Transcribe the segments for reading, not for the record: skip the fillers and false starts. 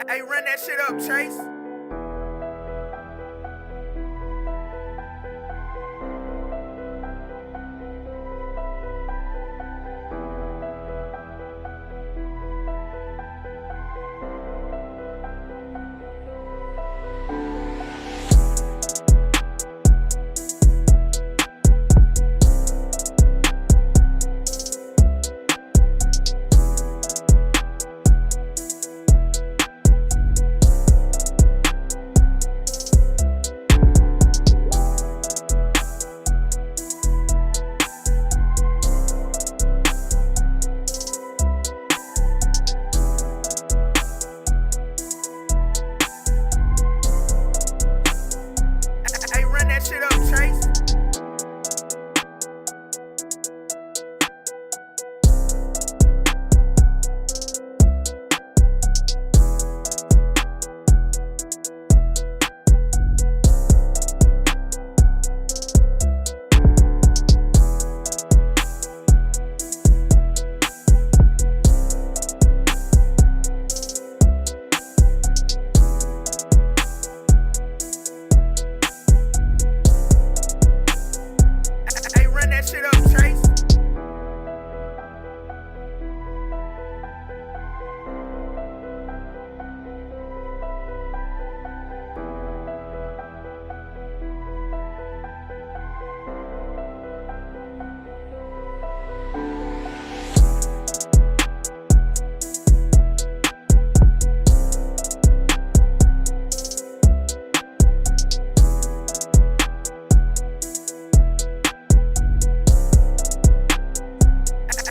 Hey, run that shit up, Chase. Hey, run that shit up, Chase. Hey, run that shit up, Chase.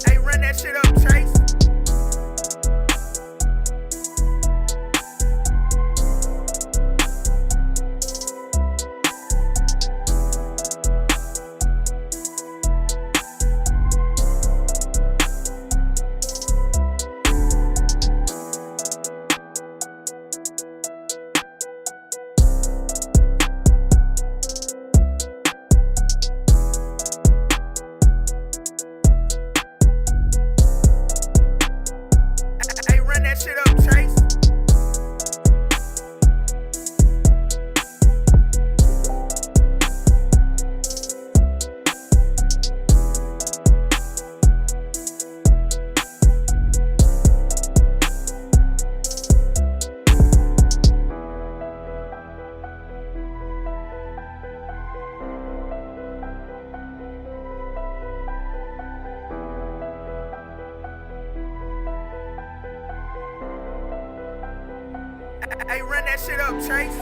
Hey, run that shit up, Chase. Hey, run that shit up, Chase. Hey, run that shit up, Chase.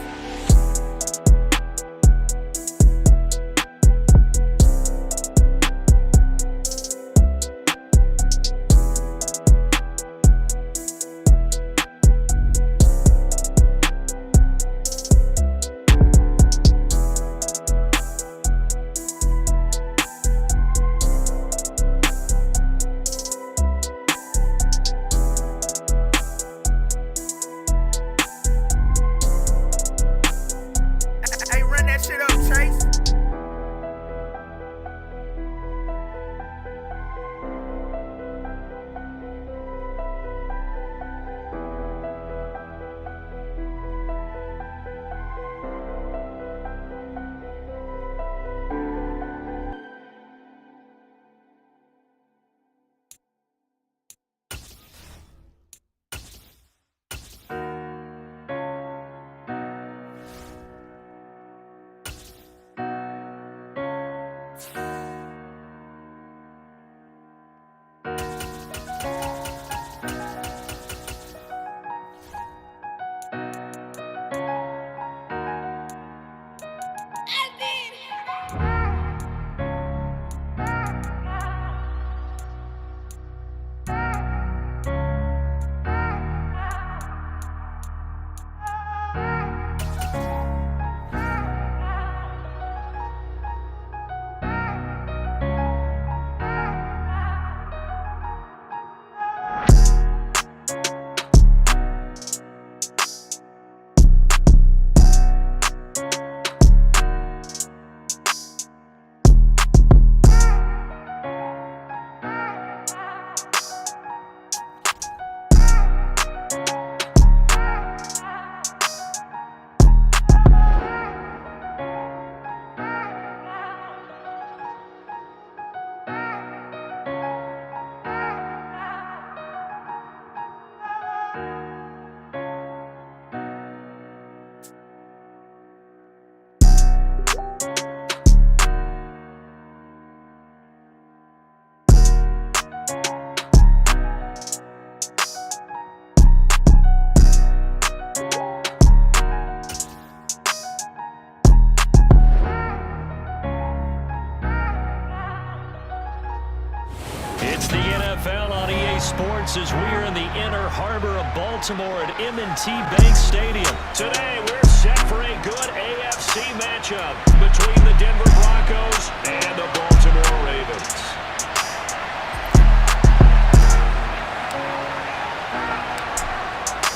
sports as we are in the inner harbor of Baltimore at M&T Bank Stadium. Today we're set for a good AFC matchup between the Denver Broncos and the Baltimore Ravens.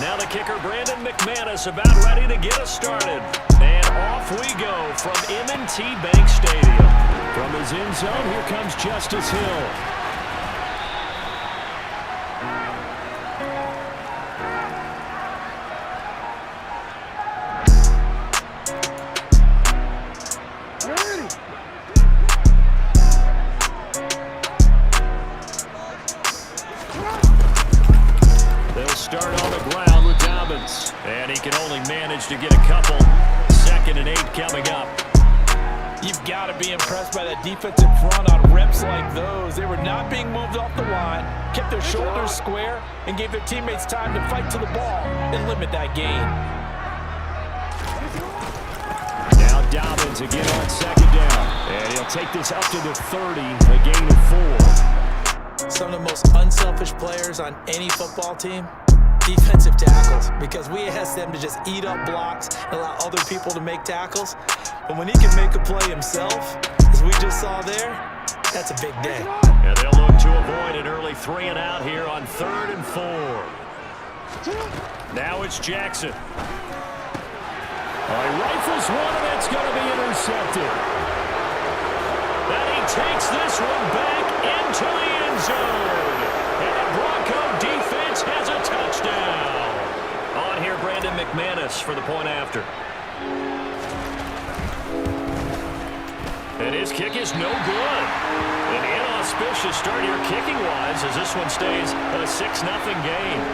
Now the kicker, Brandon McManus, about ready to get us started. And off we go from M&T Bank Stadium. From his end zone, here comes Justice Hill. Start on the ground with Dobbins, and he can only manage to get a couple. 2nd and 8 coming up. You've got to be impressed by that defensive front on reps like those. They were not being moved off the line, kept their shoulders square, and gave their teammates time to fight to the ball and limit that gain. Now Dobbins again on 2nd down, and he'll take this up to the 30, a gain of 4. Some of the most unselfish players on any football team, defensive tackles, because we ask them to just eat up blocks and allow other people to make tackles. But when he can make a play himself, as we just saw there, that's a big day. And they'll look to avoid an early 3 and out here on 3rd and 4. Now it's Jackson. He rifles one, and it's going to be intercepted. And he takes this one back into the end zone. And the Bronco defense has a touchdown. On here, Brandon McManus for the point after. And his kick is no good. An inauspicious start here kicking-wise as this one stays a 6-0 game.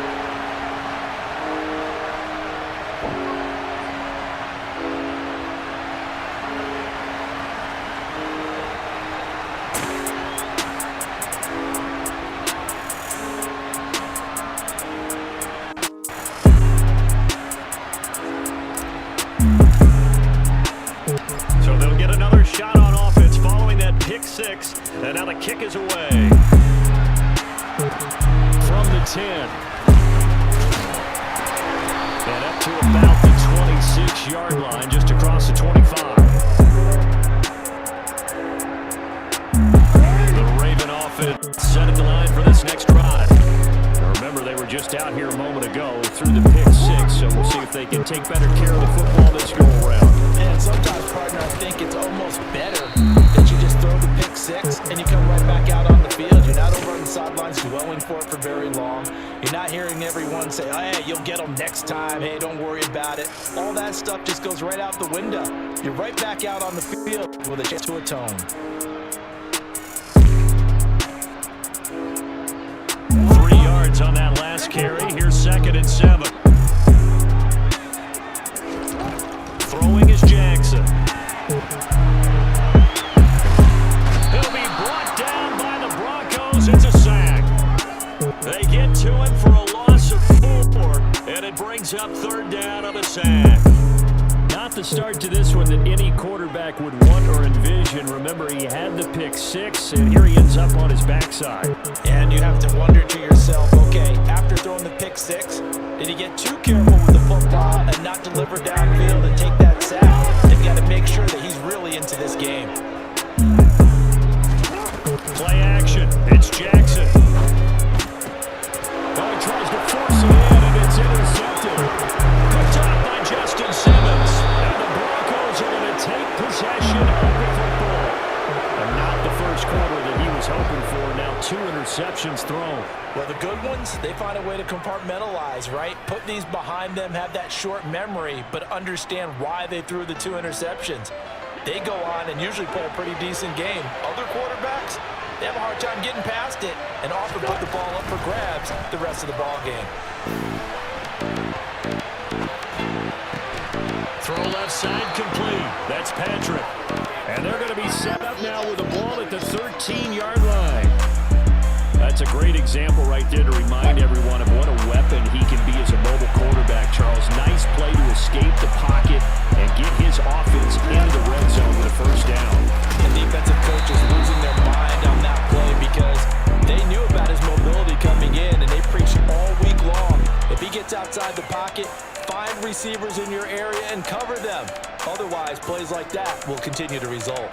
Pick-6, and now the kick is away. From the 10. And up to about the 26-yard line, just across the 25. The Raven offense setting the line for this next drive. Now remember, they were just out here a moment ago through the pick-6, so we'll see if they can take better care of the football this go-around. And sometimes, partner, I think it's almost better that you just throw the pick-6 and you come right back out on the field. You're not over on the sidelines dwelling for it for very long. You're not hearing everyone say, oh, hey, you'll get them next time. Hey, don't worry about it. All that stuff just goes right out the window. You're right back out on the field with a chance to atone. 3 yards on that last carry. Here's 2nd and 7. Throwing is Jackson. He'll be brought down by the Broncos. It's a sack. They get to him for a loss of 4, and it brings up 3rd down on a sack. Not the start to this one that any quarterback would want or envision. Remember, he had the pick-6, and here he ends up on his backside. And you have to wonder to yourself, okay, after throwing the pick-6, did he get too careful with the football and not deliver downfield and take that sack? They've got to make sure that he's really into this game. Play action. It's Jackson. He tries to force it in, and it's intercepted. Picked up by Justin Simmons. And the Broncos are going to take possession of the football. And not the first quarter that he was hoping for. Now 2 interceptions thrown. Well, the good ones, they find a way to compartmentalize, right? Put these behind them, have that short memory, but understand why they threw the 2 interceptions. They go on and usually play a pretty decent game. Other quarterbacks, they have a hard time getting past it and often put the ball up for grabs the rest of the ball game. Throw left side complete. That's Patrick. And they're going to be set up now with the ball at the 13-yard line. That's a great example right there to remind everyone of what a weapon he can be as a mobile quarterback, Charles. Nice play to escape the pocket and get his offense into the red zone with a first down. And defensive coaches losing their mind on that play because they knew about his mobility coming in. receivers in your area and cover them. Otherwise, plays like that will continue to result.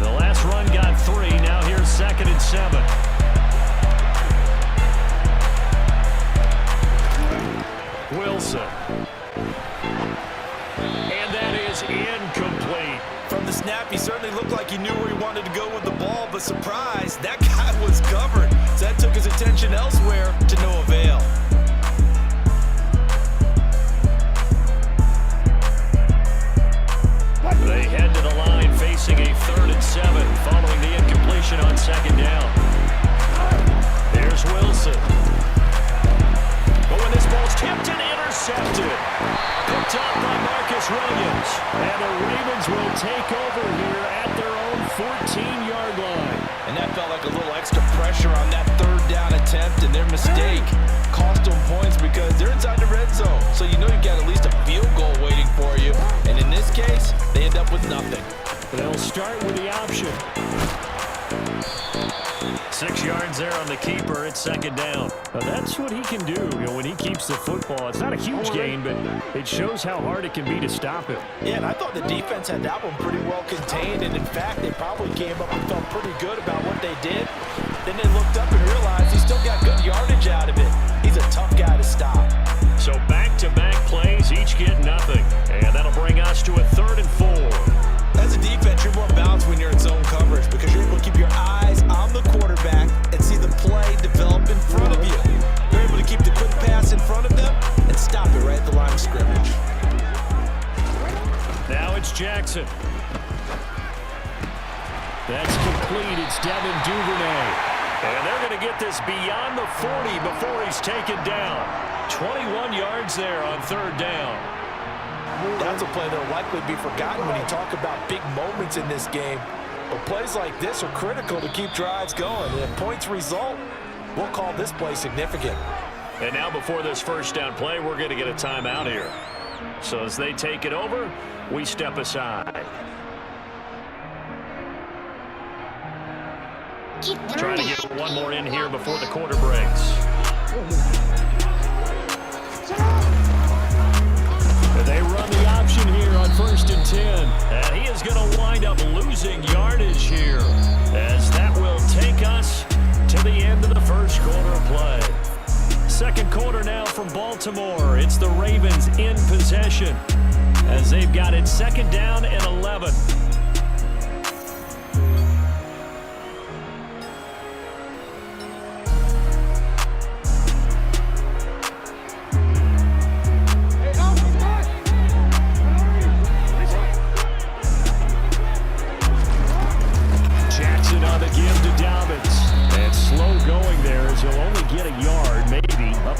The last run got 3. Now here's 2nd and 7. Wilson. And that is incomplete. From the snap, he certainly looked like he knew where he wanted to go with the ball, but surprise, that guy was covered. So that took his attention elsewhere to no avail. They head to the line facing a 3rd and 7 following the incompletion on 2nd down. There's Wilson. But when this ball's tipped and intercepted, picked up by Marcus Williams. And the Ravens will take over here at their own 14-yard line. And that felt like a little extra pressure on that 3rd down attempt, and their mistake cost them points because they're inside the red zone. So you know you've got at least a field goal waiting for you. And in this case, they end up with nothing. They'll start with the option. 6 yards there on the keeper. It's 2nd down. Now that's what he can do, when he keeps the football. It's not a huge gain, but it shows how hard it can be to stop him. Yeah, and I thought the defense had that one pretty well contained, and in fact, they probably came up and felt pretty good about what they did. Then they looked up and realized he still got good yardage out of it. He's a tough guy to stop. So back-to-back plays, each get nothing. And that'll bring us to a 3rd and 4. As a defense, you're more balanced when you're in zone coverage because you're able to keep your eyes on the quarterback and see the play develop in front of you. You're able to keep the quick pass in front of them and stop it right at the line of scrimmage. Now it's Jackson. That's complete. It's Devin Duvernay. And they're going to get this beyond the 40 before he's taken down. 21 yards there on 3rd down. That's a play that will likely be forgotten when you talk about big moments in this game. But plays like this are critical to keep drives going. And if points result, we'll call this play significant. And now before this 1st down play, we're going to get a timeout here. So as they take it over, we step aside. Trying to get one more in here before the quarter breaks. They run the option here on 1st and 10. And he is going to wind up losing yardage here, as that will take us to the end of the 1st quarter of play. 2nd quarter now from Baltimore. It's the Ravens in possession as they've got it 2nd down and 11.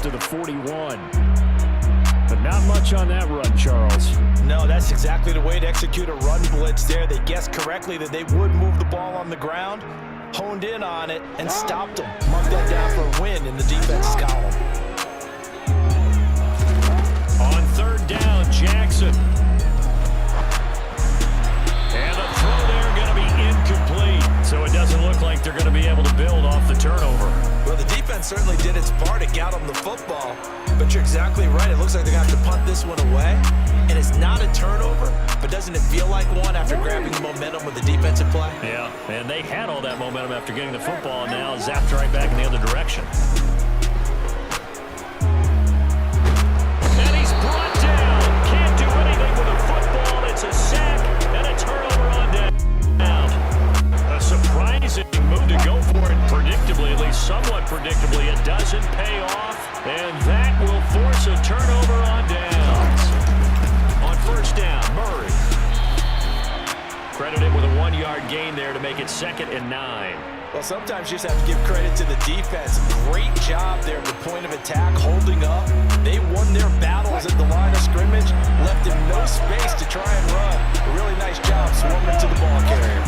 To the 41. But not much on that run, Charles. No, that's exactly the way to execute a run blitz there. They guessed correctly that they would move the ball on the ground, honed in on it, and stopped them. Mark that down for a win in the defense's column. On 3rd down, Jackson. And the throw there going to be incomplete. So it doesn't look like they're going to be able to build off the turnover. Well, the defense certainly did its part to get them the football, but you're exactly right. It looks like they're going to have to punt this one away, and it's not a turnover, but doesn't it feel like one after grabbing the momentum with the defensive play? Yeah, and they had all that momentum after getting the football, and now zapped right back in the other direction. And he's brought down. Can't do anything with a football. It's a sack and a turnover on down. A surprising move to go for it predictably, at least somewhat predictably. It doesn't pay off, and that will force a turnover on downs. On 1st down, Murray. Credited with a 1-yard gain there to make it 2nd and 9. Well, sometimes you just have to give credit to the defense. Great job there at the point of attack, holding up. They won their battles at the line of scrimmage, left him no space to try and run. A really nice job swarming to the ball carrier.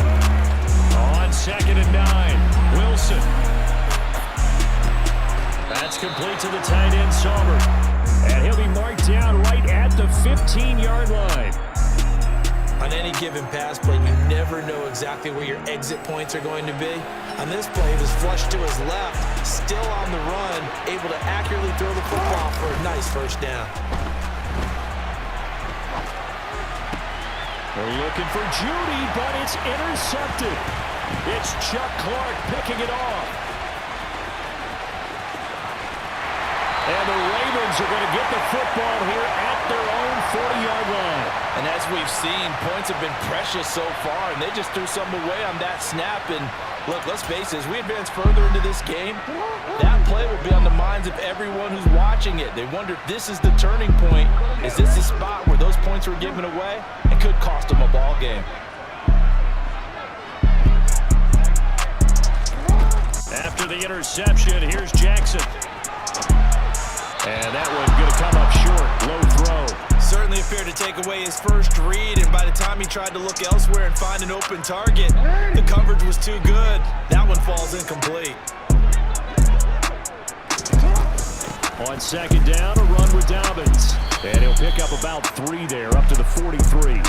On 2nd and 9, Wilson. That's complete to the tight end, Sauber. And he'll be marked down right at the 15-yard line. On any given pass play, you never know exactly where your exit points are going to be. On this play, he was flushed to his left, still on the run, able to accurately throw the football for a nice first down. They're looking for Judy, but it's intercepted. It's Chuck Clark picking it off. And the Ravens are going to get the football here at their own 40-yard line. And as we've seen, points have been precious so far, and they just threw some away on that snap. And look, let's face it, as we advance further into this game, that play will be on the minds of everyone who's watching it. They wonder if this is the turning point. Is this the spot where those points were given away and could cost them a ball game? After the interception, here's Jackson. And that one going to come up short. Low throw. Certainly appeared to take away his first read, and by the time he tried to look elsewhere and find an open target, the coverage was too good. That one falls incomplete. On second down, a run with Dobbins. And he'll pick up about 3 there, up to the 43.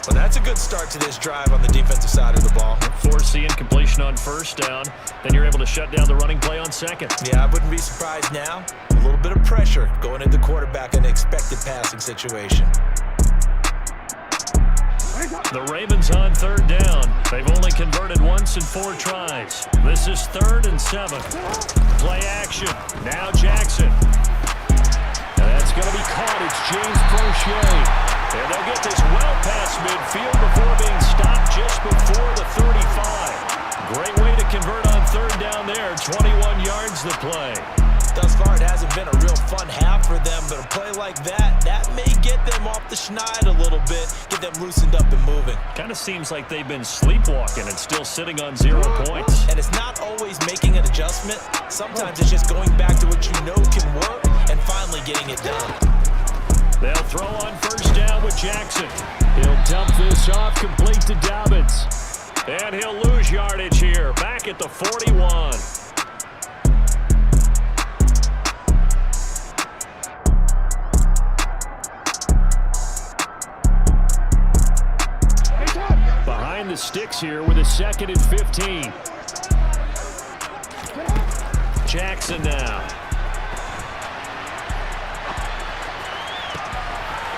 Well, that's a good start to this drive on the defensive side of the ball. Force the incompletion on first down. Then you're able to shut down the running play on second. Yeah, I wouldn't be surprised now. A little bit of pressure going at the quarterback in an expected passing situation. The Ravens on third down. They've only converted once in 4 tries. This is 3rd and 7. Play action. Now Jackson. And that's going to be caught. It's James Crochet. And they'll get this well past midfield before being stopped just before the 35. Great way to convert on third down there. 21 yards the play. Thus far, it hasn't been a real fun half for them, but a play like that may get them off the schneid a little bit, get them loosened up and moving. Kind of seems like they've been sleepwalking and still sitting on 0 points. And it's not always making an adjustment. Sometimes it's just going back to what you know can work and finally getting it done. They'll throw on first down with Jackson. He'll dump this off complete to Dobbins. And he'll lose yardage here, back at the 41. Behind the sticks here with a 2nd and 15. Jackson now.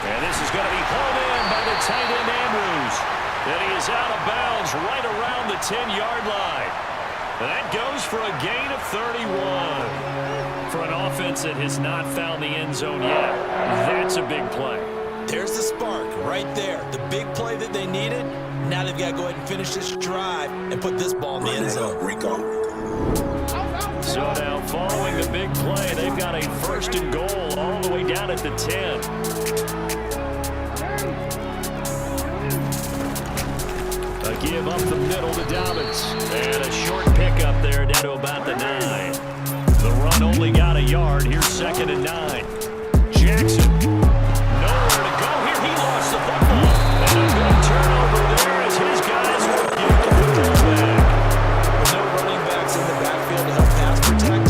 And this is going to be pulled in by the tight end Andrews. And he is out of bounds right around the 10-yard line. And that goes for a gain of 31. For an offense that has not found the end zone yet, that's a big play. There's the spark right there. The big play that they needed. Now they've got to go ahead and finish this drive and put this ball in the end zone. So now following the big play, they've got a 1st and goal all the way down at the 10. A give up the middle to Dobbins. And a short pickup there down to about the 9. The run only got a yard. Here's 2nd and 9. Jackson. Nowhere to go here. He lost the football. And a good turnover there as his guys will get the football back. With no running backs in the backfield to help pass protect,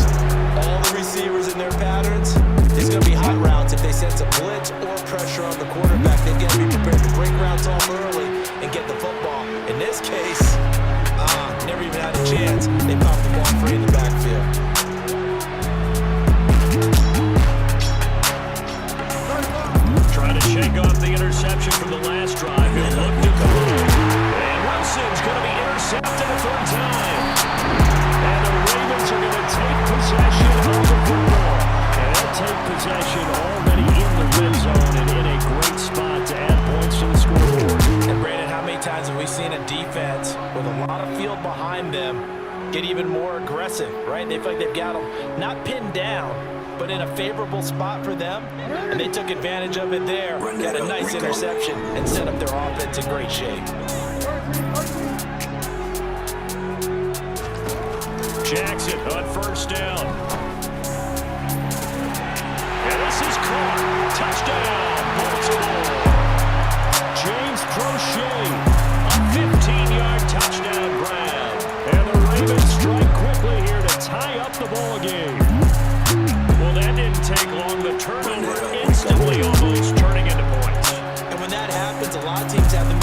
all the receivers in their patterns, it's going to be hot routes if they sense a blitz or pressure on the quarterback. They've got to be prepared to break routes off early and get the football. In this case, never even had a chance. They popped the ball free in the backfield. Trying to shake off the interception from the last drive. He'll look to throw. And Wilson's going to be intercepted a 3rd time. And the Ravens are going to take possession of the football. And they'll take possession already in the red zone and in a great spot to add points to the scoreboard. And Brandon, how many times have we seen a defense with a lot of field behind them get even more aggressive, right? They feel like they've got them not pinned down, but in a favorable spot for them, and they took advantage of it there. Got a nice interception and set up their offense in great shape. Jackson on first down. And this is caught. Touchdown, Baltimore. James Crochet, a 15-yard touchdown grab. And the Ravens strike quickly here to tie up the ball game. Well, that didn't take long. The turnover instantly almost turning into points. And when that happens, a lot of teams have the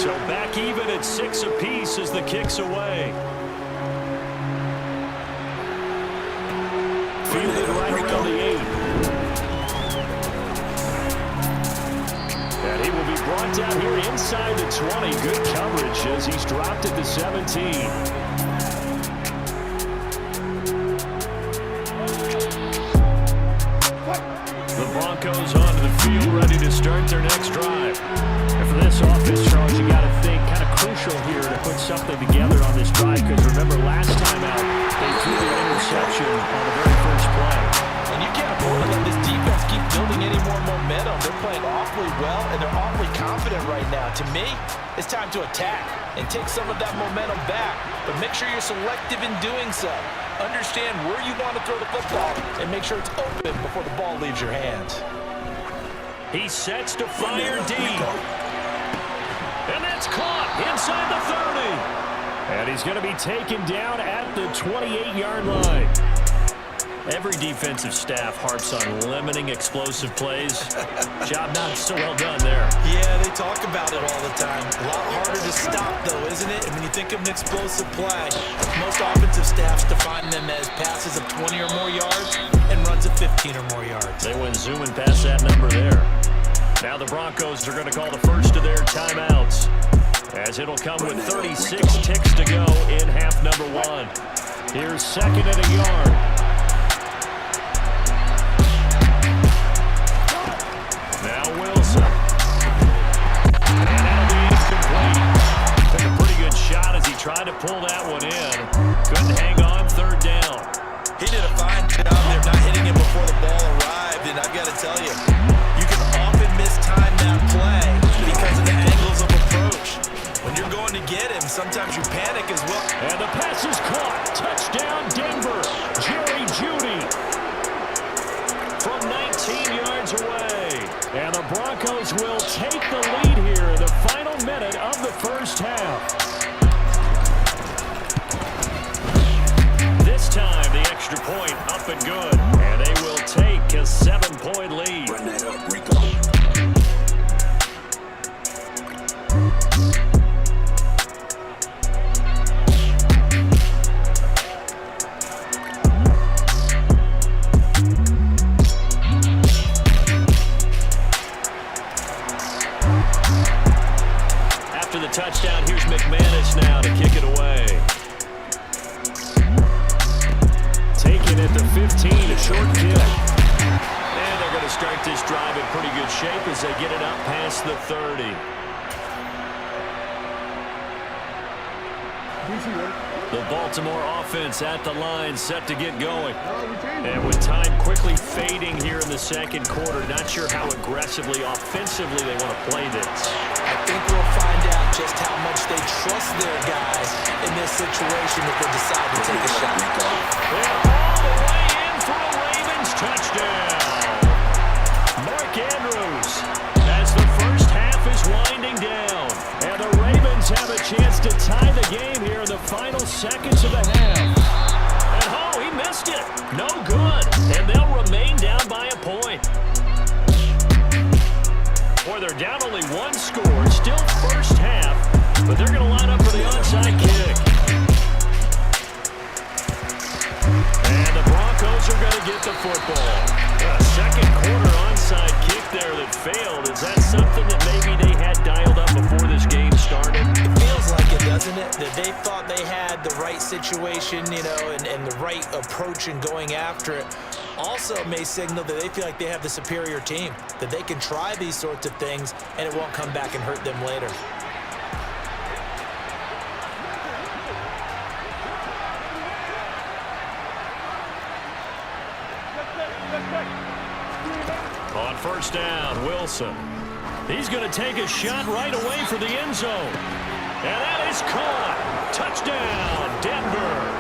So back even at 6 apiece as the kick's away. Fielded right around the 8. And he will be brought down here inside the 20. Good coverage as he's dropped at the 17. The Broncos onto the field, ready to start their next drive. And for this offense, Charles, you got to think kind of crucial here to put something together on this drive, because remember last time out, they threw the interception on the very first play. And you can't afford to let this defense keep building any more momentum. They're playing awfully well, and they're awfully confident right now. To me, it's time to attack and take some of that momentum back, but make sure you're selective in doing so. Understand where you want to throw the football and make sure it's open before the ball leaves your hands. He sets to fire deep. And that's caught inside the 30. And he's going to be taken down at the 28-yard line. Every defensive staff harps on limiting explosive plays. Job not so well done there. Yeah, they talk about it all the time. A lot harder to stop, though, isn't it? And when you think of an explosive play, most offensive staffs define them as passes of 20 or more yards and runs of 15 or more yards. They went zooming past that number there. Now the Broncos are going to call the first of their timeouts, as it'll come with 36 ticks to go in half number 1. Here's second and a yard. Now Wilson. And that'll be incomplete. Took a pretty good shot as he tried to pull that one in. Couldn't hang on, third down. He did a fine job there not hitting it before the ball arrived, and I've got to tell you, you can often mistime that play because of the angles of approach. When you're going to get him, sometimes you panic as well. And the pass is caught. Touchdown, Denver. Jerry Jeudy from 19 yards away. And the Broncos will take the lead here in the final minute of the first half. This time, the extra point up and good. And they will take a 7-point lead. Run that up, Rico. After the touchdown, here's McManus now to kick it away. Taken at the 15, a short kick. And they're going to start this drive in pretty good shape as they get it up past the 30. The Baltimore offense at the line, set to get going. And with time quickly fading here in the second quarter, not sure how aggressively, offensively they want to play this. I think we'll find out just how much they trust their guys in this situation if they decide to take a shot. And all the way in for a Ravens touchdown. Mark Andrews, as the first half is winding down. And the Ravens have a chance to tie the game here in the final seconds of the half. And oh, he missed it. No good. And they'll remain down by a point. Boy, they're down only one score. Still first half, but they're going to line up for the onside kick. And the Broncos are going to get the football. A second quarter onside kick there that failed. Is that something that maybe they had dialed up before this game started? It feels like it, doesn't it? That they thought they had the right situation, you know, and the right approach in going after it. Also may signal that they feel like they have the superior team, that they can try these sorts of things and it won't come back and hurt them later. On first down, Wilson. He's going to take a shot right away for the end zone. And that is caught. Touchdown, Denver.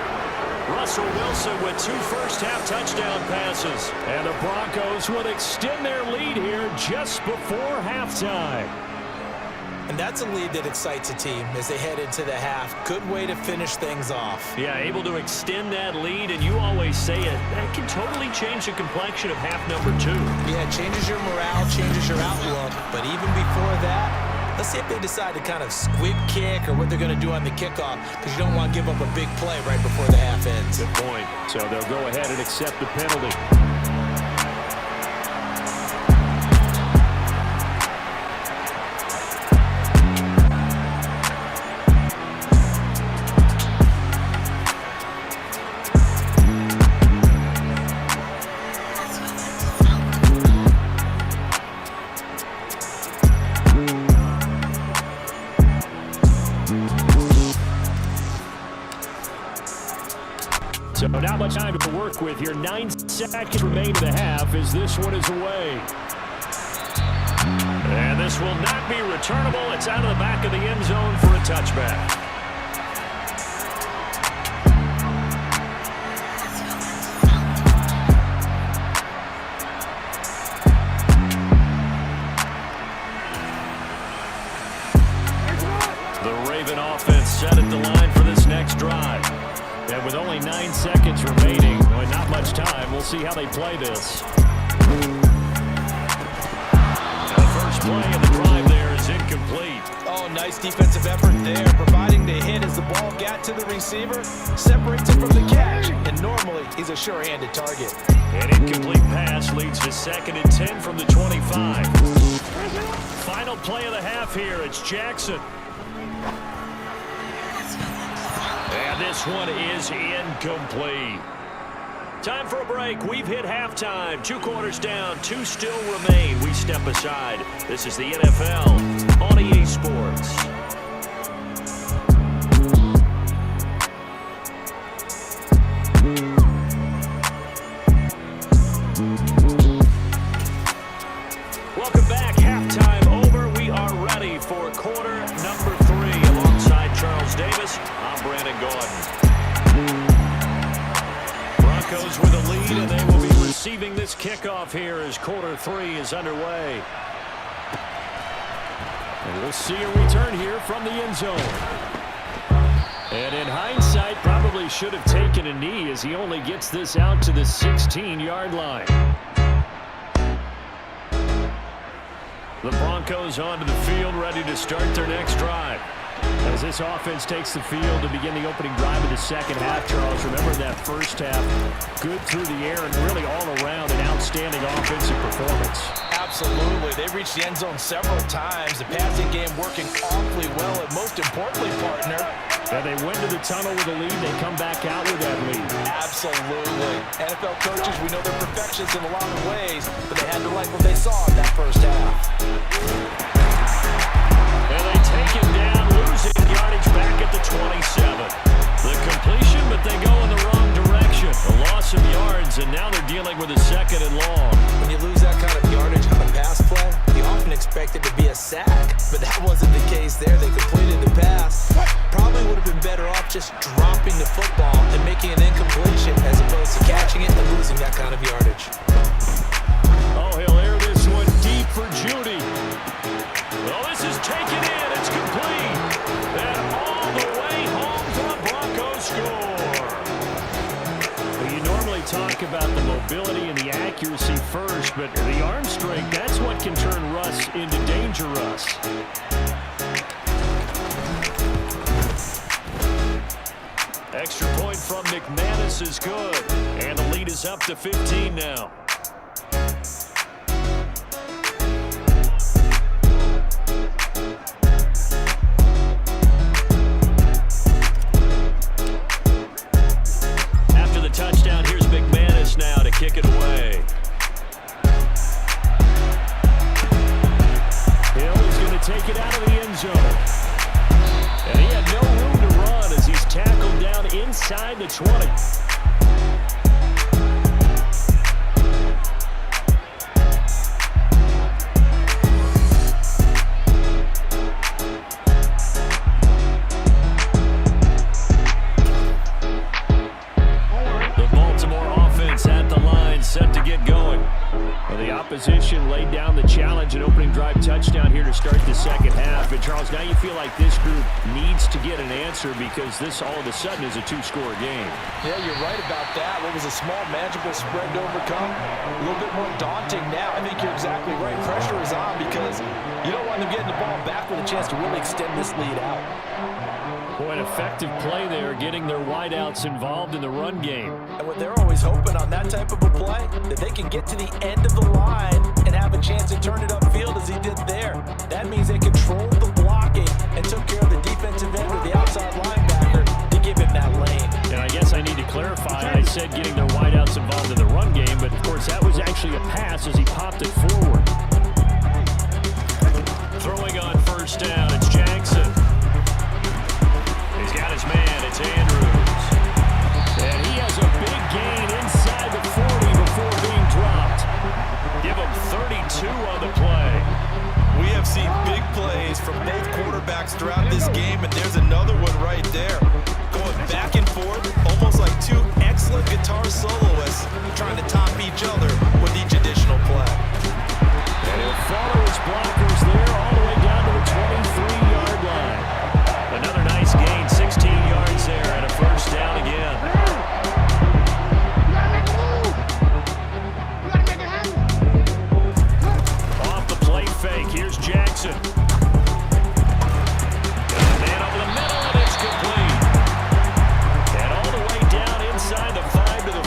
Russell Wilson with 2 first-half touchdown passes. And the Broncos would extend their lead here just before halftime. And that's a lead that excites a team as they head into the half. Good way to finish things off. Yeah, able to extend that lead, and you always say it, that can totally change the complexion of half number 2. Yeah, it changes your morale, changes your outlook. But even before that, Let's see if they decide to kind of squib kick or what they're going to do on the kickoff, because you don't want to give up a big play right before the half ends. Good point. So they'll go ahead and accept the penalty. So not much time to work with here. 9 seconds remain in the half as this one is away. And this will not be returnable. It's out of the back of the end zone for a touchback. The Raven offense set at the line for this next drive. And with only 9 seconds remaining, well, not much time, we'll see how they play this. The first play of the drive there is incomplete. Oh, nice defensive effort there, providing the hit as the ball got to the receiver, separates him from the catch, and normally he's a sure-handed target. An incomplete pass leads to 2nd and 10 from the 25. Final play of the half here, it's Jackson. And this one is incomplete. Time for a break. We've hit halftime. 2 quarters down, 2 still remain. We step aside. This is the NFL on EA Sports. Welcome back. Halftime over. We are ready for quarter number 3 alongside Charles Davis. I'm Brandon Gordon. Broncos with a lead, and they will be receiving this kickoff here as quarter 3 is underway. And we'll see a return here from the end zone. And in hindsight, probably should have taken a knee as he only gets this out to the 16-yard line. The Broncos onto the field, ready to start their next drive. As this offense takes the field to begin the opening drive of the second half, Charles, remember that first half, good through the air and really all around an outstanding offensive performance. Absolutely. They reached the end zone several times. The passing game working awfully well, and most importantly, partner, and they went to the tunnel with a lead. They come back out with that lead. Absolutely. NFL coaches, we know they're perfectionists in a lot of ways, but they had to like what they saw in that first half. And they take him down, losing yardage back at the 27. The completion, but they go in the wrong direction. A loss of yards, and now they're dealing with a 2nd and long. When you lose that kind of yardage on a pass play, you often expect it to be a sack, but that wasn't the case there. They completed the pass. Probably would have been better off just dropping the football and making an incompletion as opposed to catching it and losing that kind of yardage. Oh, he'll air this one deep for Judy. Well, this is taken in. It's complete. And all the way home for a Broncos score. Well, you normally talk about the mobility and the accuracy first, but the arm strength, that's what can turn Russ into danger Russ. Extra point from McManus is good. And the lead is up to 15 now. Touchdown, here's McManus now to kick it away. Hill is going to take it out of the end zone. And he had no room to run as he's tackled down inside the 20. position, laid down the challenge, and opening drive touchdown here to start the second half. And Charles, now you feel like this group needs to get an answer because this all of a sudden is a two-score game. Yeah, you're right about that. What was a small, manageable spread to overcome, a little bit more daunting now. I think you're exactly right. Pressure is on because you don't want them getting the ball back with a chance to really extend this lead out. Boy, an effective play there, getting their wideouts involved in the run game. And what they're always hoping on that type of a play, that they can get to the end of the line and have a chance to turn it upfield as he did there. That means they controlled the blocking and took care of the defensive end or the outside linebacker to give him that lane. And I guess I need to clarify, I said getting their wideouts involved in the run game, but of course that was actually a pass as he popped it forward. Throwing on first down, it's Jackson. He's got his man, it's Andrews. And he has a big gain inside the 40 before being dropped. Give him 32 on the play. We have seen big plays from both quarterbacks throughout this game, and there's another one right there. Going back and forth, almost like two excellent guitar soloists trying to top each other with each additional play. And he'll follow his blockers there all the way down to the 23-yard line. Another nice gain, 16 yards there, and a first down again. Off the play fake, here's Jackson. Got a man over the middle, and it's complete. And all the way down inside the 5 to the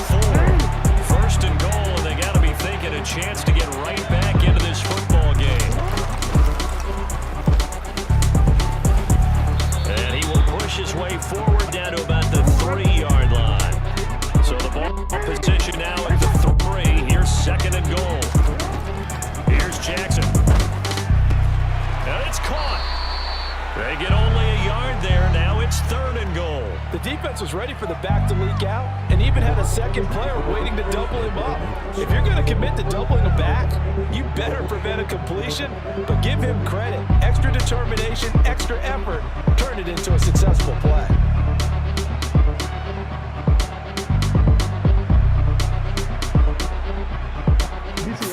4. First and goal, and they got to be thinking a chance to get right back into this football game. His way forward down to about the 3-yard line. So the ball position now at the 3. Here's second and goal. Here's Jackson. And it's caught. They get only a yard there. Now it's third and goal. The defense was ready for the back to leak out and even had a second player waiting to double him up. If you're going to commit to doubling a back, you better prevent a completion, but give him credit. Extra determination, extra effort, turn it into a successful play.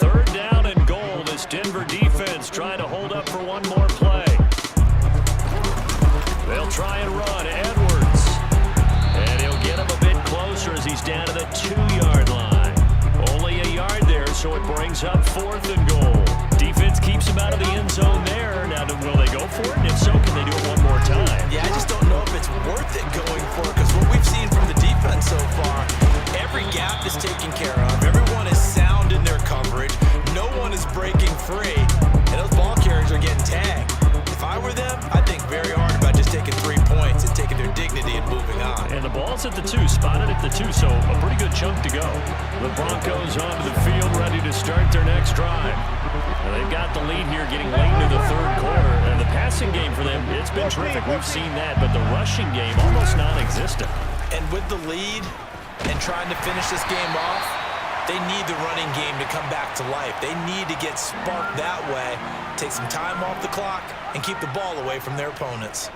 Third down and goal. This Denver defense trying to hold up for one more play. They'll try and run. Edwards. And he'll get him a bit closer as he's down to the 2-yard line. Only a yard there, so it brings up fourth and goal. Defense keeps him out of the end zone there. Now, will they go for it? And if so, can they do it one more time? Yeah, I just don't know if it's worth it going for it, because what we've seen from the defense so far, every gap is taken care of. Everyone is sound in their coverage. No one is breaking free, and those ball carriers are getting tagged. If I were them, I'd think very hard about just taking 3 points and taking their dignity and moving on. And the ball's at the 2, spotted at the 2, so a pretty good chunk to go. The Broncos onto the field, ready to start their next drive. Now they've got the lead here getting late into the third quarter. And the passing game for them, it's been terrific. We've seen that, but the rushing game almost non-existent. And with the lead and trying to finish this game off, they need the running game to come back to life. They need to get sparked that way, take some time off the clock, and keep the ball away from their opponents.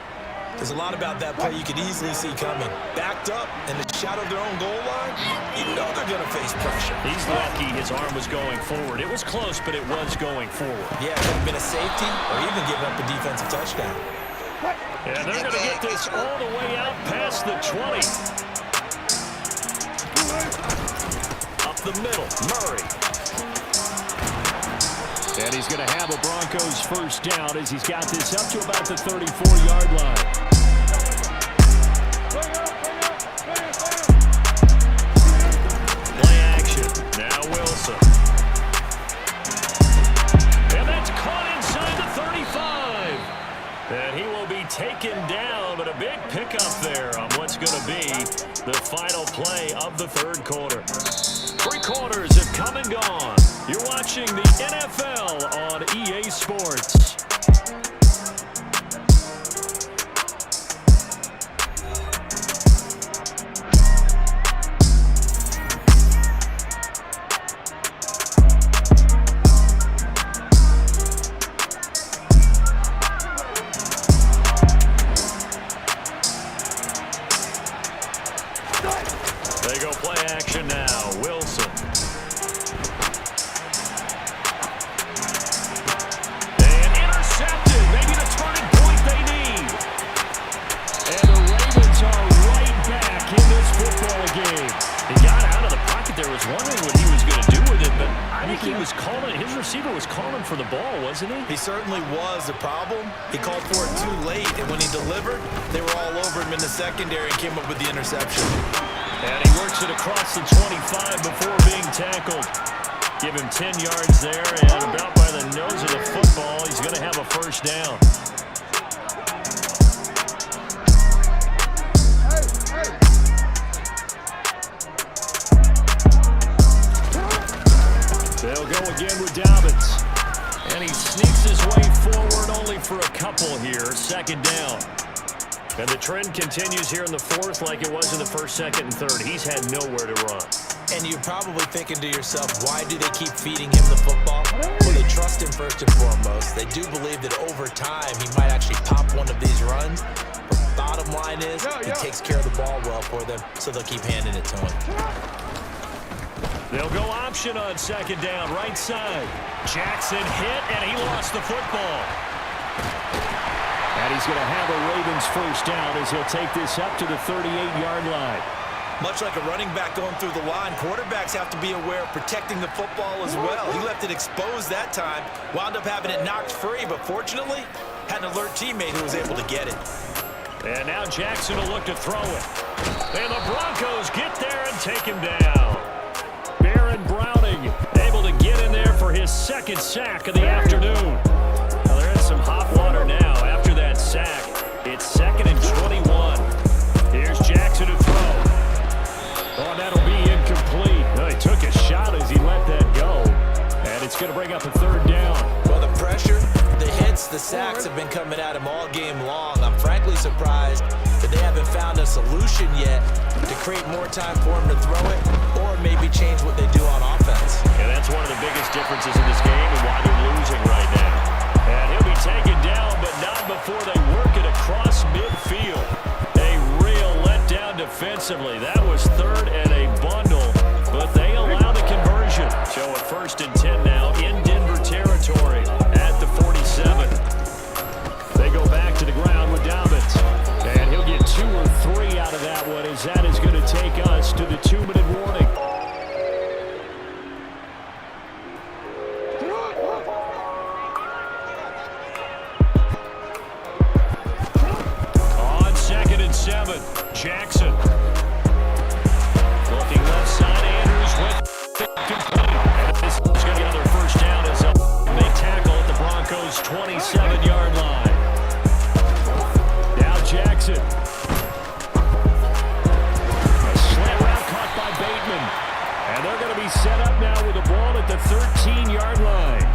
There's a lot about that play you could easily see coming. Backed up in the shadow of their own goal line, you know they're going to face pressure. He's lucky his arm was going forward. It was close, but it was going forward. Yeah, it could have been a safety or even giving up a defensive touchdown. And they're going to get this all the way out past the 20. Up the middle, Murray. And he's going to have a Broncos first down as he's got this up to about the 34-yard line. Play action. Now Wilson. And that's caught inside the 35. And he will be taken down, but a big pickup there on what's going to be the final play of the third quarter. 3 quarters have come and gone. You're watching the NFL on EA Sports. They go play action now. Wilson. he was calling, his receiver was calling for the ball, wasn't he? He certainly was. The problem, he called for it too late, and when he delivered, they were all over him in the secondary and came up with the interception. And he works it across the 25 before being tackled. Give him 10 yards there, and about by the nose of the football, he's going to have a first down. They'll go again with Dobbins. And he sneaks his way forward only for a couple here. Second down. And the trend continues here in the fourth like it was in the first, second, and third. He's had nowhere to run. And you're probably thinking to yourself, why do they keep feeding him the football? Well, they trust him first and foremost. They do believe that over time he might actually pop one of these runs. But the bottom line is he takes care of the ball well for them, so they'll keep handing it to him. They'll go option on second down, right side. Jackson hit, and he lost the football. And he's going to have a Ravens first down as he'll take this up to the 38-yard line. Much like a running back going through the line, quarterbacks have to be aware of protecting the football as well. He left it exposed that time, wound up having it knocked free, but fortunately, had an alert teammate who was able to get it. And now Jackson will look to throw it. And the Broncos get there and take him down. Baron Browning able to get in there for his second sack of the afternoon. Now they're in some hot water now after that sack. It's 2nd and 21. Here's Jackson to throw. Oh, that'll be incomplete. No, he took a shot as he let that go. And it's going to bring up a third down. Well, the pressure, the hits, the sacks have been coming at him all game long. I'm frankly surprised that they haven't found a solution yet to create more time for him to throw it or maybe change what they do on offense. And that's one of the biggest differences in this game and why they're losing right now. And he'll be taken down, but not before they work it across midfield. A real letdown defensively. That was third and a bundle, but they allow the conversion. So at 1st and 10 now in Denver territory at the 47. They go back to the ground with Dobbins. And he'll get 2 or 3 out of that one as that is going to take us to the 2-minute warning. On 2nd and 7, Jackson. Looking left side, Andrews with complete. And this is going to get another first down as they tackle at the Broncos' 27-yard line. Now Jackson. A slant route caught by Bateman. And they're going to be set up now with the ball at the 13-yard line.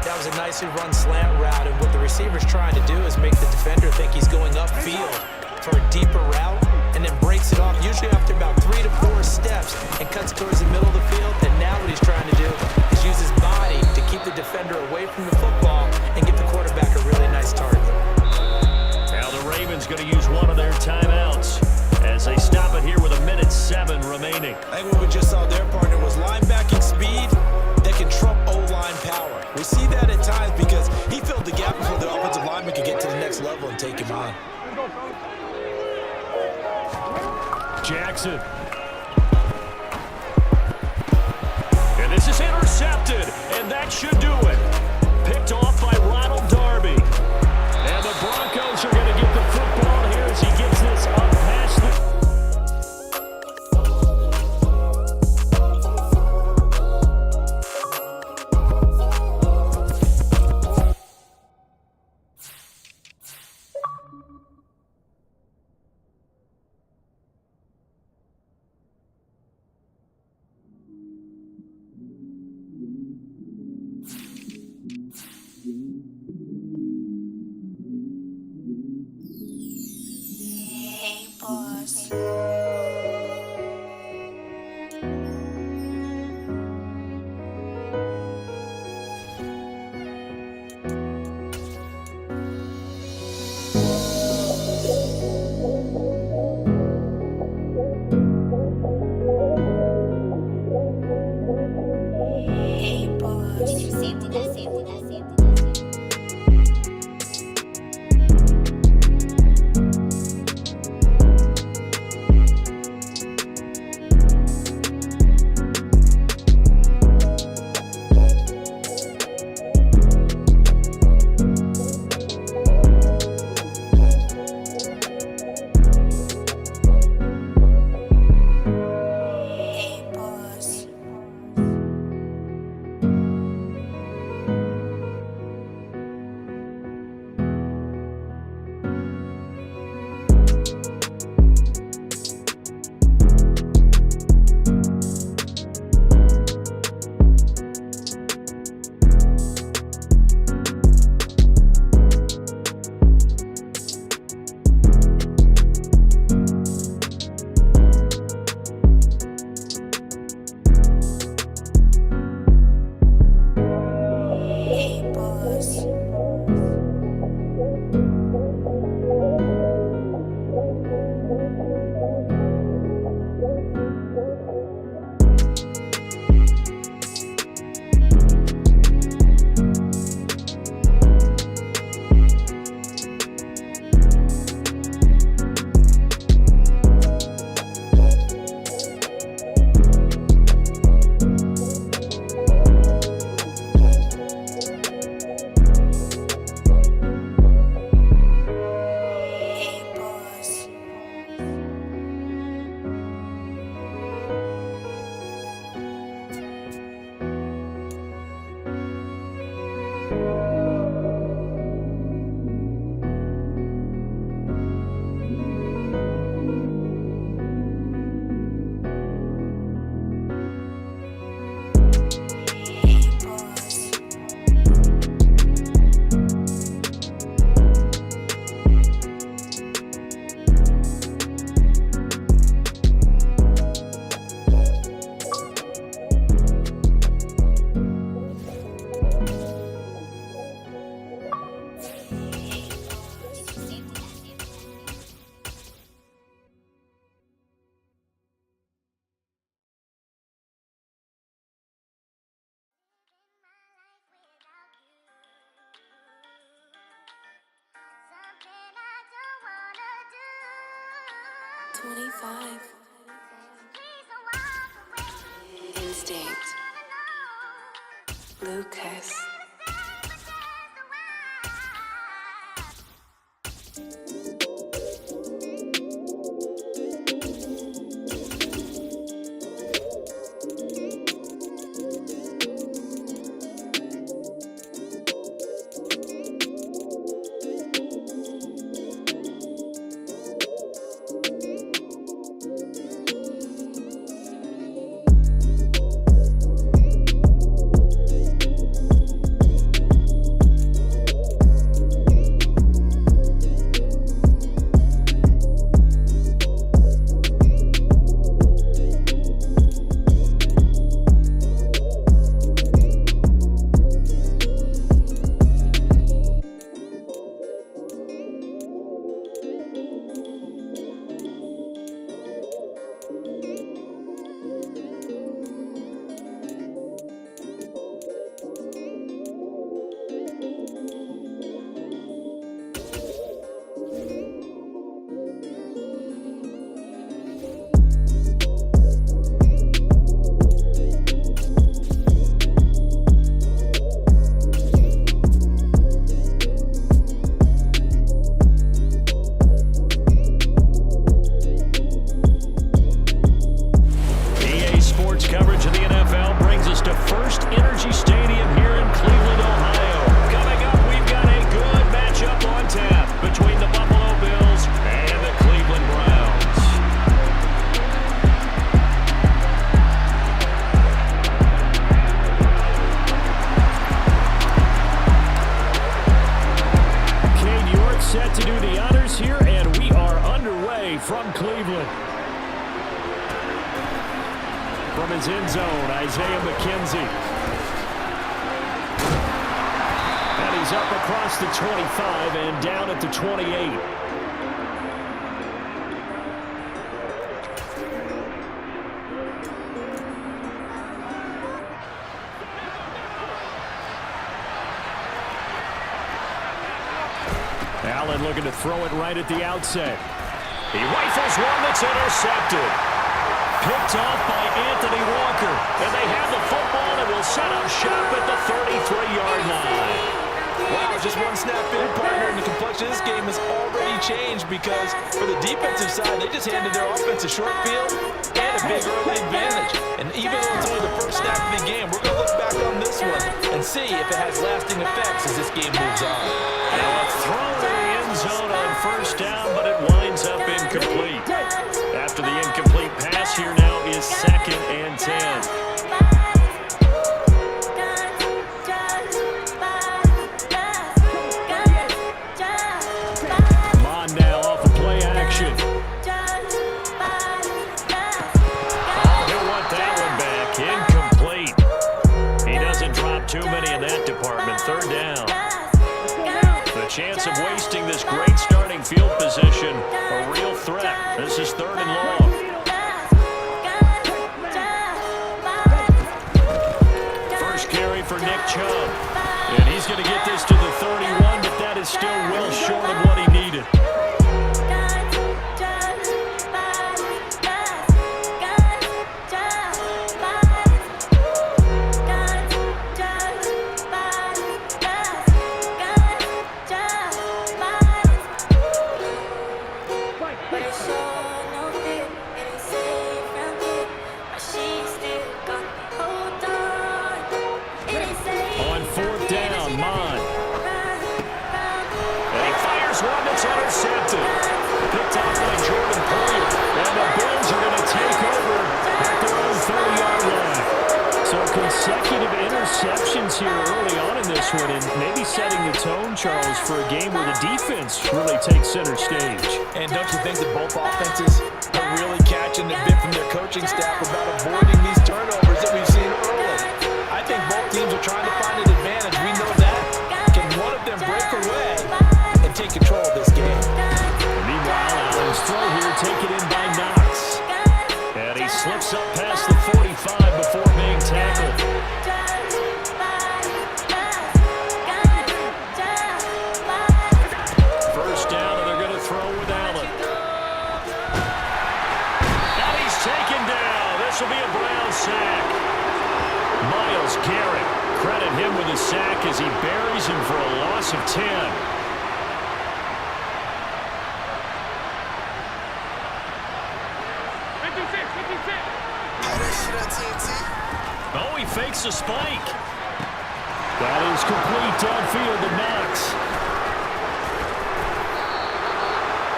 That was a nicely run slant route, and what the receiver's trying to do is make the defender think he's going upfield for a deeper route, and then breaks it off, usually after about 3 to 4 steps, and cuts towards the middle of the field. And now what he's trying to do is use his body to keep the defender away from the football and give the quarterback a really nice target. Now the Ravens going to use one of their timeouts as they stop it here with 1:07 remaining. I think what we just saw their partner was linebacking speed that can trump O-line power. We see that at times because he filled the gap before the offensive lineman could get to the next level and take him on. Jackson. And this is intercepted, and that should do it. Picked off by Ronald Darby. And the Broncos are going to get the football here as he gets this up past the... 25. Instinct. Lucas. Coverage of the NFL brings us to First Energy Stadium here in Cleveland, Ohio. Coming up, we've got a good matchup on tap between the Buffalo Bills and the Cleveland Browns. Cade York set to do the honors here, and we are underway from Cleveland. From his end zone, Isaiah McKenzie. And he's up across the 25 and down at the 28. Allen looking to throw it right at the outset. He rifles one that's intercepted. Picked off by Anthony Walker. And they have the football and will set up shop at the 33-yard line. Wow, just one snap in, partner, and the complexion of this game has already changed because for the defensive side, they just handed their offense a short field and a big early advantage. And even though it's only the first snap of the game, we're going to look back on this one and see if it has lasting effects as this game moves on. Now a throw to the end zone on first down, but it winds up incomplete. After the incomplete pass, here now is 2nd and 10. Too many in that department. 3rd down. The chance of wasting this great starting field position, a real threat. This is 3rd and long. First carry for Nick Chubb. And he's going to get this to the 31, but that is still well short of what he needed. Intercepted. Picked off by Jordan Poyer. And the Bills are going to take over at their own 30-yard line. So consecutive interceptions here early on in this one, and maybe setting the tone, Charles, for a game where the defense really takes center stage. And don't you think that both offenses are really catching the bit from their coaching staff about avoiding these turnovers that we've seen early? I think both teams are trying to find an advantage. We know that. Can one of them break away and take control of this game? Meanwhile, Allen's throw here taken in by Knox. And he slips up past the 45 before being tackled. First down, and they're going to throw with Allen. sack as he buries him for a loss of 10. Oh, he fakes a spike. That is complete downfield to Knox.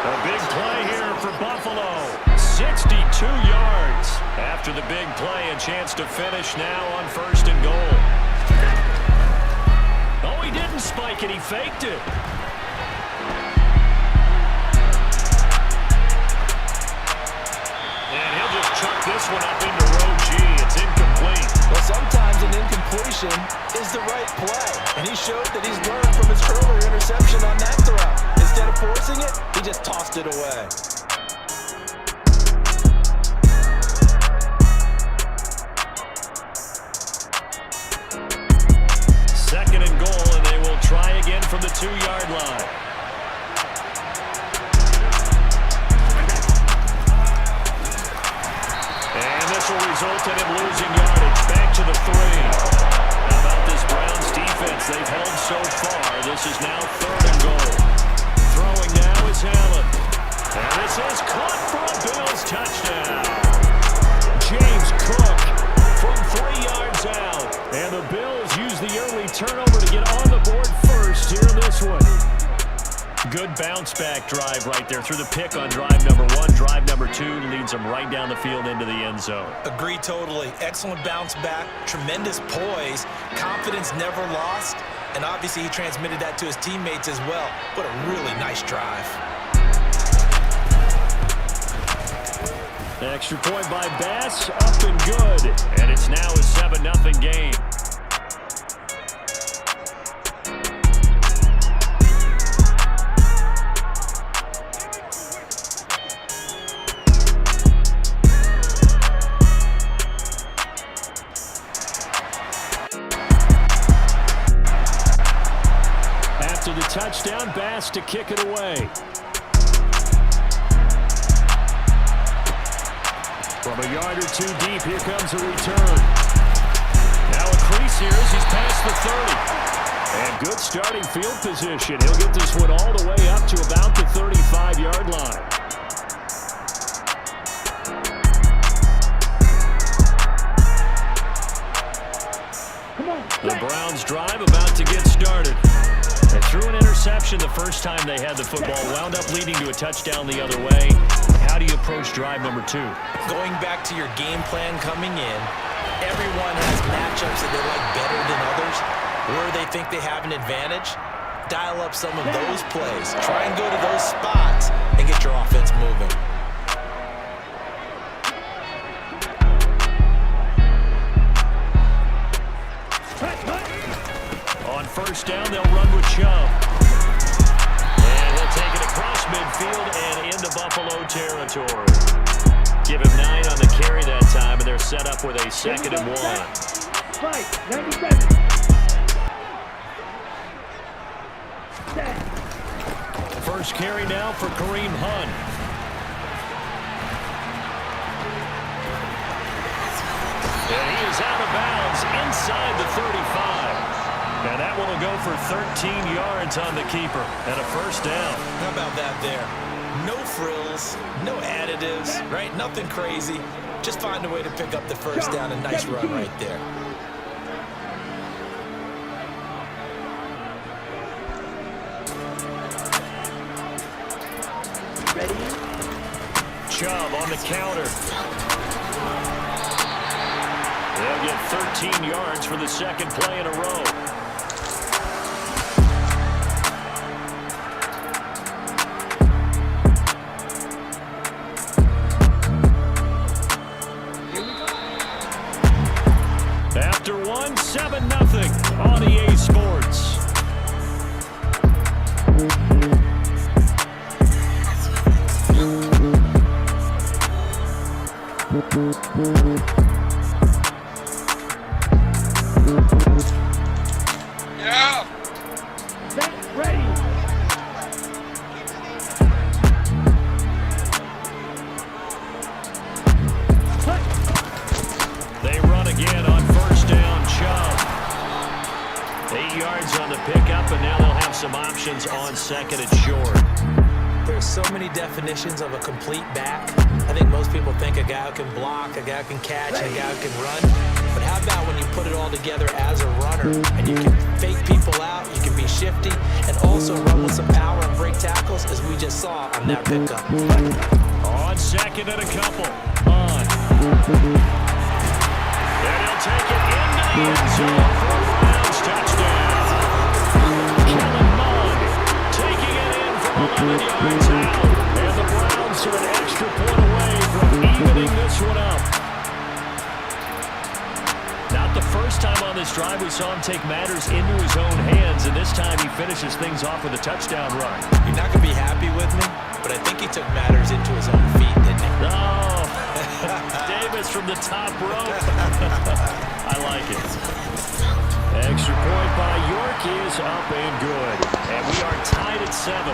A big play here for Buffalo. 62 yards. After the big play, a chance to finish now on 1st and goal. Oh, he didn't spike it. He faked it. And he'll just chuck this one up into row G. It's incomplete. Well, sometimes an incompletion is the right play. And he showed that he's learned from his earlier interception on that throw. Instead of forcing it, he just tossed it away. Second and goal, and they will try again from the 2-yard line. And this will result in him losing yardage. Back to the 3. How about this Browns defense? They've held so far. This is now 3rd and goal. Throwing now is Allen. And this is caught for a Bills touchdown. James Cook from 3 yards out. And the Bills use the early turnover to get on the board first here in this one. Good bounce-back drive right there through the pick on drive number 1. Drive number 2 leads them right down the field into the end zone. Agree totally. Excellent bounce back, tremendous poise, confidence never lost, and obviously he transmitted that to his teammates as well. What a really nice drive. Extra point by Bass, up and good. And it's now a 7-0 game. After the touchdown, Bass to kick it away. From a yard or 2 deep, here comes a return. Now a crease here as he's past the 30. And good starting field position. He'll get this one all the way up to about the 35-yard line. The Browns drive about to get started. They threw an interception the first time they had the football, wound up leading to a touchdown the other way. How do you approach drive number 2? Going back to your game plan coming in, everyone has matchups that they like better than others, where they think they have an advantage. Dial up some of those plays. Try and go to those spots and get your offense moving. On 1st down, they'll run with Chubb. And he'll take it across midfield and into Buffalo territory. Give him 9 on the carry that time, and they're set up with a 2nd and 1. Fight, 97. First carry now for Kareem Hunt. And he is out of bounds inside the 35. And that one will go for 13 yards on the keeper and a 1st down. How about that there? No frills, no additives, right? Nothing crazy. Just find a way to pick up the 1st down. A nice run right there. Chubb on the counter. They'll get 13 yards for the 2nd play in a row. After 1, 7-0 on EA Sports. options on second and short. There's so many definitions of a complete back. I think most people think a guy who can block, a guy who can catch, and a guy who can run. But how about when you put it all together as a runner and you can fake people out, you can be shifty, and also run with some power and break tackles, as we just saw on that pickup. On second and a couple. On. And he'll take it into the end zone for a Browns touchdown. Kellen Mond taking it in from 11 yards out. And the Browns are an extra point away from evening this one up. Not the first time on this drive we saw him take matters into his own hands, and this time he finishes things off with a touchdown run. You're not going to be happy with me, but I think he took matters into his own feet, didn't he? Oh, Davis from the top rope. I like it. Extra point by York is up and good. And we are tied at 7.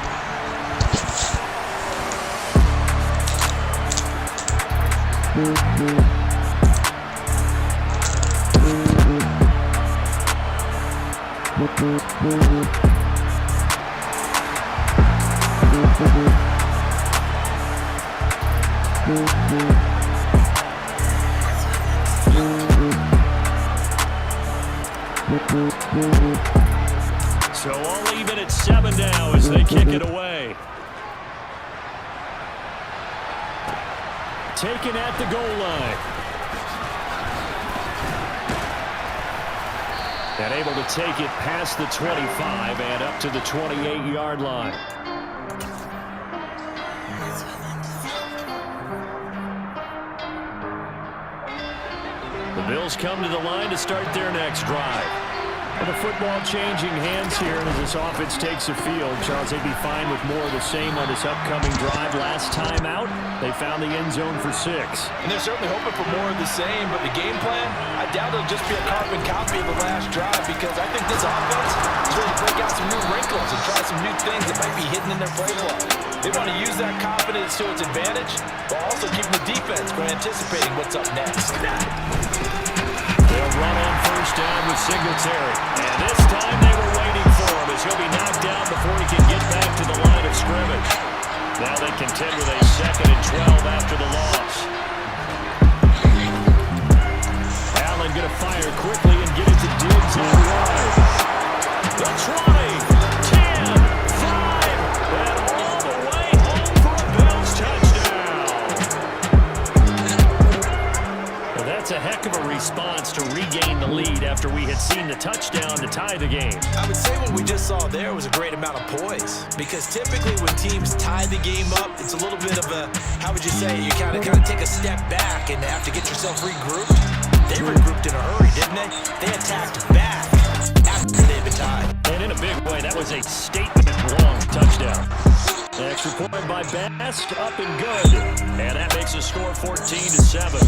So all even at 7 now as they kick it away. Taken at the goal line. And able to take it past the 25 and up to the 28-yard line. The Bills come to the line to start their next drive. And the football changing hands here as this offense takes the field. Charles, they'd be fine with more of the same on this upcoming drive. Last time out, they found the end zone for 6. And they're certainly hoping for more of the same, but the game plan, I doubt it'll just be a carbon copy of the last drive, because I think this offense is ready to break out some new wrinkles and try some new things that might be hidden in their playbook. They want to use that confidence to its advantage, while also keeping the defense from anticipating what's up next. They'll run on first down with Singletary. And this time they were waiting for him as he'll be knocked down before he can get back to the line of scrimmage. Now they contend with a 2nd and 12 after the loss. Allen going to fire quickly and get it to Diggs out wide. The 20, 10, 5, and all the way home for a Bills touchdown. Well, that's a heck of a response to regain the lead after we had seen the touchdown to tie the game. I would say what we just saw there was a great amount of poise, because typically when teams tie the game up, it's a little bit of a, how would you say, you kind of take a step back and have to get yourself regrouped. They regrouped in a hurry, didn't they? They attacked back after they'd been tied. And in a big way, that was a statement-long touchdown. The extra point by Bast, up and good. And that makes the score 14-7.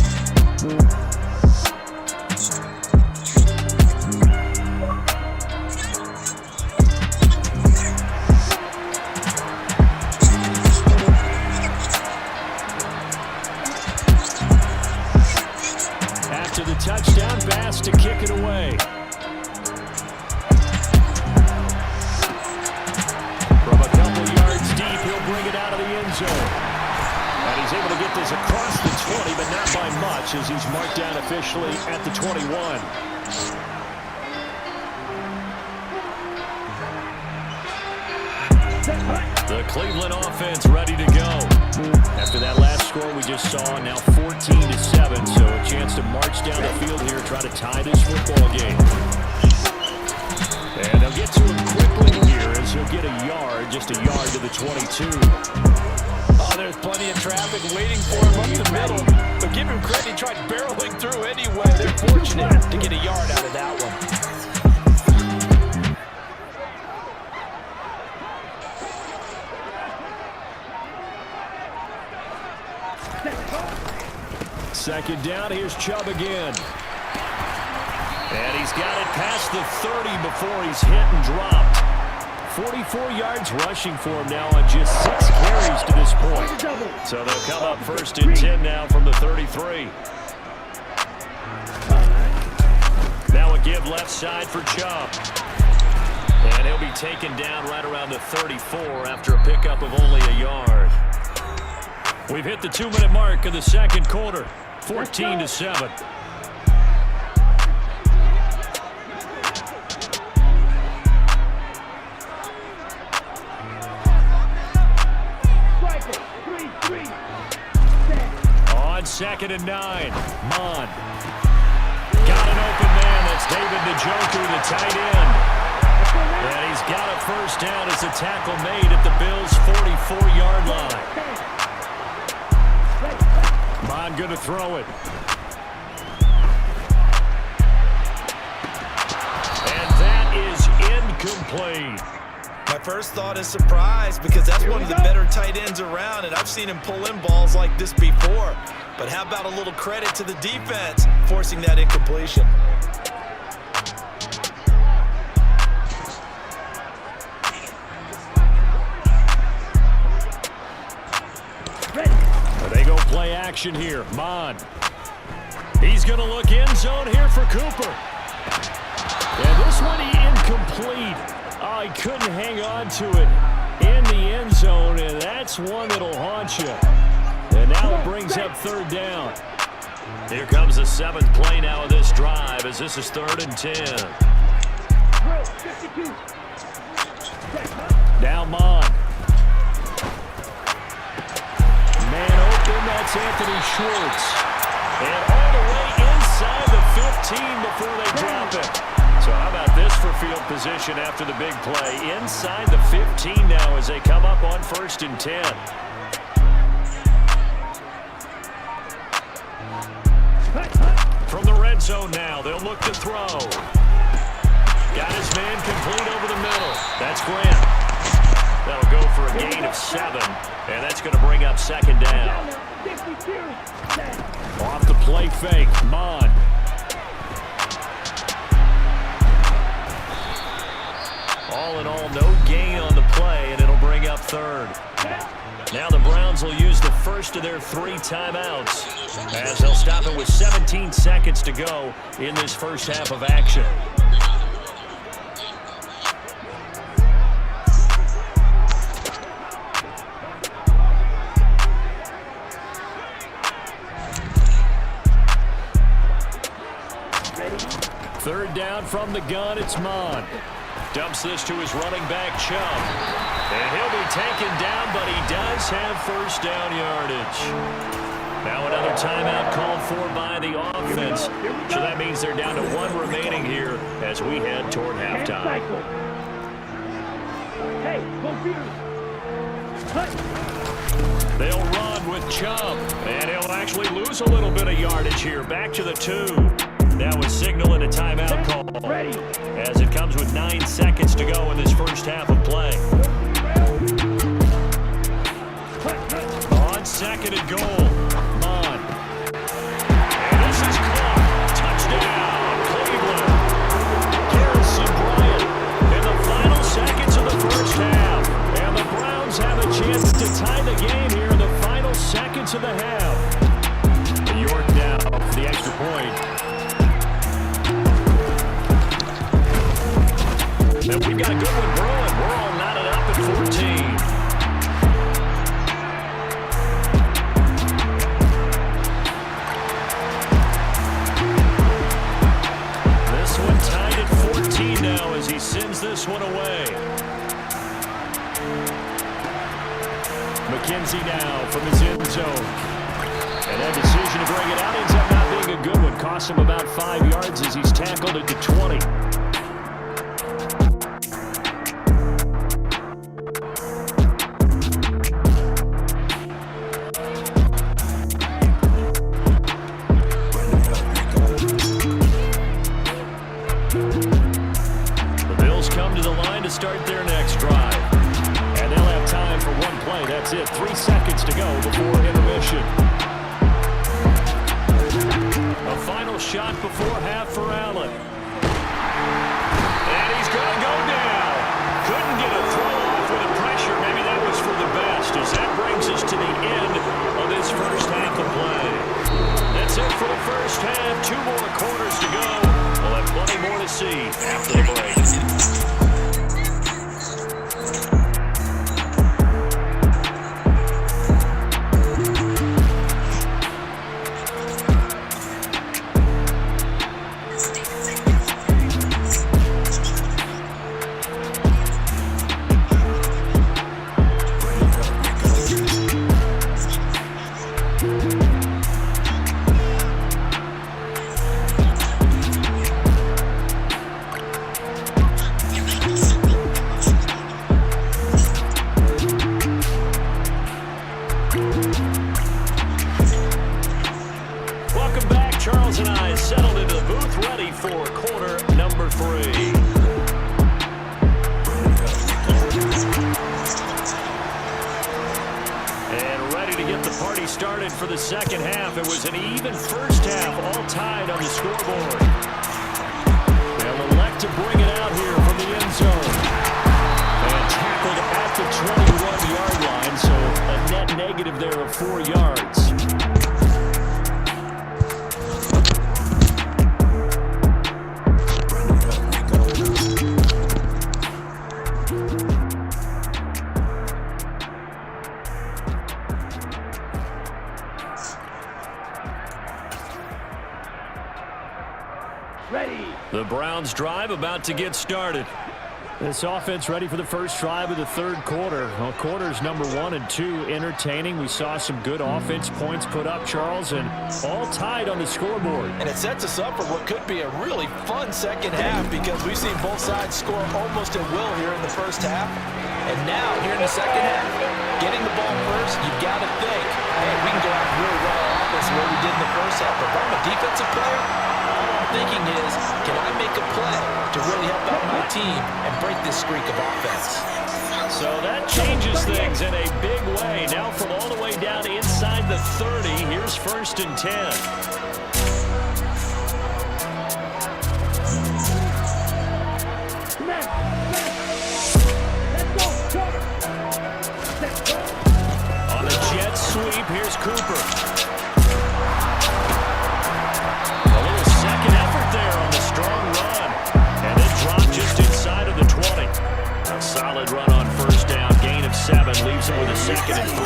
After the touchdown, Bast to kick it away. From a couple yards deep, he'll bring it out of the end zone. And he's able to get this across the 20, but not by much, as he's marked down officially at the 21. The Cleveland offense ready to go. After that last score we just saw, now 14-7, so a chance to march down the field here, try to tie this football game. And they'll get to him quickly here as he'll get a yard, just a yard to the 22. Oh, there's plenty of traffic waiting for him up the middle. But give him credit, he tried barreling through anyway. They're fortunate to get a yard out of that one. Second down, here's Chubb again. And he's got it past the 30 before he's hit and dropped. 44 yards rushing for him now on just 6 carries to this point. So they'll come up 1st and 10 now from the 33. Now a give left side for Chubb. And he'll be taken down right around the 34 after a pickup of only a yard. We've hit the 2-minute mark of the second quarter, 14-7. On 2nd and 9, Mon. Got an open man. That's David Njoku, the tight end. And he's got a first down as the tackle made at the Bills' 44-yard line. Mon going to throw it. And that is incomplete. My first thought is surprise because that's one of the better tight ends around, and I've seen him pull in balls like this before. But how about a little credit to the defense forcing that incompletion? They go play action here. Mon. He's going to look end zone here for Cooper. And this one incomplete. Oh, he couldn't hang on to it in the end zone, and that's one that'll haunt you. And now it brings up 3rd down. Here comes the 7th play now of this drive as this is 3rd and 10. Now Mon. Man open, that's Anthony Schwartz. And all the way inside the 15 before they drop it. So how about this for field position after the big play? Inside the 15 now as they come up on 1st and 10. From the red zone now, they'll look to throw. Got his man complete over the middle. That's Grant. That'll go for a gain of 7, and that's going to bring up 2nd down. Off the play fake, Mon. All in all, no gain on the play, and it'll bring up 3rd. Now the Browns will use the first of their 3 timeouts as they'll stop it with 17 seconds to go in this first half of action. Third down from the gun, it's Mon. Dumps this to his running back, Chubb. And he'll be taken down, but he does have first down yardage. Now another timeout called for by the offense. So that means they're down to 1 remaining here as we head toward halftime. They'll run with Chubb. And he'll actually lose a little bit of yardage here. Back to the 2. Now with signal and a timeout call as it comes with 9 seconds to go in this first half of play. On 2nd and goal, Mon. And this is caught. Touchdown, Cleveland. Harrison Bryant in the final seconds of the first half. And the Browns have a chance to tie the game here in the final seconds of the half. York now for the extra point. And we've got a good one brewing. We're all knotted up at 14. This one tied at 14 now as he sends this one away. McKenzie now from his end zone. And that decision to bring it out ends up not being a good one. Costs him about 5 yards as he's tackled at the 20. Start their next drive. And they'll have time for 1 play. That's it. 3 seconds to go before intermission. A final shot before half for Allen. And he's going to go down. Couldn't get a throw off with the pressure. Maybe that was for the best as that brings us to the end of this first half of play. That's it for the first half. 2 more quarters to go. We'll have plenty more to see after the break. Welcome back. Charles and I settled into the booth, ready for quarter number 3. And ready to get the party started for the second half. It was an even first half, all tied on the scoreboard. They'll elect to bring it out here from the end zone. And tackled at the 21-yard line, so a net negative there of 4 yards. The Browns drive about to get started. This offense ready for the first drive of the third quarter. Well, quarters number 1 and 2 entertaining. We saw some good offense points put up, Charles, and all tied on the scoreboard. And it sets us up for what could be a really fun second half because we've seen both sides score almost at will here in the first half. And now, here in the second half, getting the ball first, you've got to think, hey, we can go out really well on offense the way we did in the first half. But if I'm a defensive player, thinking is, can I make a play to really help out my team and break this streak of offense? So that changes things in a big way. Now from all the way down inside the 30, here's 1st and 10. On a jet sweep, here's Cooper. Solid run on first down, gain of 7, leaves him with a 2nd and 3.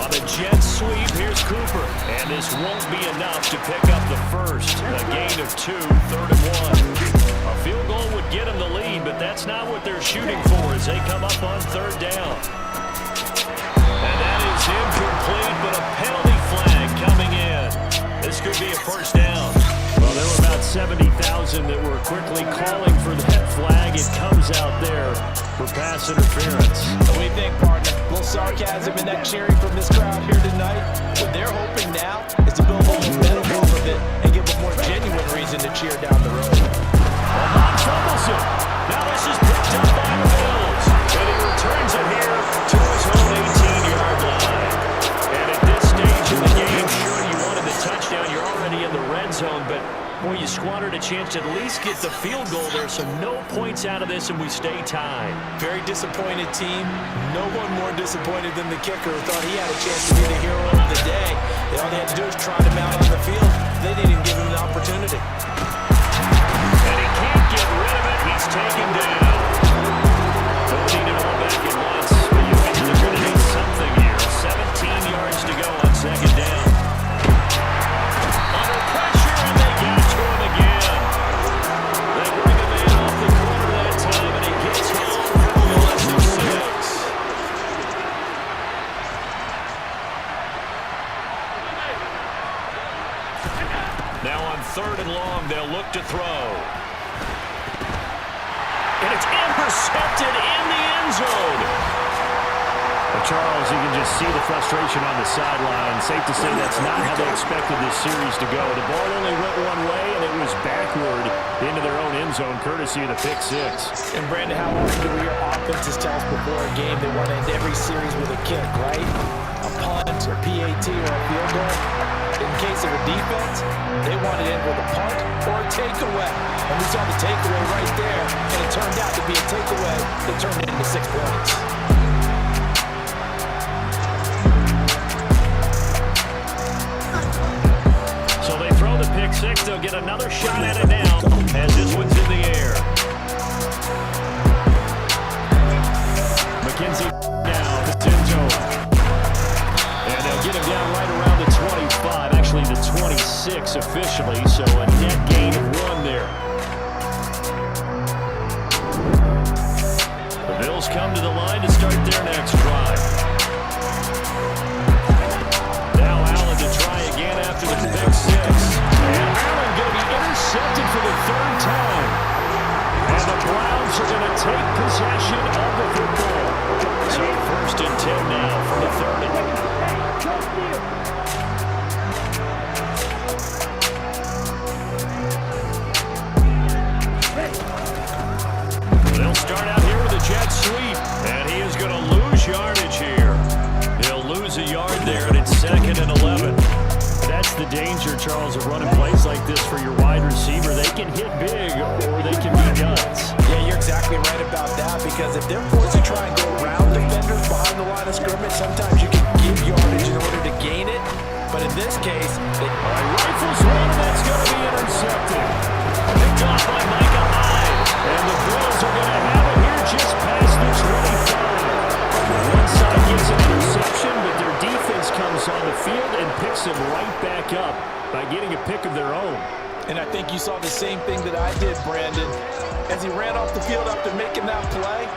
On a jet sweep, here's Cooper, and this won't be enough to pick up the first. A gain of 2, 3rd and 1. A field goal would get them the lead, but that's not what they're shooting for as they come up on 3rd down. And that is incomplete, but a penalty flag coming in. This could be a first down. Well, there were about 70,000 that were quickly calling for that flag. It comes out there for pass interference. What do you think, partner? A little sarcasm in that cheering from this crowd here tonight. What they're hoping now is to build a little momentum off of it and give a more genuine reason to cheer down the road. Fumbles it. Now this is picked up by the Bills. And he returns it here to his own 18-yard line. And at this stage in the game, sure, you wanted the touchdown. You're already in the red zone, but boy, you squandered a chance to at least get the field goal there, so no points out of this, and we stay tied. Very disappointed team. No one more disappointed than the kicker who thought he had a chance to be the hero of the day. All they had to do was trot him out on the field. They didn't even give him an opportunity. Get rid of it. He's taken down. Don't need it all back at once, but you figure they're going to need something here. 17 yards to go on 2nd down. Under pressure, and they get to him again. They bring him in off the corner that time, and he gets home for a loss of 6. Now on 3rd and long, they'll look to throw. And it's intercepted in the end zone. Well, Charles, you can just see the frustration on the sideline. Safe to say that's not how they expected this series to go. The ball only went one way, and it was backward into their own end zone, courtesy of the pick 6. And Brandon, how often do we hear offenses tell us before a game they want to end every series with a kick, right? A punt, or PAT, or a field goal. In case of a defense, they want to end with a punt or a takeaway. And we saw the takeaway right there, and it turned out to be a takeaway that turned into 6 points. So they throw the pick 6. They'll get another shot at it now as this one's in the air. McKenzie now, the end zone. And they'll get him down right around the 25, actually the 26 officially, so a net gain of 1 there. The Bills come to the line to start their next drive. Now Allen to try 2nd and 11. That's the danger, Charles, of running plays like this for your wide receiver. They can hit big or they can be nuts. Yeah, you're exactly right about that, because if they're forced to try and go around defenders behind the line of scrimmage, sometimes you can give yardage in order to gain it. But in this case, they rifles one, that's going to be intercepted. Picked off by Micah Hyde. And the Bills are going to have it here just past the 25. One side gets an interception, but their defense comes on the field and picks them right back up by getting a pick of their own. And I think you saw the same thing that I did, Brandon. As he ran off the field after making that play,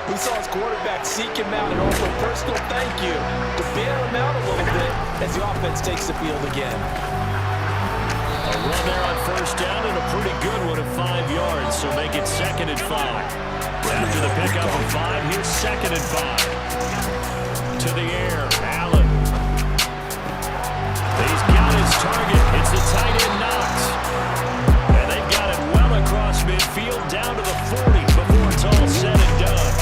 we saw his quarterback seek him out and offer a personal thank you to bail him out a little bit as the offense takes the field again. A run there on first down and a pretty good one at 5 yards, so make it 2nd and 5. After the pickup of 5, here's 2nd and 5. To the air, Allen. He's got his target. It's the tight end Knox. And they've got it well across midfield down to the 40 before it's all said and done.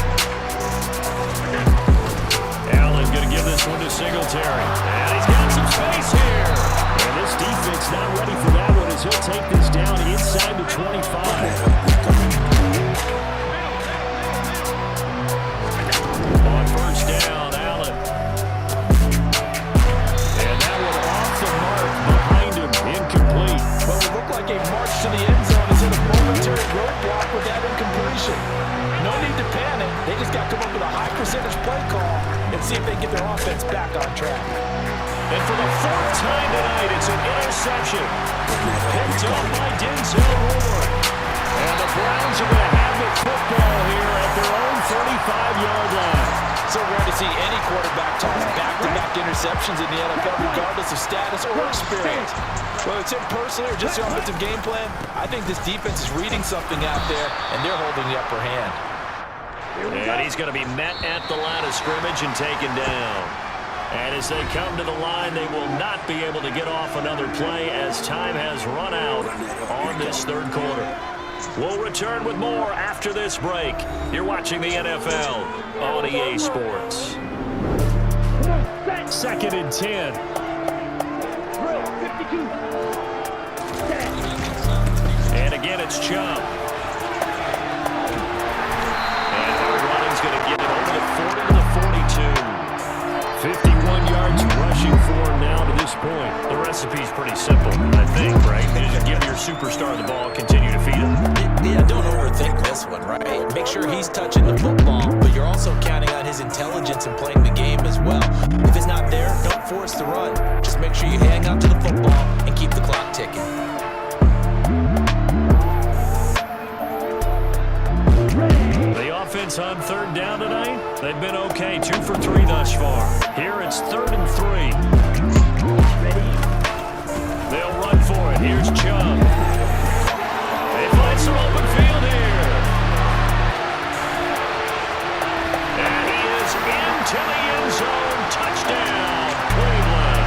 Allen going to give this one to Singletary. And he's got some space here. And this defense not ready for that one as he'll take this down inside the 25. On first down, Allen. And that one off the mark behind him, incomplete. But it looked like a march to the end zone is in a momentary roadblock with that incompletion. No need to panic. They just got to come up with a high percentage play call and see if they can get their offense back on track. And for the 4th time tonight, it's an interception. Picked up by Denzel Ward. And the Browns are going to have the football here at their own 35-yard line. So rare to see any quarterback toss back-to-back interceptions in the NFL, regardless of status or experience. Whether it's him personally or just the offensive game plan, I think this defense is reading something out there, and they're holding the upper hand. And he's going to be met at the line of scrimmage and taken down. And as they come to the line, they will not be able to get off another play as time has run out on this 3rd quarter. We'll return with more after this break. You're watching the NFL on EA Sports. 2nd and 10. And again, it's Chubb. And our running's going to get it over the 40 to the 42. 51 yards rushing for him now to this point. The recipe's pretty simple, I think, right? You just give your superstar the ball, continue to feed him. Yeah, don't overthink this one, right? Make sure he's touching the football, but you're also counting on his intelligence in playing the game as well. If it's not there, don't force the run. Just make sure you hang on to the football and keep the clock ticking. The offense on 3rd down tonight, they've been okay. 2 for 3 thus far. Here it's 3rd and 3. They'll run for it. Here's Chubb. They find some open field here. And he is into the end zone. Touchdown, Cleveland.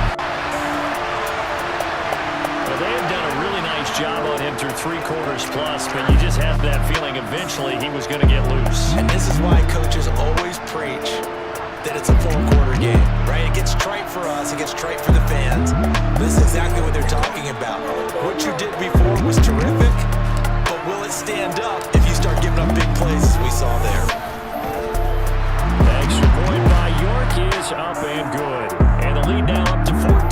Well, they have done a really nice job on him through 3 quarters plus, but you just have that feeling eventually he was going to get loose. And this is why coaches always preach that it's a 4-quarter game, right? It gets trite for us, it gets trite for the fans. This is exactly what they're talking about. What you did before was terrific, but will it stand up if you start giving up big plays as we saw there? The extra point by York is up and good. And the lead now up to 14.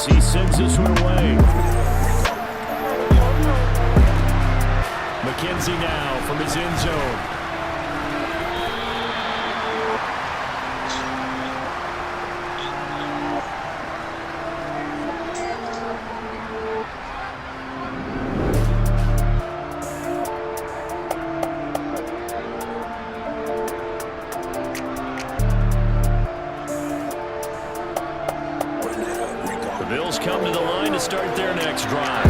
He sends this one away. McKenzie now from his end zone. The Bills come to the line to start their next drive.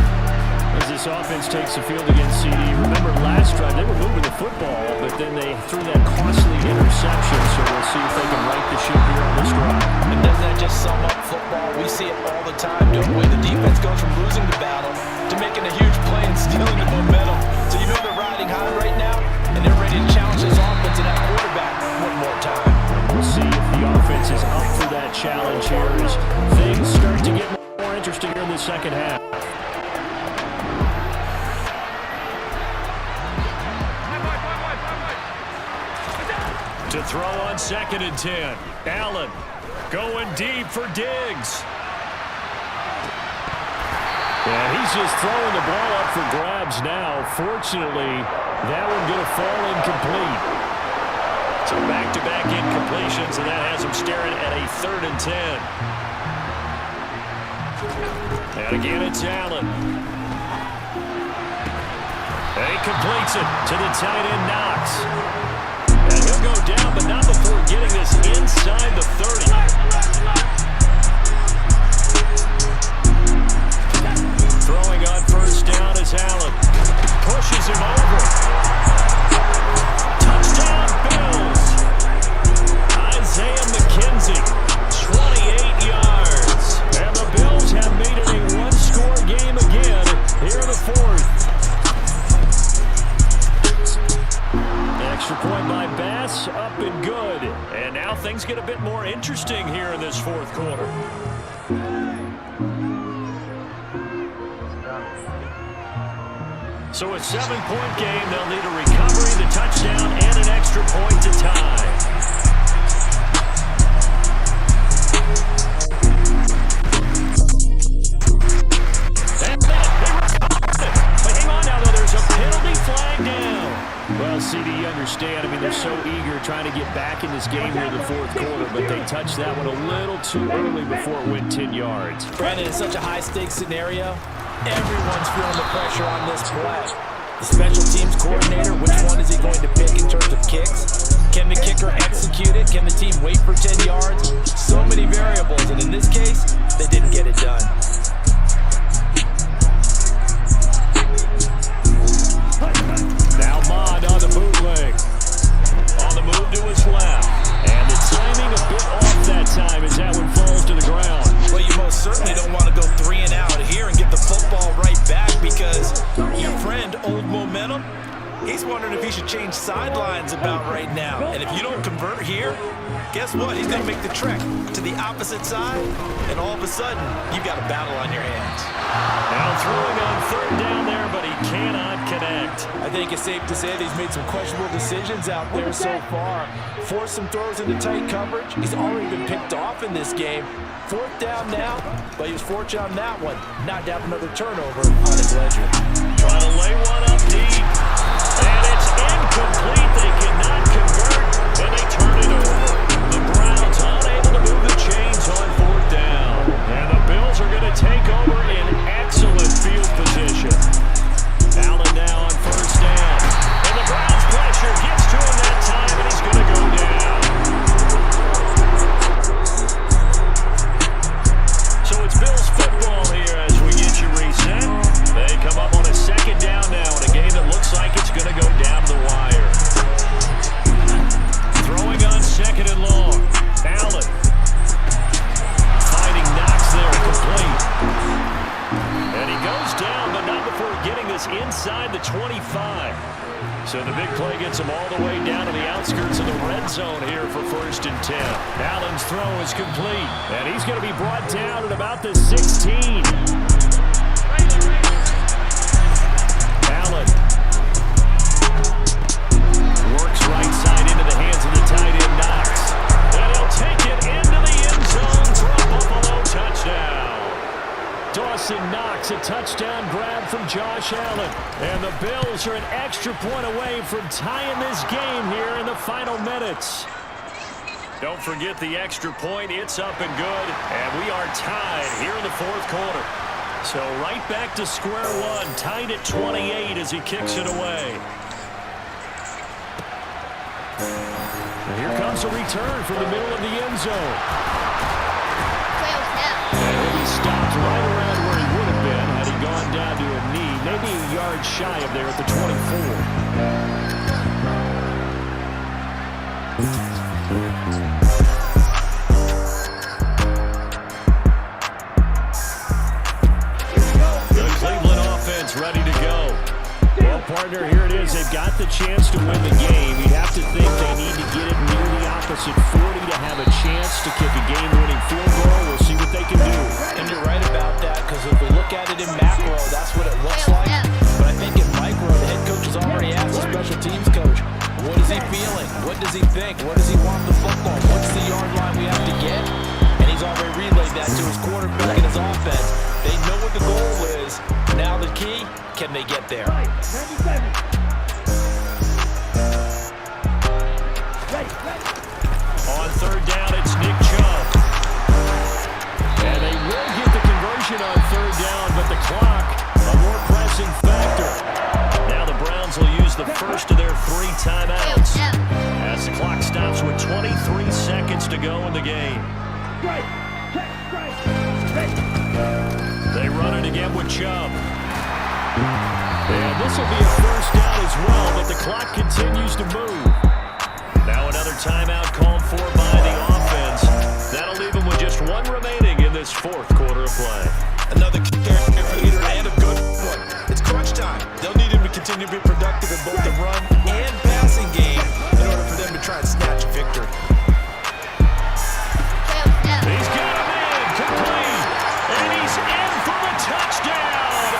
As this offense takes the field against CD. Remember last drive, they were moving the football, but then they threw that costly interception, so we'll see if they can right the ship here on this drive. And doesn't that just sum up football? We see it all the time, don't we? The defense goes from losing the battle to making a huge play and stealing the momentum. So you know they're riding high right now, and they're ready to challenge this offense and that quarterback one more time. We'll see if the offense is up for that challenge here as things start to get more interesting here in the second half. To throw on 2nd and 10. Allen going deep for Diggs. Yeah, he's just throwing the ball up for grabs now. Fortunately, that one going to fall incomplete. So back-to-back incompletions, and that has him staring at a 3rd and 10. And again, it's Allen. And he completes it to the tight end, Knox. And he'll go down, but not before getting this inside the 30. Throwing on 1st down is Allen. Pushes him over. Touchdown, Bills. Isaiah McKenzie, 28 yards. And the Bills have made it a one-score game again here in the 4th. Extra point by Bass, up and good. And now things get a bit more interesting here in this 4th quarter. So a 7-point game, they'll need a recovery, the touchdown, and an extra point to tie. And they recovered it. But hang on now, though, there's a penalty flag down. Well, CD, you understand. I mean, they're so eager trying to get back in this game here in the 4th quarter, but they touched that one a little too early before it went 10 yards. Brandon, it's such a high-stakes scenario. Everyone's feeling the pressure on this play. The special teams coordinator, which one is he going to pick in terms of kicks? Can the kicker execute it? Can the team wait for 10 yards? So many variables, and in this case, they didn't get it done. Now Mond on the bootleg. On the move to his left. And the timing a bit off that time as that one falls to the ground. Well, you most certainly don't want to go 3 and out here and get the football right back because your friend, Old Momentum, he's wondering if he should change sidelines about right now. And if you don't convert here, guess what? He's going to make the trek to the opposite side, and all of a sudden, you've got a battle on your hands. Now throwing on 3rd down there, but he cannot connect. I think it's safe to say that he's made some questionable decisions out there so far. Forced some throws into tight coverage. He's already been picked off in this game. 4th down now, but he was fortunate on that one. Not to have another turnover on his ledger. Trying to lay one up deep. And it's incomplete. They cannot convert, and they turn it over. The Browns unable to move the chains on 4th down. And the Bills are going to take over in excellent field position. Allen now on 1st down. And the Browns pressure gets to him that time, and he's going to go down. So it's Bills football here as we get you reset. They come up on a 2nd down now in a game that looks like it's going to go down to the wire. Throwing on 2nd and long. Allen finding Knox there, complete. And he goes down, but not before getting this inside the 25. So the big play gets him all the way down to the outskirts of the red zone here for 1st and 10. Allen's throw is complete, and he's going to be brought down at about the 16. Allen works right side into the hands of the tight end, Knox. And he'll take it into the end zone for a Buffalo touchdown. Dawson Knox, a touchdown grab from Josh Allen. And the Bills are an extra point away from tying this game here in the final minutes. Don't forget the extra point. It's up and good. And we are tied here in the 4th quarter. So right back to square one, tied at 28 as he kicks it away. And here comes a return from the middle of the end zone. And he'll be stopped right around where he would have been had he gone down to a knee. Maybe a yards shy of there at the 24. Ready to go. Well, partner, here it is. They've got the chance to win the game. You have to think they need to get it near the opposite 40 to have a chance to kick a game-winning field goal. We'll see what they can do. And you're right about that, because if we look at it in macro, that's what it looks like. But I think in micro, the head coach has already asked the special teams coach, what is he feeling? What does he think? What does he want the football? What's the yard line we have to get? And he's already relayed that to his quarterback and his offense. They know what the goal is. Now the key, can they get there? On third down, it's Nick Chubb. And they will get the conversion on third down, but the clock, a more pressing factor. Now the Browns will use the first of their 3 timeouts as the clock stops with 23 seconds to go in the game. They run it again with Chubb. And this will be a first down as well, but the clock continues to move. Now another timeout called for by the offense. That'll leave them with just 1 remaining in this 4th quarter of play. Another character leader and a good one. It's crunch time. They'll need him to continue to be productive in both the run and passing game in order for them to try and snatch a victory. He's got him in, complete, and he's in for the touchdown.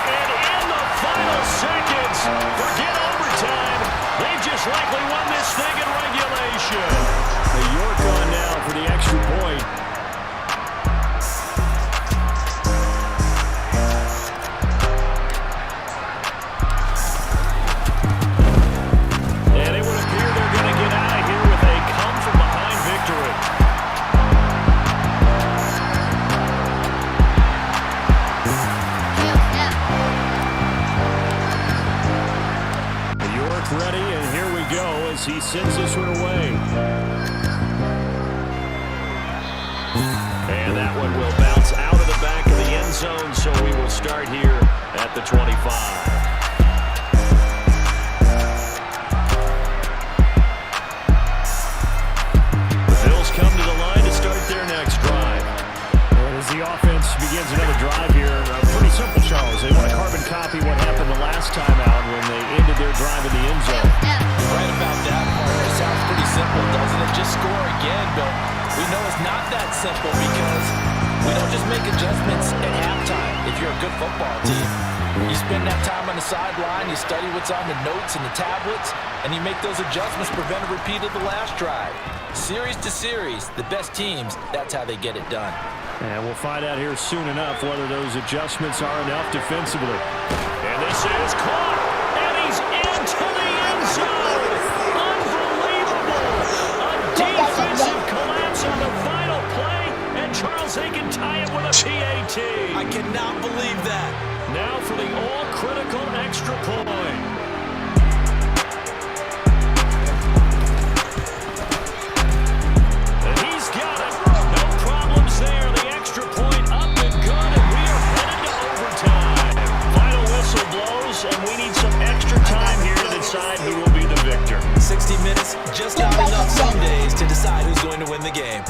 And in the final seconds, forget overtime, they've just likely won this thing in regulation. The York on now for the extra point. And it would appear they're going to get out of here with a come-from-behind victory. Ready, and here we go as he sends this one away. And that one will bounce out of the back of the end zone, so we will start here at the 25. The Bills come to the line to start their next drive. And as the offense begins another drive here, pretty simple, Charles. They want to carbon copy what happened the last time out when they ended their drive in the end zone. You're right about that, partner. It sounds pretty simple, doesn't it? Just score again, but we know it's not that simple because we don't just make adjustments at halftime if you're a good football team. You spend that time on the sideline, you study what's on the notes and the tablets, and you make those adjustments to prevent a repeat of the last drive. Series to series, the best teams, that's how they get it done. And we'll find out here soon enough whether those adjustments are enough defensively. And this is caught, and he's into the end zone. Unbelievable. A defensive collapse on the final play, and Charles, they can tie it with a PAT. I cannot believe that. Now for the all-critical extra point. And he's got it. No problems there. The extra point up and good, and we are headed to overtime. Final whistle blows, and we need some extra time here to decide who will be the victor. 60 minutes, just not enough some days to decide who's going to win the game.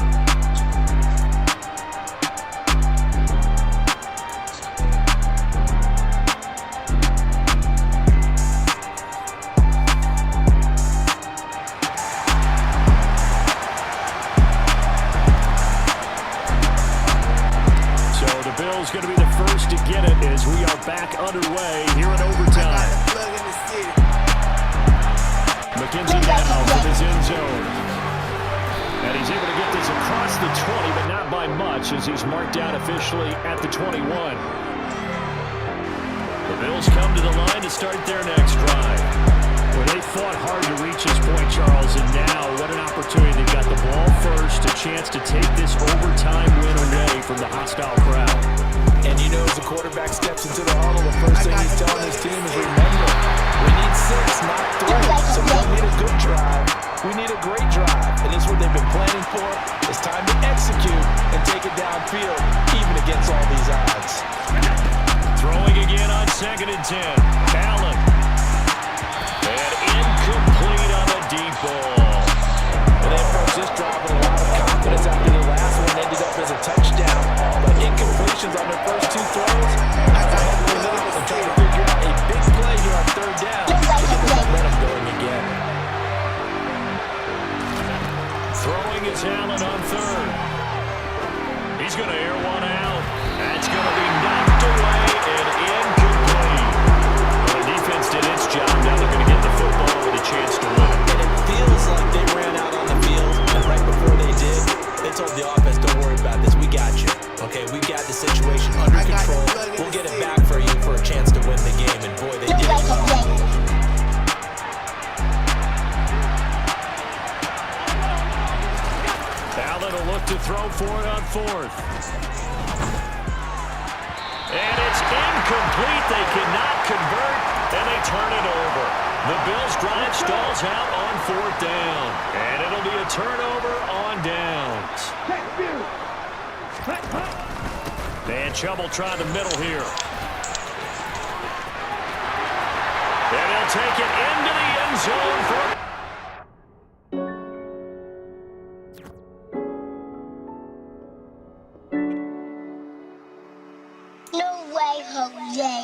Going to be the first to get it as we are back underway here in overtime. McKenzie now for this end zone. And he's able to get this across the 20, but not by much as he's marked out officially at the 21. The Bills come to the line to start their next drive. Well, they fought hard to reach this point, Charles, and now what an opportunity. They've got the ball first, a chance to take this overtime win away from the hostile crowd. And you know, as the quarterback steps into the huddle, the first thing he's telling his team is, remember, we need 6, not 3. So we don't need a good drive. We need a great drive. And this is what they've been planning for. It's time to execute and take it downfield, even against all these odds. Throwing again on 2nd and 10. Allen. And incomplete on the deep ball. And they approach this drive with a lot of confidence after the last one ended up as a touchdown. But incompletions on their first 2 throws, that's a head of nerves and trying to figure out a big play here on 3rd down to get the momentum going again. Throwing is Allen on 3rd. He's going to air one out. That's going to be knocked away and incomplete. Well, the defense did its job. Now they're going to get the football with a chance to win. And it feels like they ran out on the field, and right before they did, they told the offense, don't worry about this, we got you. Okay, we got the situation under control. We'll get it back for you for a chance to win the game, and boy, they did. Allen will look to throw for it on 4th. And it's incomplete. They cannot convert, and they turn it over. The Bills' drive stalls out on 4th down, and it'll be a turnover on downs. And Chubb try the middle here. And he'll take it into the end zone for... No way, Jose.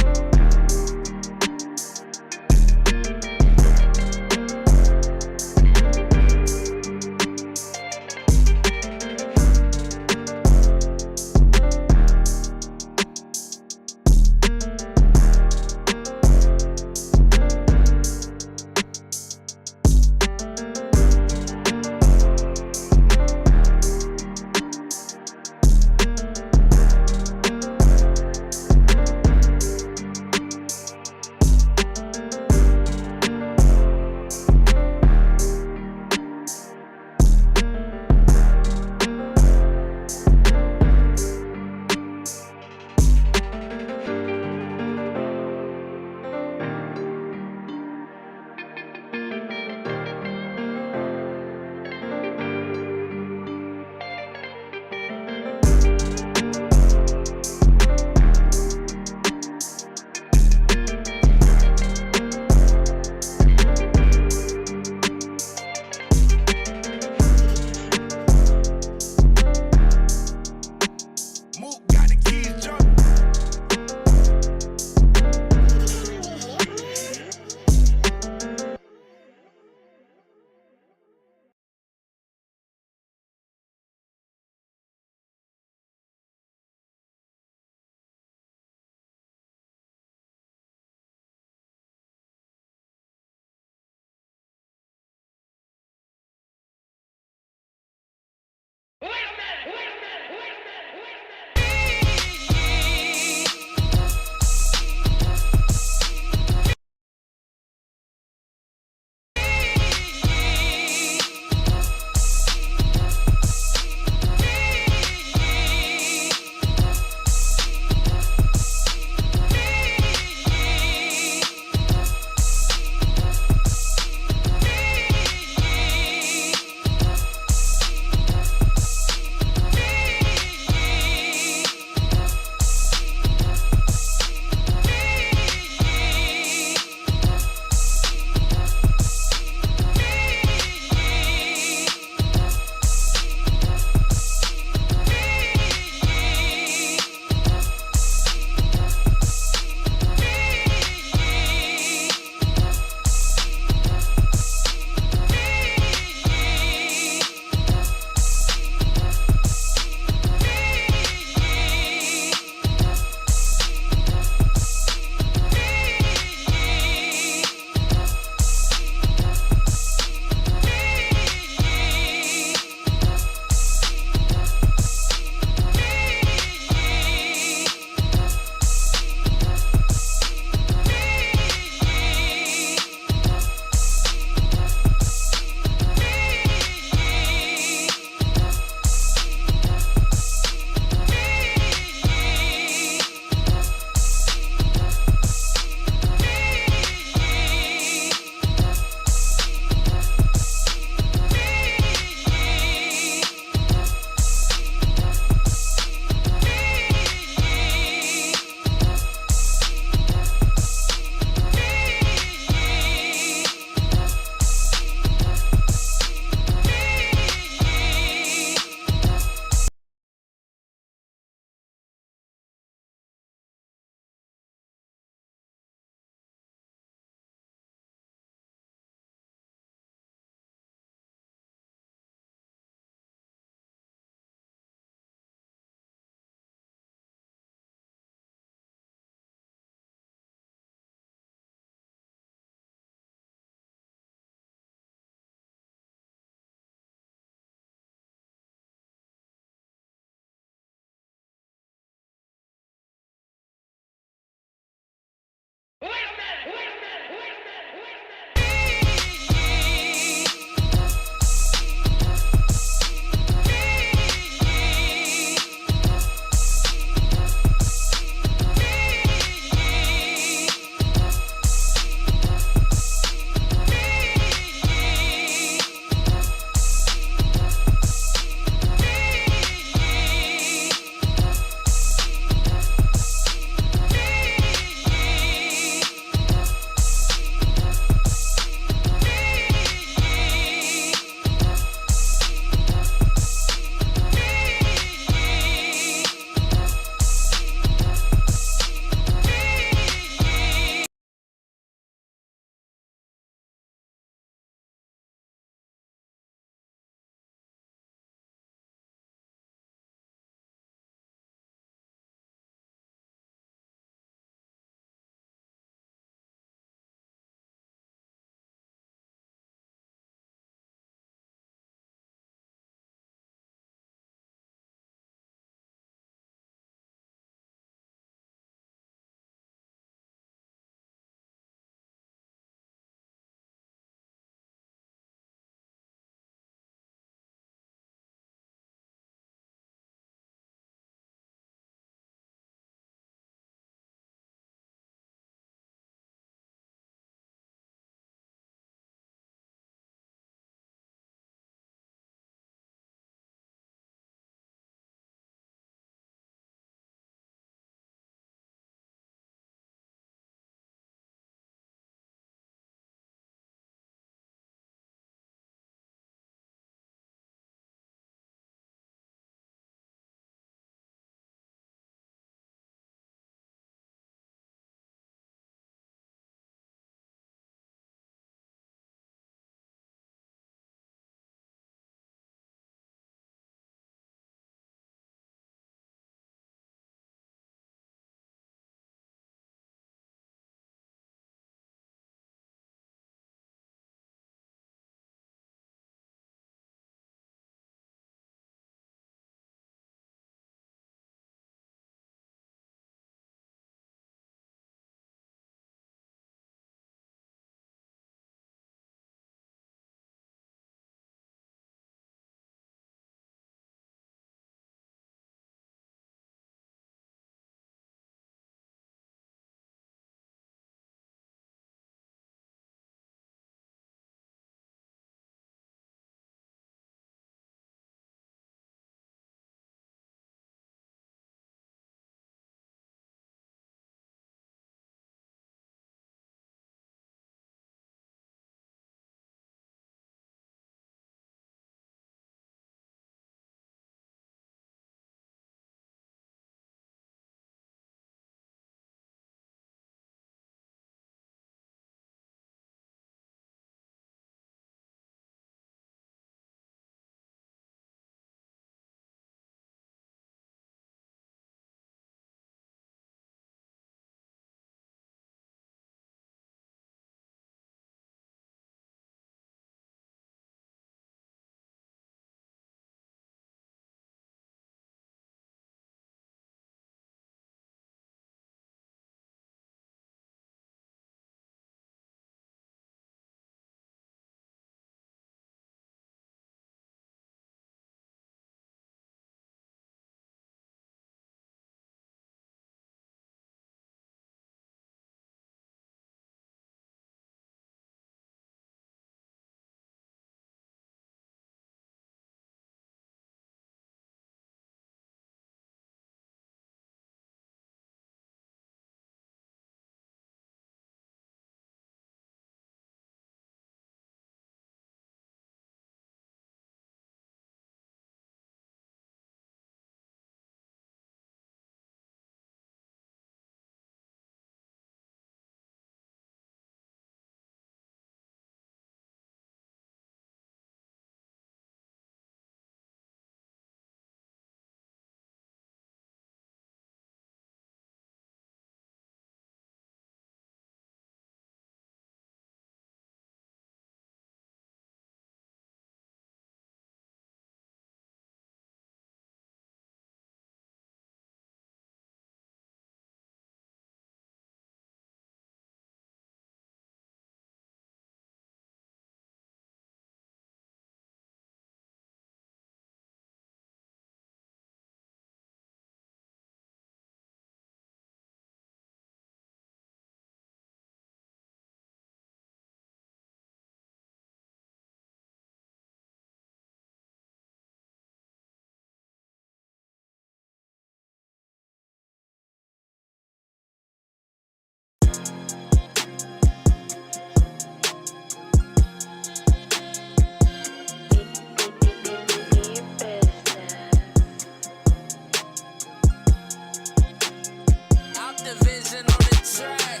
Optivision on the track.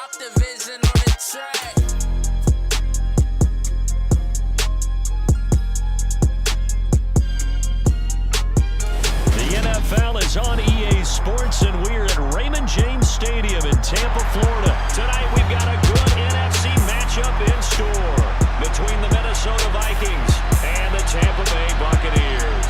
Optivision on the track. The NFL is on EA Sports, and we're at Raymond James Stadium in Tampa, Florida. Tonight, we've got a good NFC matchup in store between the Minnesota Vikings and the Tampa Bay Buccaneers.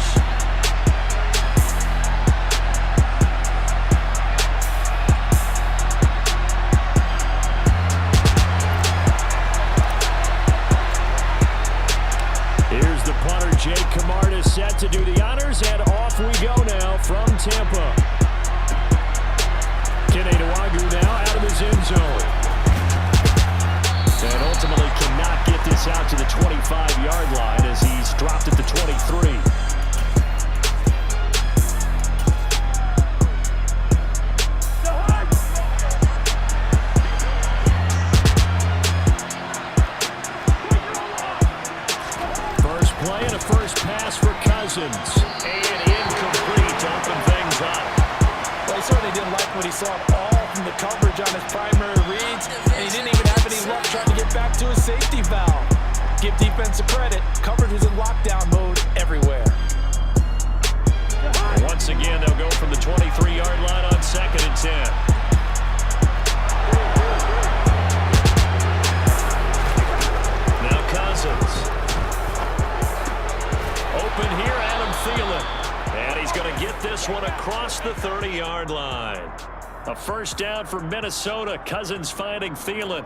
Here's the punter, Jake Camarda, set to do the honors, and off we go now from Tampa. Keneduagu now out of his end zone. And ultimately cannot get this out to the 25-yard line as he's dropped at the 23. Play and a first pass for Cousins. And incomplete to open things up. Well, he certainly didn't like what he saw all from the coverage on his primary reads, and he didn't even have any luck trying to get back to his safety valve. Give defensive credit. Coverage was in lockdown mode everywhere. And once again, they'll go from the 23-yard line on 2nd and 10. Now Cousins. Open here, Adam Thielen. And he's going to get this one across the 30-yard line. A first down for Minnesota. Cousins finding Thielen.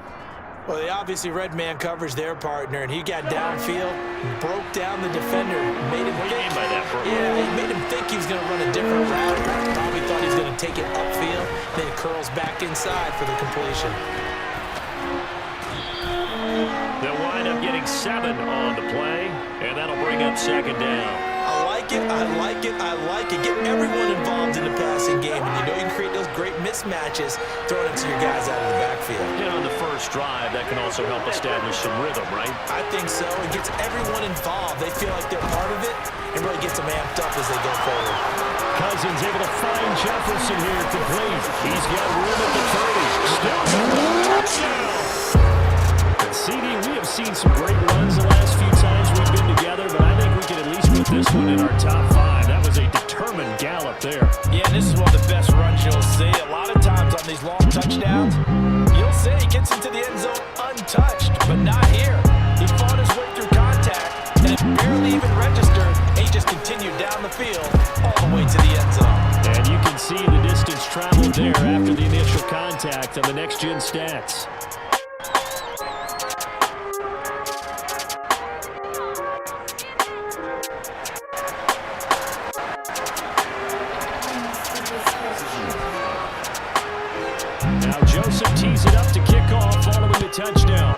Well, they obviously read man coverage their partner, and he got downfield, broke down the defender, made him What do you mean by that, bro? Yeah, he made him think he was going to run a different route. Probably thought he was going to take it upfield, then it curls back inside for the completion. They'll wind up getting 7 on the play, and that'll bring up 2nd down. I like it, I like it, I like it. Get everyone involved in the passing game, and you know you can create those great mismatches throwing it to your guys out of the backfield. And on the first drive, that can also help establish some rhythm, right? I think so. It gets everyone involved. They feel like they're part of it, and really gets them amped up as they go forward. Cousins able to find Jefferson here complete. He's got room at the 30. Still touchdown. And CD, we have seen some great runs the last few times we've been together, but I think we can at least put this one in our top 5. That was a determined gallop there. Yeah, this is one of the best runs you'll see. A lot of times on these long touchdowns, you'll see he gets into the end zone untouched, but not here. He fought his way through contact, and it barely even registered. He just continued down the field all the way to the end zone. And you can see the distance traveled there after the initial contact on the next-gen stats. Now Joseph tees it up to kick off following the touchdown.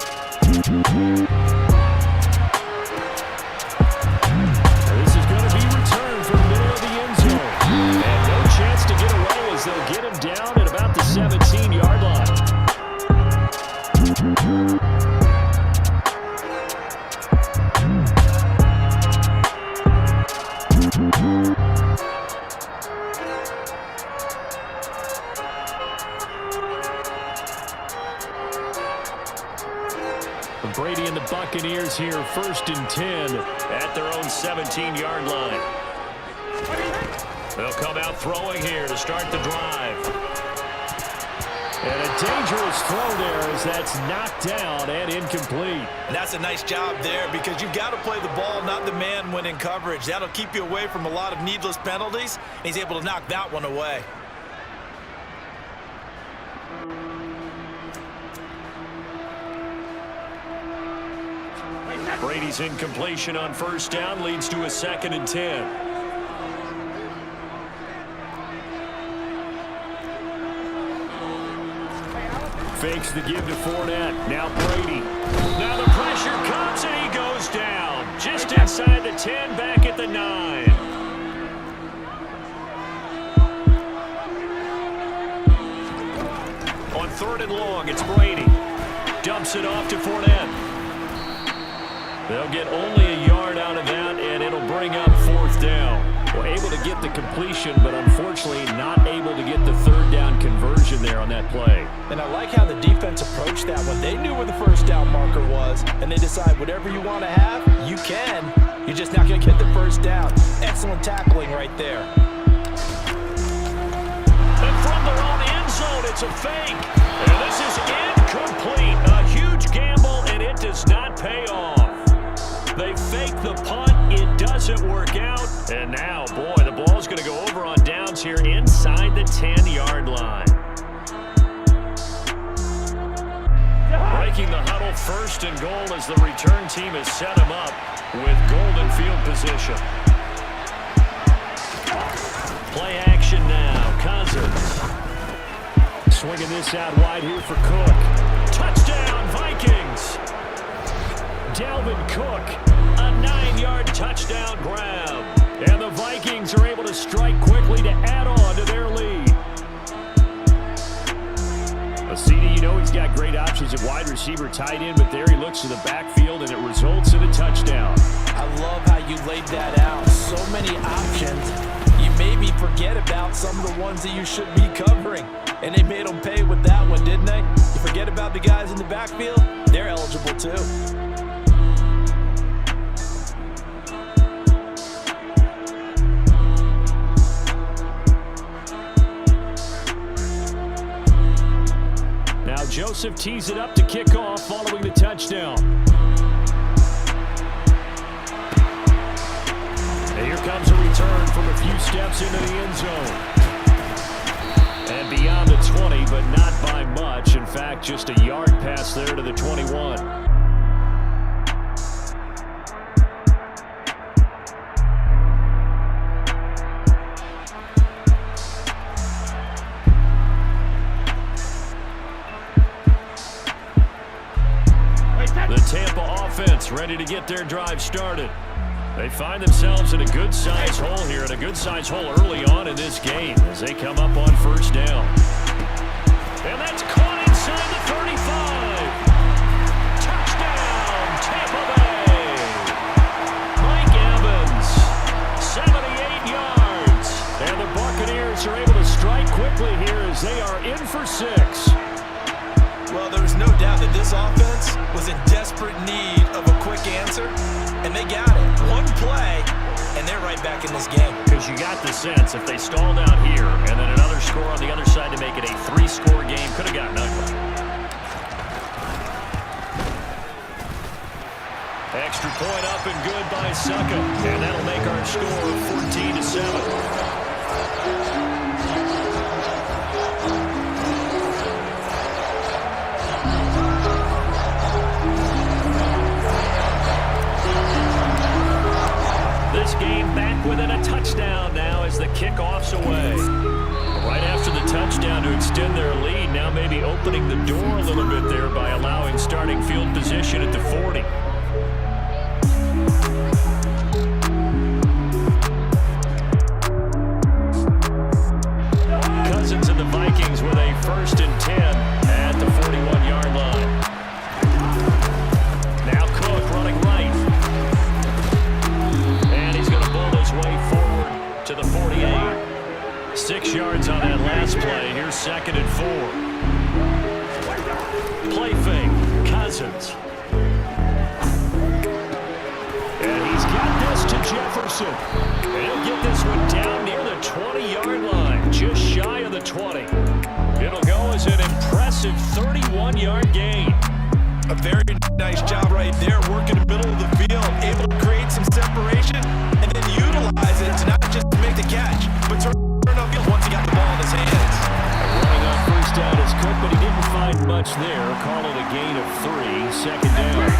This is going to be returned from the middle of the end zone. And no chance to get away as they'll get him down at about the 17-yard line. Brady and the Buccaneers here, 1st and 10 at their own 17-yard line. They'll come out throwing here to start the drive. And a dangerous throw there as that's knocked down and incomplete. And that's a nice job there because you've got to play the ball, not the man when in coverage. That'll keep you away from a lot of needless penalties. And he's able to knock that one away. Brady's incompletion on 1st down leads to a 2nd and 10. Fakes the give to Fournette. Now Brady. Now the pressure comes and he goes down. Just inside the 10, back at the 9. On 3rd and long, it's Brady. Dumps it off to Fournette. They'll get only a yard out of that, and it'll bring up 4th down. Well, able to get the completion, but unfortunately not able to get the 3rd down conversion there on that play. And I like how the defense approached that one. They knew where the 1st down marker was, and they decide whatever you want to have, you can. You're just not going to get the 1st down. Excellent tackling right there. And from their own end zone, it's a fake. And this is incomplete. A huge gamble, and it does not pay off. They fake the punt. It doesn't work out. And now, boy, the ball's going to go over on downs here inside the 10-yard line. Breaking the huddle, 1st and goal as the return team has set him up with golden field position. Play action now. Cousins. Swinging this out wide here for Cook. Touchdown, Vikings. Dalvin Cook, a 9-yard touchdown grab. And the Vikings are able to strike quickly to add on to their lead. CD, you know he's got great options at wide receiver, tight end, but there he looks to the backfield, and it results in a touchdown. I love how you laid that out. So many options. You made me forget about some of the ones that you should be covering. And they made them pay with that one, didn't they? You forget about the guys in the backfield? They're eligible too. Now Joseph tees it up to kick off following the touchdown. And here comes a return from a few steps into the end zone. And beyond the 20, but not by much. In fact, just a yard pass there to the 21. The Tampa offense ready to get their drive started. They find themselves in a good-sized hole here, and a good-sized hole early on in this game as they come up on 1st down. And that's caught inside the 35. Touchdown, Tampa Bay. Mike Evans, 78 yards. And the Buccaneers are able to strike quickly here as they are in for 6. Well, there's no doubt that this offense was in desperate need of a quick answer, and they got it. One play, and they're right back in this game. Because you got the sense if they stalled out here and then another score on the other side to make it a 3-score game, could have gotten ugly. Extra point up and good by Succa, and that'll make our score 14-7. This game back within a touchdown now as the kickoff's away. Right after the touchdown to extend their lead, now maybe opening the door a little bit there by allowing starting field position at the 40. Cousins and the Vikings with a 1st and 10 at the 41-yard line. Now Cook running right. Way forward to the 48. 6 yards on that last play. Here's 2nd and 4. Play fake. Cousins. Johnson. And he'll get this one down near the 20-yard line, just shy of the 20. It'll go as an impressive 31-yard gain. A very nice job right there, working the middle of the field, able to create some separation, and then utilize it to not just make the catch, but turn upfield once he got the ball in his hands. Running on first down is Cook, but he didn't find much there. Call it a gain of 3, second down.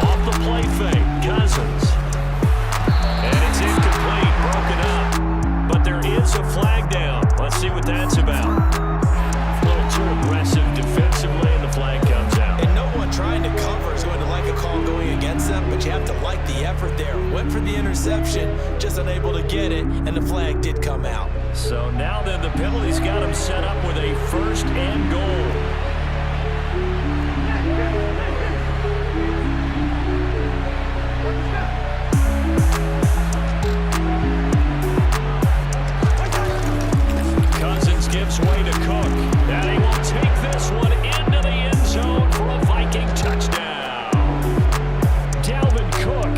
Off the play fake, Cousins. And it's incomplete, broken up. But there is a flag down. Let's see what that's about. A little too aggressive defensively, and the flag comes out. And no one trying to cover is going to like a call going against them, but you have to like the effort there. Went for the interception, just unable to get it, and the flag did come out. So now then, the penalty's got him set up with a 1st and goal. Cousins gives way to Cook, and he will take this one into the end zone for a Viking touchdown. Dalvin Cook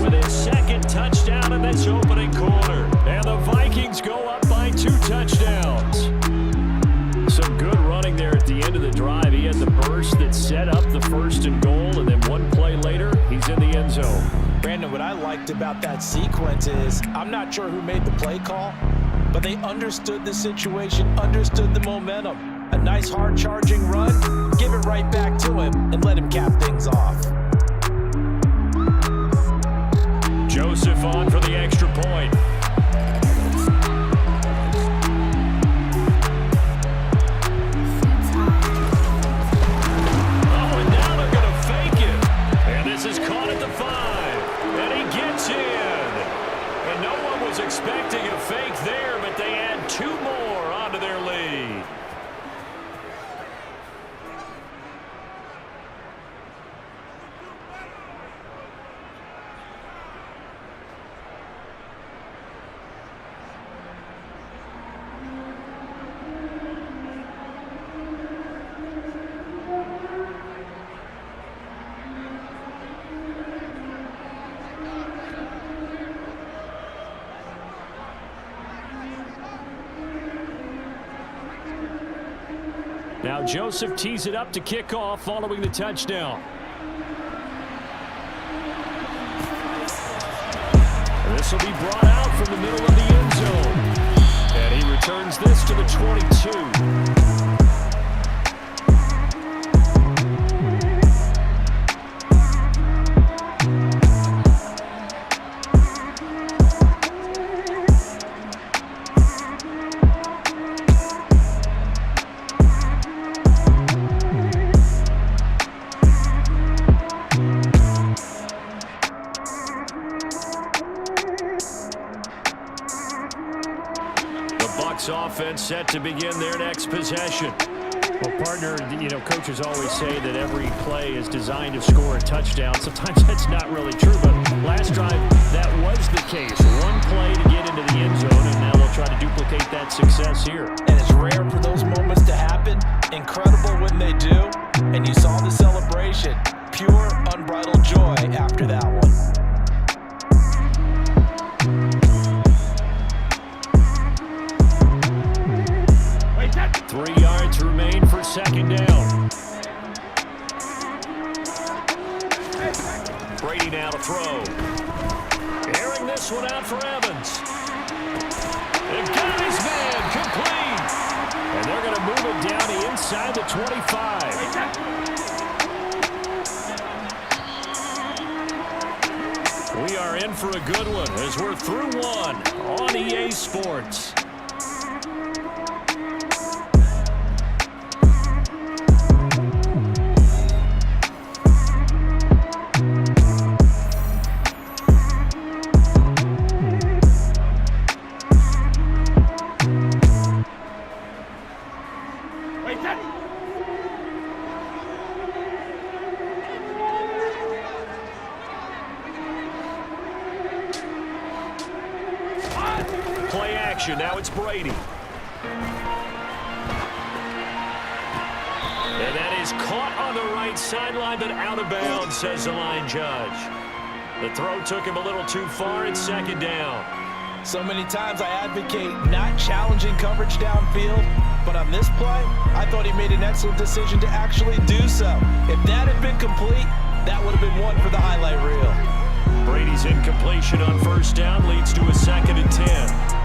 with his 2nd touchdown in this opening quarter, and the Vikings go up by 2 touchdowns. Some good running there at the end of the drive. He had the burst that set up the 1st and goal, and then one play later, he's in the end zone. Brandon, what I liked about that sequence is I'm not sure who made the play call, but they understood the situation, understood the momentum. A nice hard-charging run, give it right back to him, and let him cap things off. Joseph on for the extra point. Oh, and now they're going to fake it. And this is caught at the 5. And he gets in. And no one was expecting a fake there, but they add 2 more onto their lead. Now Joseph tees it up to kick off following the touchdown. And this will be brought out from the middle of the end zone. And he returns this to the 22. Offense set to begin their next possession. Well, partner, coaches always say that every play is designed to score a touchdown. Sometimes that's not really true, but last drive, that was the case. One play to get into the end zone, and now they'll try to duplicate that success here. And it's rare for those moments to happen. Incredible when they do. And you saw the celebration. Pure, unbridled joy after that one. 3 yards remain for second down. Brady now to throw. Airing this one out for Evans. They've got his man complete. And they're going to move it down inside the 25. We are in for a good one as we're through one on EA Sports. Now it's Brady. And that is caught on the right sideline, but out of bounds, says the line judge. The throw took him a little too far. It's second down. So many times I advocate not challenging coverage downfield, but on this play, I thought he made an excellent decision to actually do so. If that had been complete, that would have been one for the highlight reel. Brady's incompletion on first down leads to a 2nd and 10.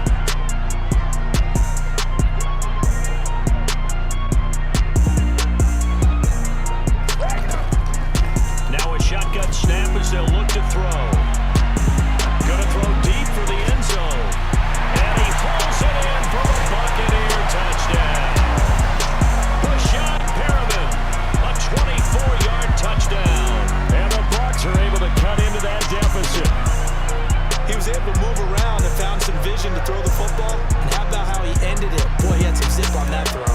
Shotgun snap as they'll look to throw. Gonna throw deep for the end zone. And he pulls it in for a Buccaneer touchdown. Rashad Perriman, a 24-yard touchdown. And the Bucs are able to cut into that deficit. He was able to move around and found some vision to throw the football. And how about how he ended it? Boy, he had some zip on that throw.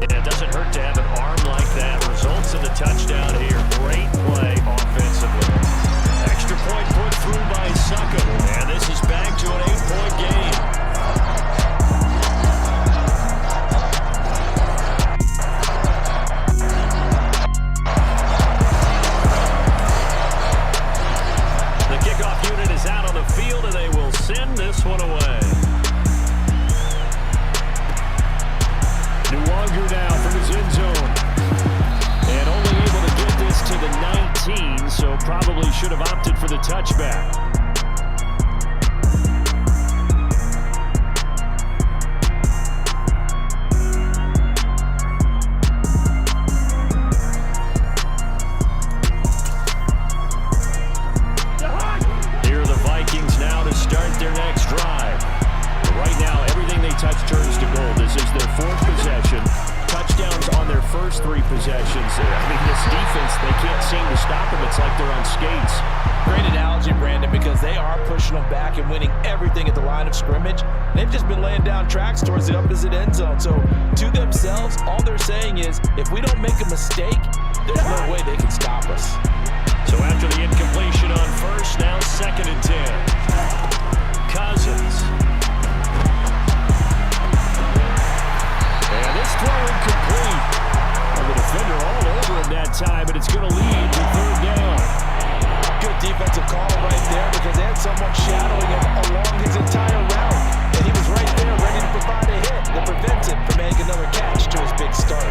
Yeah, it doesn't hurt to have an arm like that. Results in the touchdown here. Great play offensively. Extra point put through by Succo. And this is back to an 8-point game. The kickoff unit is out on the field, and they will send this one away. Nwangu now from his end zone. And only able to get this to the 19, so probably should have opted for the touchback. Here are the Vikings now to start their next drive. Right now, everything they touch turns to gold. This is their 4th possession. Touchdowns on their first 3 possessions. I mean, this defense, they can't seem to stop them. It's like they're on skates. Great analogy, Brandon, because they are pushing them back and winning everything at the line of scrimmage. They've just been laying down tracks towards the opposite end zone. So, to themselves, all they're saying is, if we don't make a mistake, there's no way they can stop us. So after the incompletion on first, now 2nd and 10. Cousins. And this throw incomplete. And the defender all over him that time, and it's going to lead to 3rd down. Good defensive call right there because they had someone shadowing him along his entire route. And he was right there ready to provide a hit that prevents him from making another catch to his big start.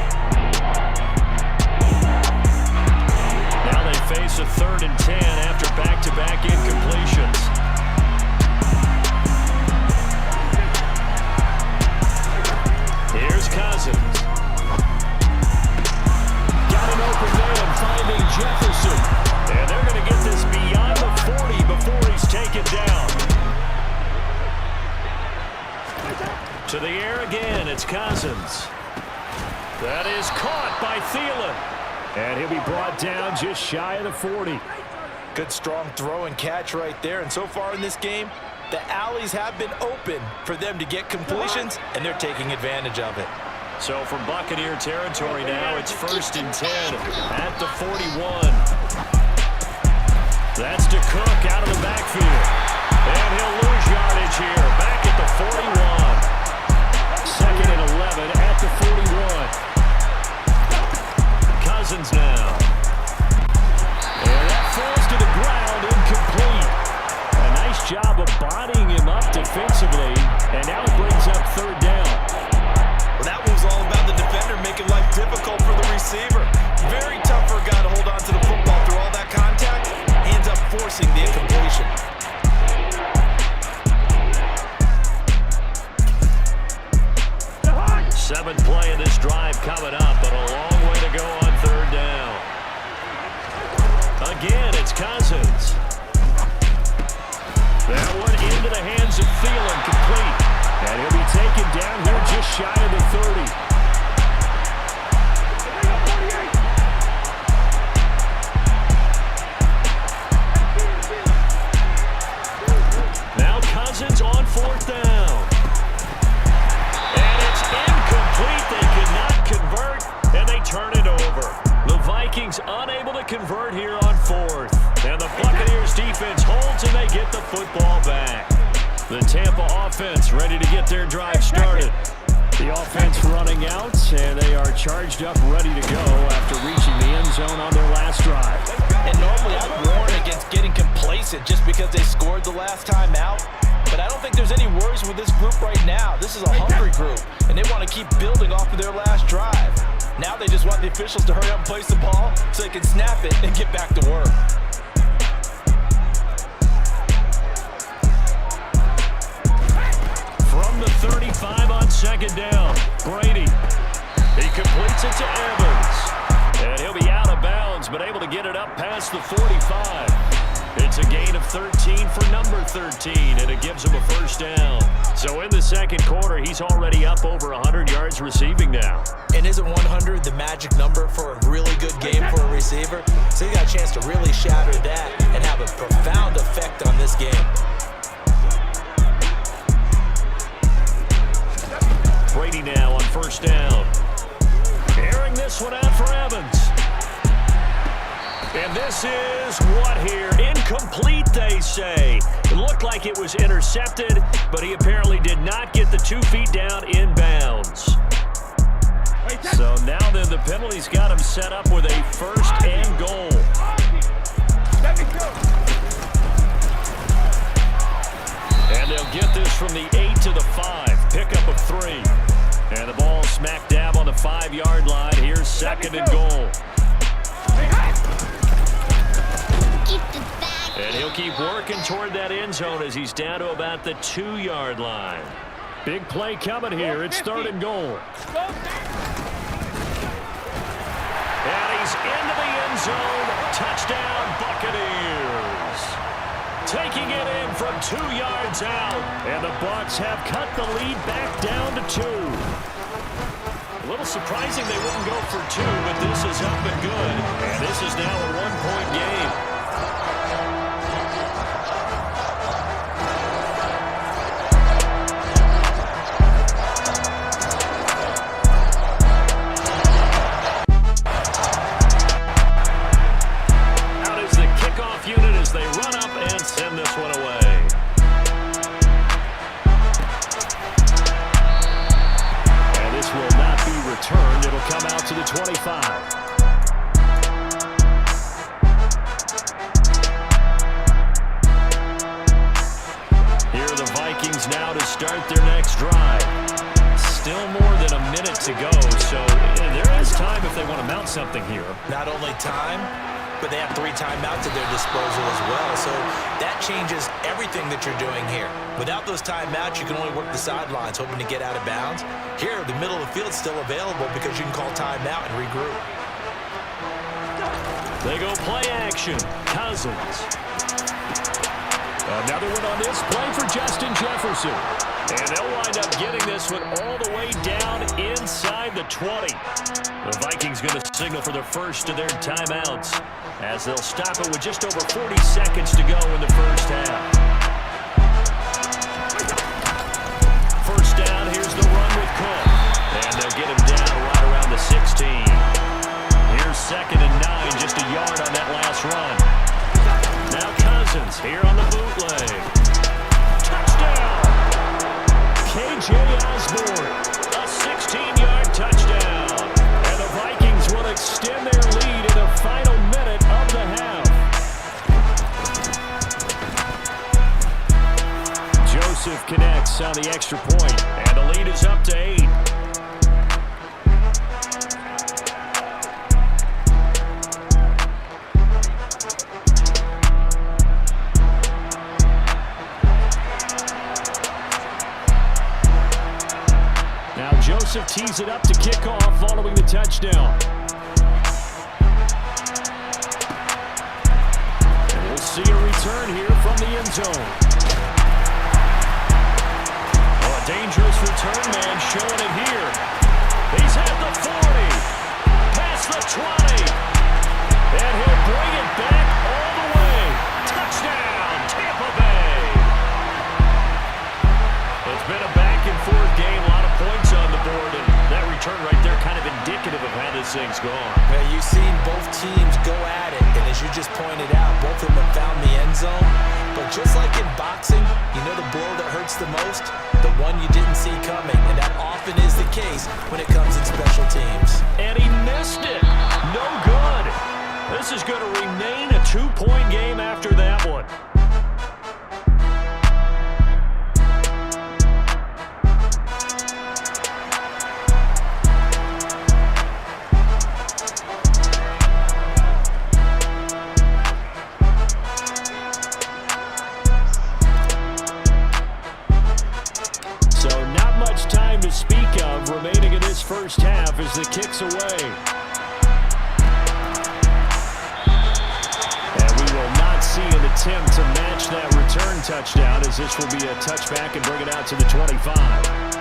Now they face a 3rd and 10 after back-to-back incompletions. Here's Cousins. Got an open man finding Jefferson. And they're going to get this beyond the 40 before he's taken down. To the air again, it's Cousins. That is caught by Thielen. And he'll be brought down just shy of the 40. Good strong throw and catch right there. And so far in this game, the alleys have been open for them to get completions, and they're taking advantage of it. So from Buccaneer territory now, it's 1st and 10 at the 41. That's to Cook out of the backfield. And he'll lose yardage here. Back at the 41. 2nd and 11 at the 41. Cousins now. And that falls to the ground, incomplete. A nice job of bodying him up defensively. And now it brings up 3rd down. Well, that was all about the defender making life difficult for the receiver. Very tough for a guy to hold on to the football through all that contact. He ends up forcing the incompletion. 7th play of this drive coming up, but a long way to go on 3rd down. Again, it's Cousins. That one into the hands of Thielen, complete. And he'll be taken down here just shy of the 30. Now Cousins on 4th down. And it's incomplete. They could not convert, and they turn it over. The Vikings unable to convert here on 4th. And the Buccaneers defense holds, and they get the football back. The Tampa offense ready to get their drive started. The offense running out, and they are charged up, ready to go after reaching the end zone on their last drive. And normally I'd warn against getting complacent just because they scored the last time out. But I don't think there's any worries with this group right now. This is a hungry group, and they want to keep building off of their last drive. Now they just want the officials to hurry up and place the ball so they can snap it and get back to work. From the 35 on second down, Brady. He completes it to Evans. And he'll be out of bounds, but able to get it up past the 45. It's a gain of 13 for number 13, and it gives him a first down. So in the second quarter, he's already up over 100 yards receiving now. And isn't 100 the magic number for a really good game for a receiver? So he got a chance to really shatter that and have a profound effect on this game. Brady now on first down. Airing this one out for Evans. And this is what here? Incomplete, they say. It looked like it was intercepted, but he apparently did not get the 2 feet down in bounds. So now then the penalty's got him set up with a first and goal. And they'll get this from the 8 to the 5. Pickup of 3. And the ball smack dab on the 5-yard line. Here's second and goal. And he'll keep working toward that end zone as he's down to about the 2-yard line. Big play coming here. It's third and goal. And he's into the end zone. Touchdown, Buccaneers. Taking it in from 2 yards out. And the Bucs have cut the lead back down to 2. A little surprising they wouldn't go for 2, but this is up and good. And this is now a 1-point game. They run up and send this one away. And this will not be returned. It'll come out to the 25. Here are the Vikings now to start their next drive. Still more than a minute to go, so there is time if they want to mount something here. Not only time, but they have 3 timeouts at their disposal as well. So that changes everything that you're doing here. Without those timeouts, you can only work the sidelines, hoping to get out of bounds. Here, the middle of the field is still available because you can call timeout and regroup. They go play action. Cousins. Another one on this play for Justin Jefferson. And they'll wind up getting this one all the way down inside the 20. The Vikings going to signal for the first of their timeouts as they'll stop it with just over 40 seconds to go in the first half. First down, here's the run with Cook. And they'll get him down right around the 16. Here's second and 9, just a yard on that last run. Now Cousins here on the bootleg. Touchdown! KJ Osborne, a 16-yard touchdown. And the Vikings will extend their lead in the final minute of the half. Joseph connects on the extra point, and the lead is up to 8. Joseph tees it up to kick off following the touchdown. And we'll see a return here from the end zone. Oh, a dangerous return man showing it here. He's at the 40, past the 20, and he'll bring it back all the way. Touchdown, Tampa Bay. It's been a back-and-forth game, a lot of points on the board, and that return right there kind of indicative of how this thing's gone. Well, you've seen both teams go at it, and as you just pointed out, both of them have found the end zone. But just like in boxing, you know the blow that hurts the most? The one you didn't see coming, and that often is the going to remain a 2-point game after that one. To speak of remaining in this first half as the kick's away. And we will not see an attempt to match that return touchdown, as this will be a touchback and bring it out to the 25.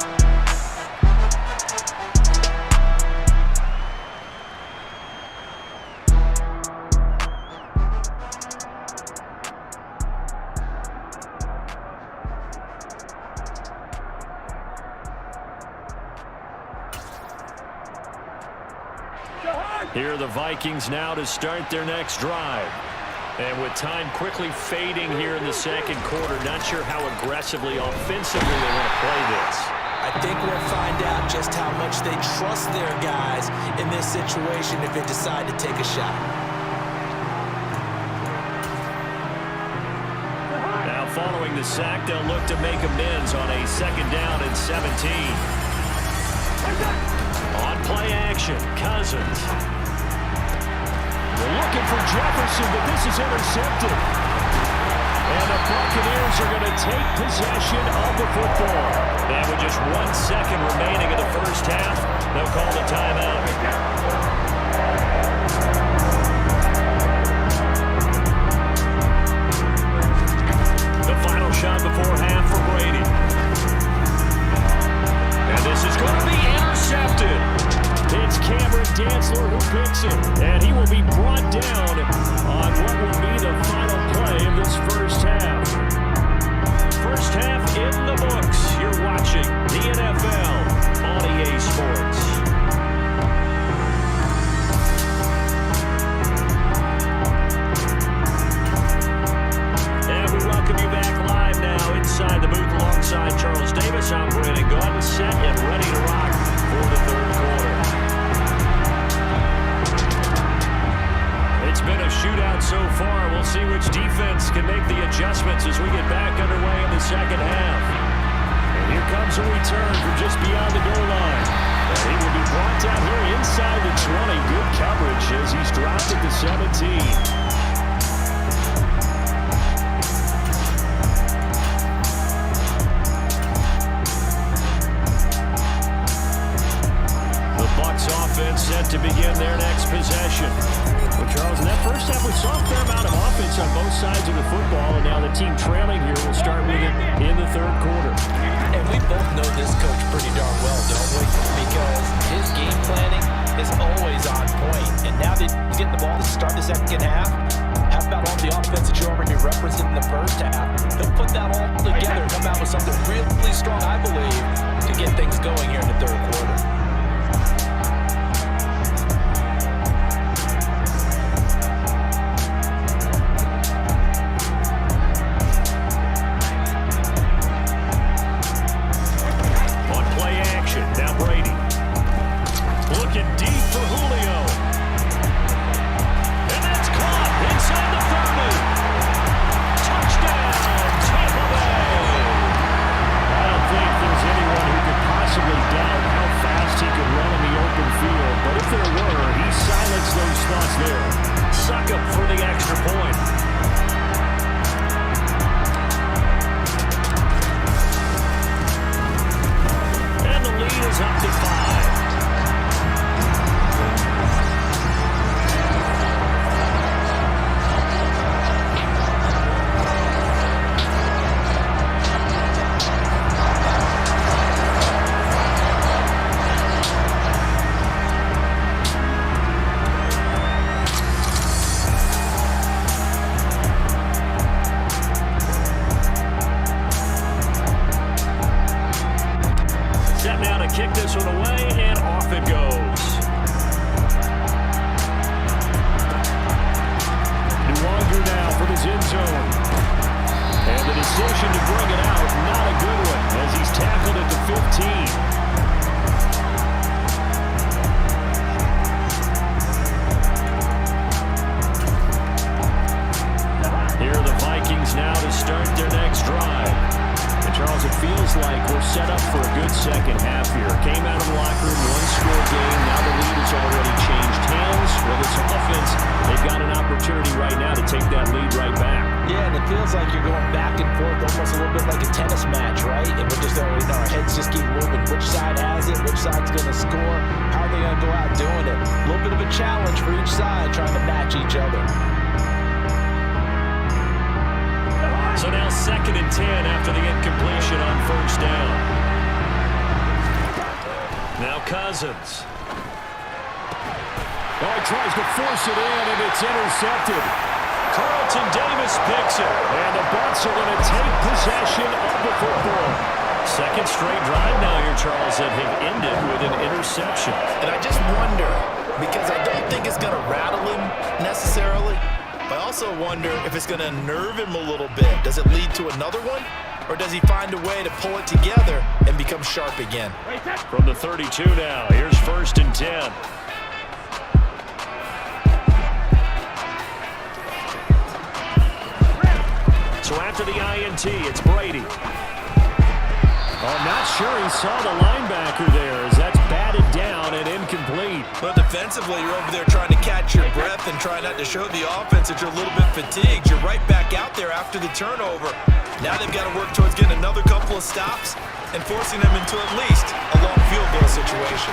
Here are the Vikings now to start their next drive. And with time quickly fading here in the second quarter, not sure how aggressively, offensively they want to play this. I think we'll find out just how much they trust their guys in this situation if they decide to take a shot. Now following the sack, they'll look to make amends on a 2nd down and 17. On play action, Cousins. They're looking for Jefferson, but this is intercepted. And the Buccaneers are going to take possession of the football. And with just 1 second remaining in the first half, they'll call the timeout. The final shot before half for Brady. And this is going to be intercepted. It's Cameron Dantzler who picks it, and he will be brought down on what will be the final play of this first half. First half in the books. You're watching the NFL on EA Sports. And we welcome you back live now inside the booth alongside Charles Davis. I'm Brandon Gordon, set and ready to rock for the third quarter. It's been a shootout so far. We'll see which defense can make the adjustments as we get back underway in the second half. And here comes a return from just beyond the goal line. And he will be brought down here inside the 20. Good coverage as he's dropped at the 17. Offense set to begin their next possession. Well, Charles, in that first half, we saw a fair amount of offense on both sides of the football, and now the team trailing here will start with it in the third quarter. And we both know this coach pretty darn well, don't we? Because his game planning is always on point. And now that he's getting the ball to start the second half, how about all the offense that you already represented in the first half? He'll put that all together and come out with something really strong, I believe, to get things going here in the third quarter. this offense, they've got an opportunity right now to take that lead right back. Yeah, and it feels like you're going back and forth almost a little bit like a tennis match, right? And we're just already our heads just keep moving. Which side has it? Which side's going to score? How are they going to go out doing it? A little bit of a challenge for each side trying to match each other. So now 2nd and 10 after the incompletion on 1st down. Now Cousins. Oh, he tries to force it in, and it's intercepted. Carlton Davis picks it. And the Bucs are going to take possession of the football. 2nd straight drive now here, Charles, that have ended with an interception. And I just wonder, because I don't think it's going to rattle him necessarily, but I also wonder if it's going to nerve him a little bit. Does it lead to another one? Or does he find a way to pull it together and become sharp again? From the 32 now, here's 1st and 10. So after the INT, it's Brady. I'm not sure he saw the linebacker there as that's batted down and incomplete. But defensively, you're over there trying to catch your breath and try not to show the offense that you're a little bit fatigued. You're right back out there after the turnover. Now they've got to work towards getting another couple of stops and forcing them into at least a long field goal situation.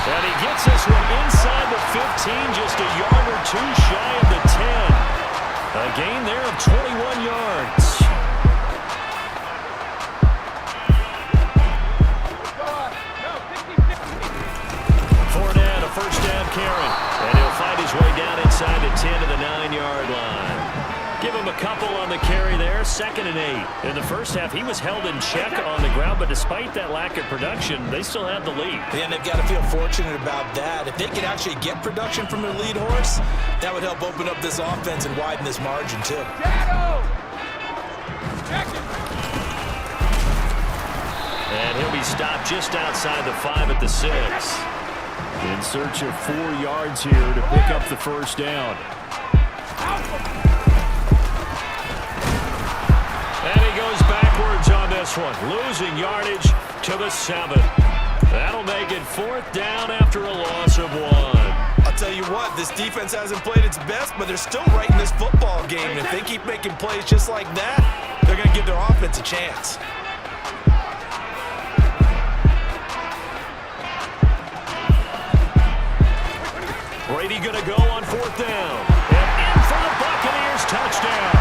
And he gets this one inside the 15, just a yard or two shy of the 10. A gain there of 21 yards. Fournette, a 1st down carry. And he'll find his way down inside the 10 to the 9-yard line. Give him a couple on the carry there, 2nd and 8. In the first half, he was held in check on the ground, but despite that lack of production, they still had the lead. And they've got to feel fortunate about that. If they could actually get production from their lead horse, that would help open up this offense and widen this margin, too. And he'll be stopped just outside the 5 at the 6. In search of 4 yards here to pick up the 1st down. And he goes backwards on this one, losing yardage to the 7. That'll make it 4th down after a loss of 1. I'll tell you what, this defense hasn't played its best, but they're still right in this football game. And if they keep making plays just like that, they're going to give their offense a chance. Brady going to go on 4th down. And in for the Buccaneers, touchdown.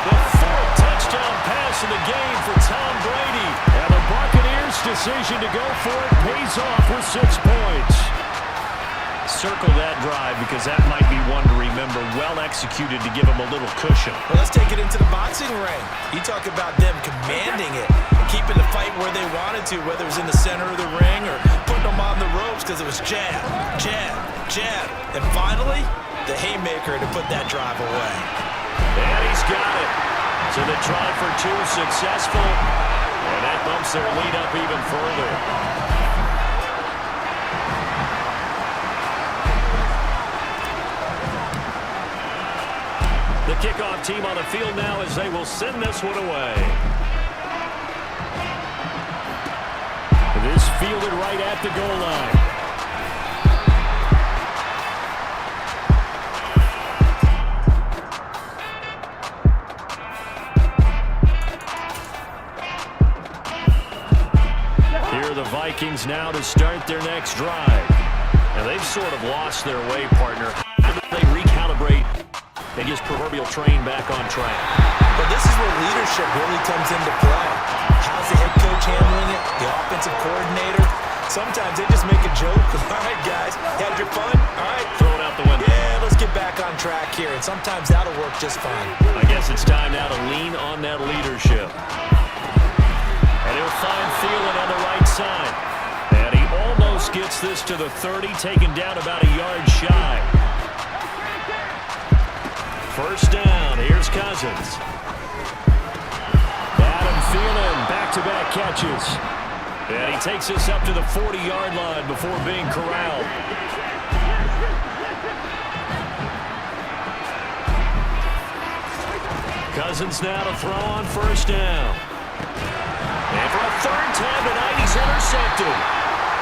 The 4th touchdown pass in the game for Tom Brady. And the Buccaneers' decision to go for it pays off with 6 points. Circle that drive because that might be one to remember. Well executed to give them a little cushion. Well, let's take it into the boxing ring. You talk about them commanding it, keeping the fight where they wanted to, whether it was in the center of the ring or putting them on the ropes because it was jab, jab, jab. And finally, the haymaker to put that drive away. And he's got it. So the try for 2 successful. And that bumps their lead up even further. The kickoff team on the field now as they will send this one away. This fielded right at the goal line. Here are the Vikings now to start their next drive. And they've sort of lost their way, partner. How do they recalibrate and get proverbial train back on track? But this is where leadership really comes into play. How's the head coach handling it? The offensive coordinator? Sometimes they just make a joke. All right, guys, had your fun? All right. Throw it out the window. Yeah, let's get back on track here. And sometimes that'll work just fine. I guess it's time now to lean on that leadership. And he'll find Thielen on the right side. And he almost gets this to the 30, taken down about a yard shy. 1st down, here's Cousins. Adam Thielen, back-to-back catches. And he takes this up to the 40-yard line before being corralled. Cousins now to throw on 1st down. And for a 3rd time tonight, he's intercepted.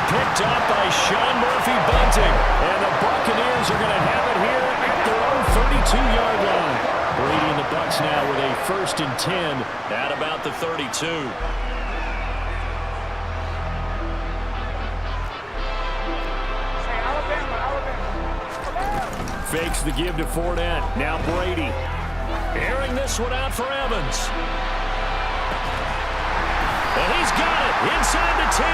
Picked up by Sean Murphy-Bunting. And the Buccaneers are going to have it here at their own 32-yard line. Brady and the Bucs now with a 1st and 10 at about the 32. Fakes the give to Fournette. Now Brady. Airing this one out for Evans. And he's got it inside the 10.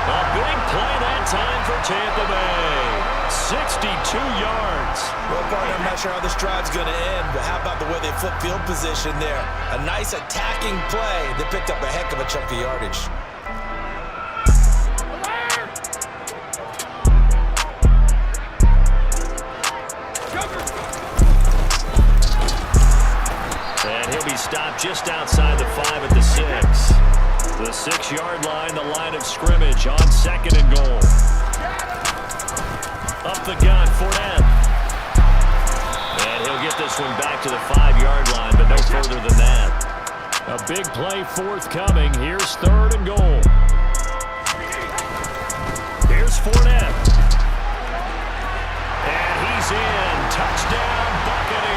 A big play that time for Tampa Bay. 62 yards. Well, partner, I'm not sure how this drive's going to end, but how about the way they flip field position there? A nice attacking play. They picked up a heck of a chunk of yardage. And he'll be stopped just outside the 5 at the 6. The 6-yard line, the line of scrimmage on 2nd and goal. Up the gun, Fournette. And he'll get this one back to the 5-yard line, but no further than that. A big play forthcoming. Here's 3rd and goal. Here's Fournette. And he's in. Touchdown, Buccaneers.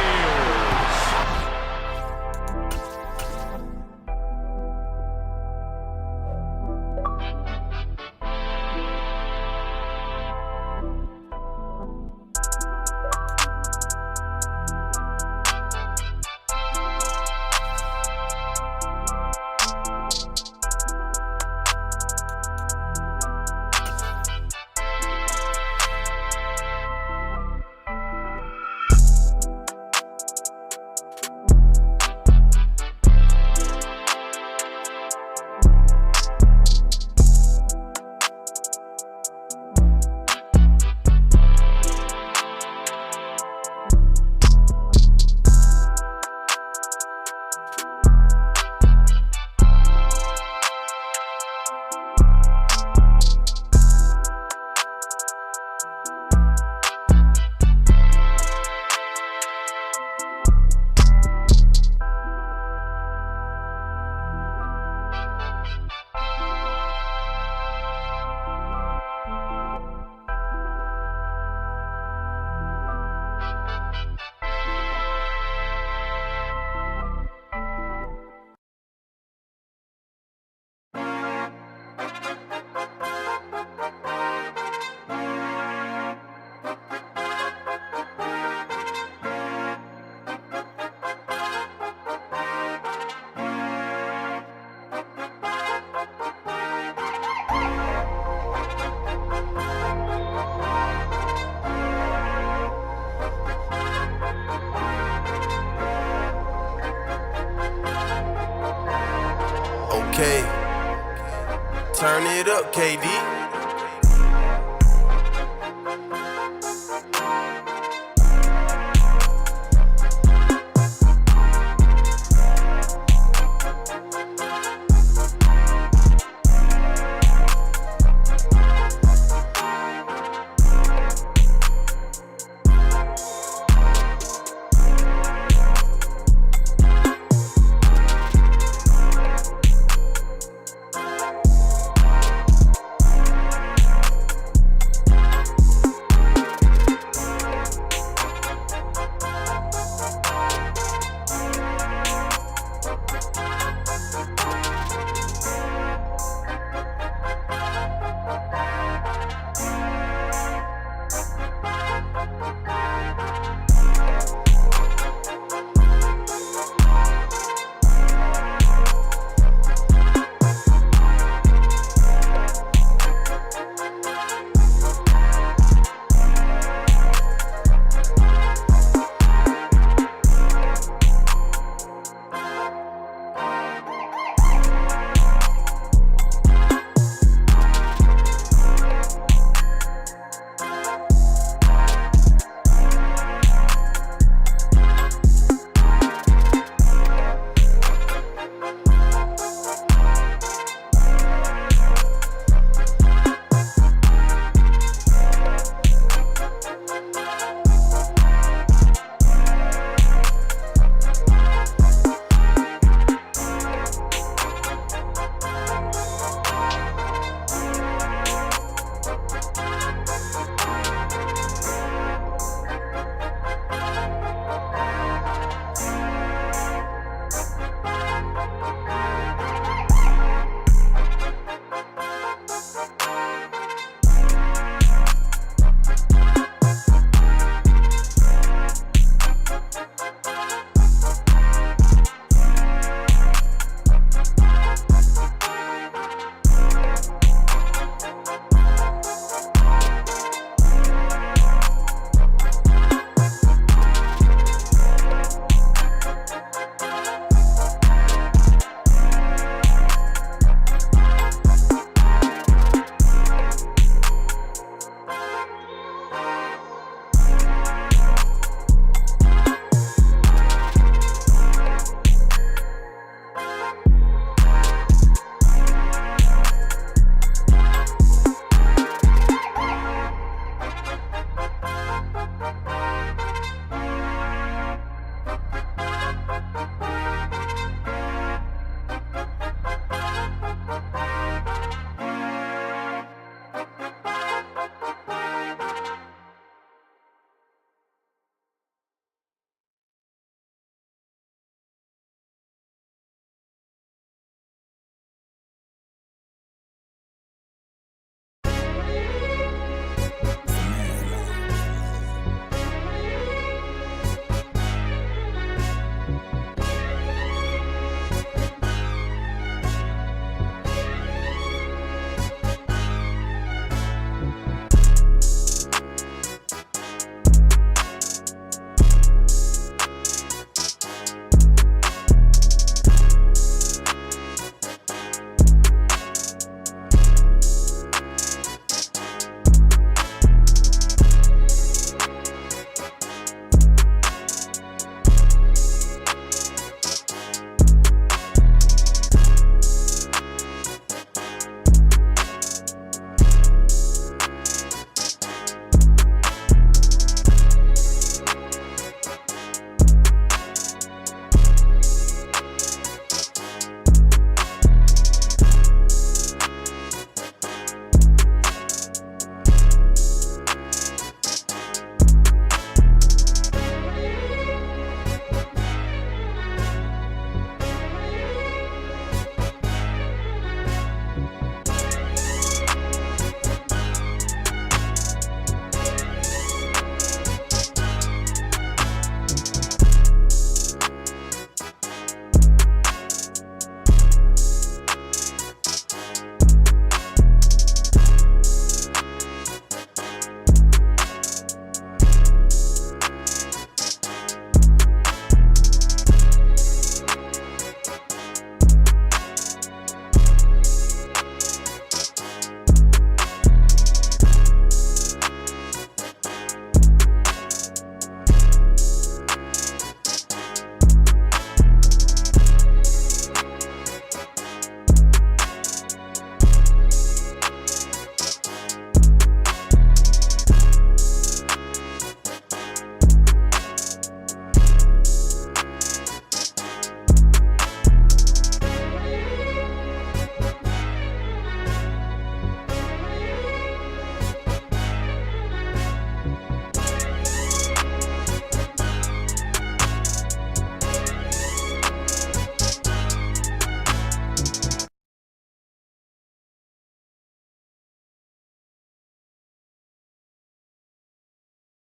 Okay, turn it up, KD.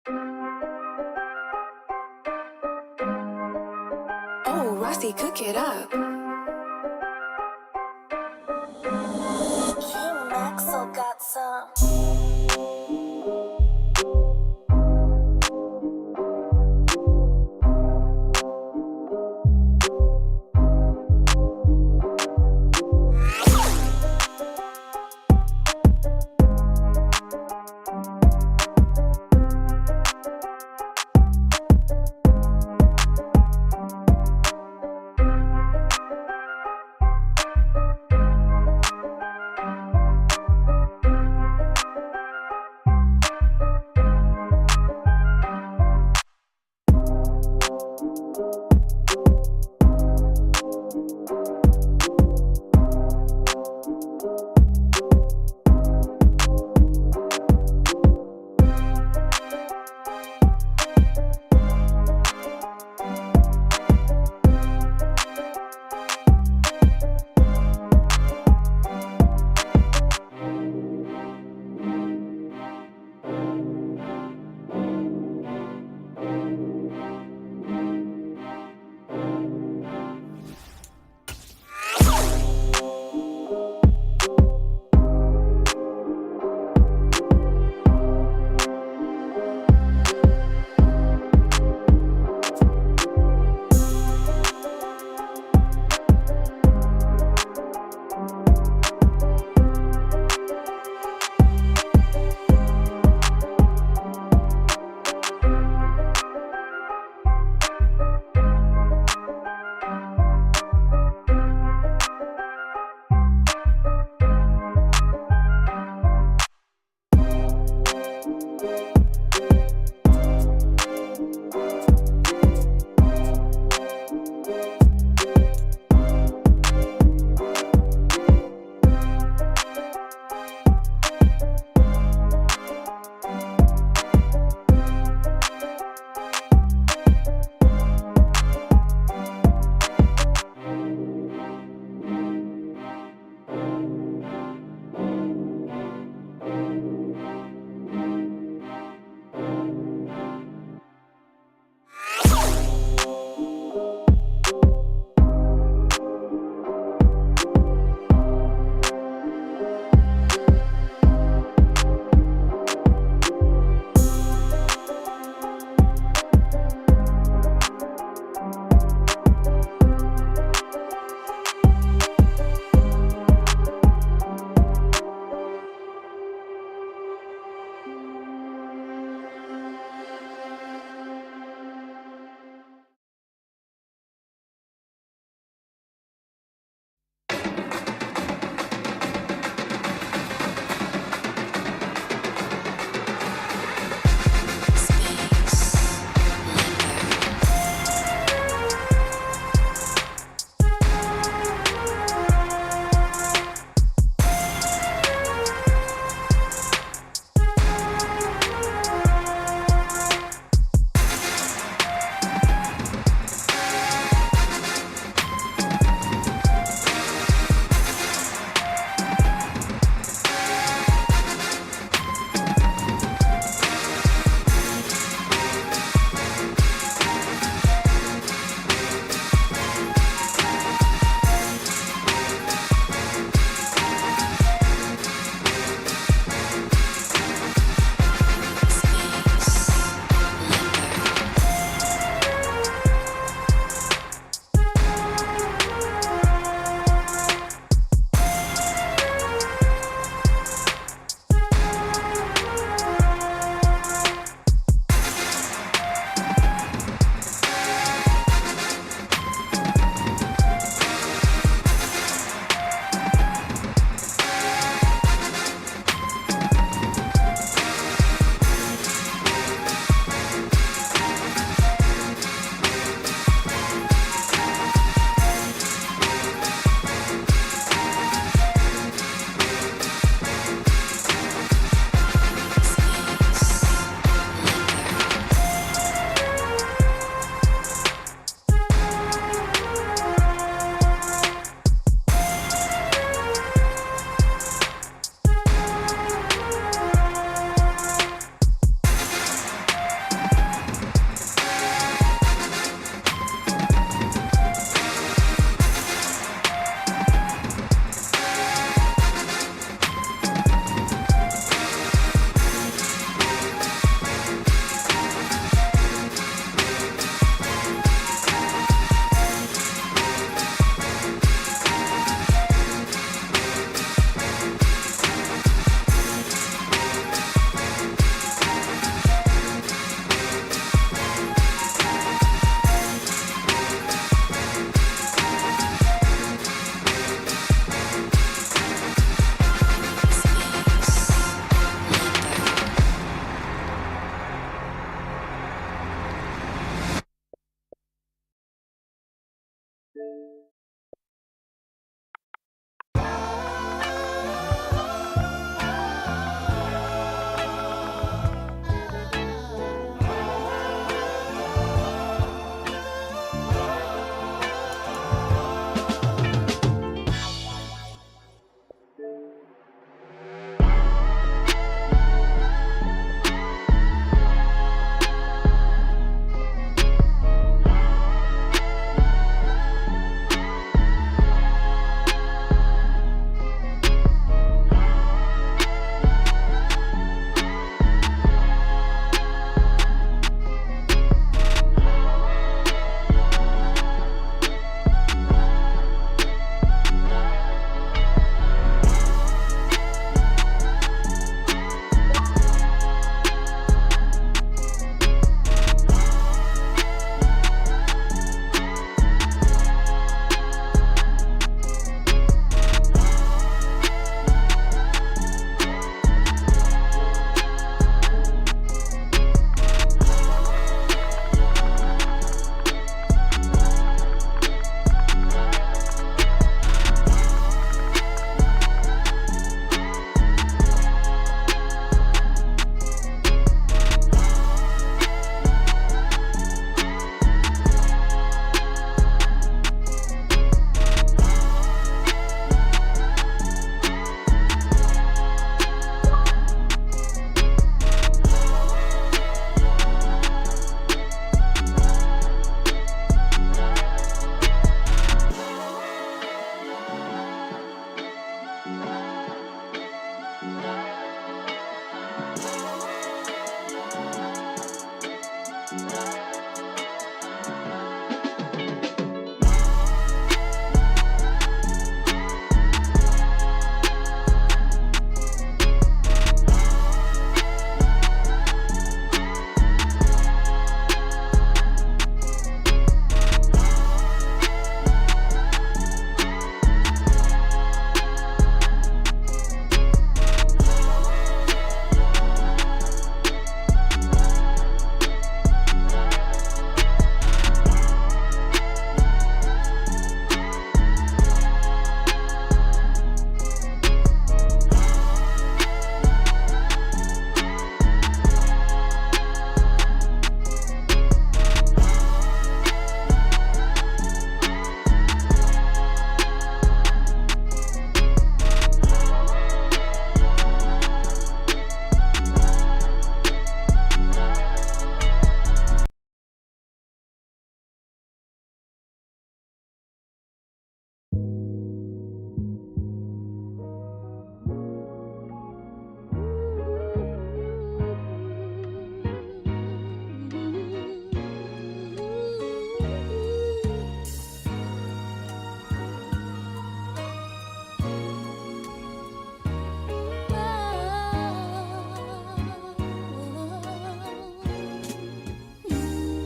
Oh, Rossi, cook it up. King Maxwell got some.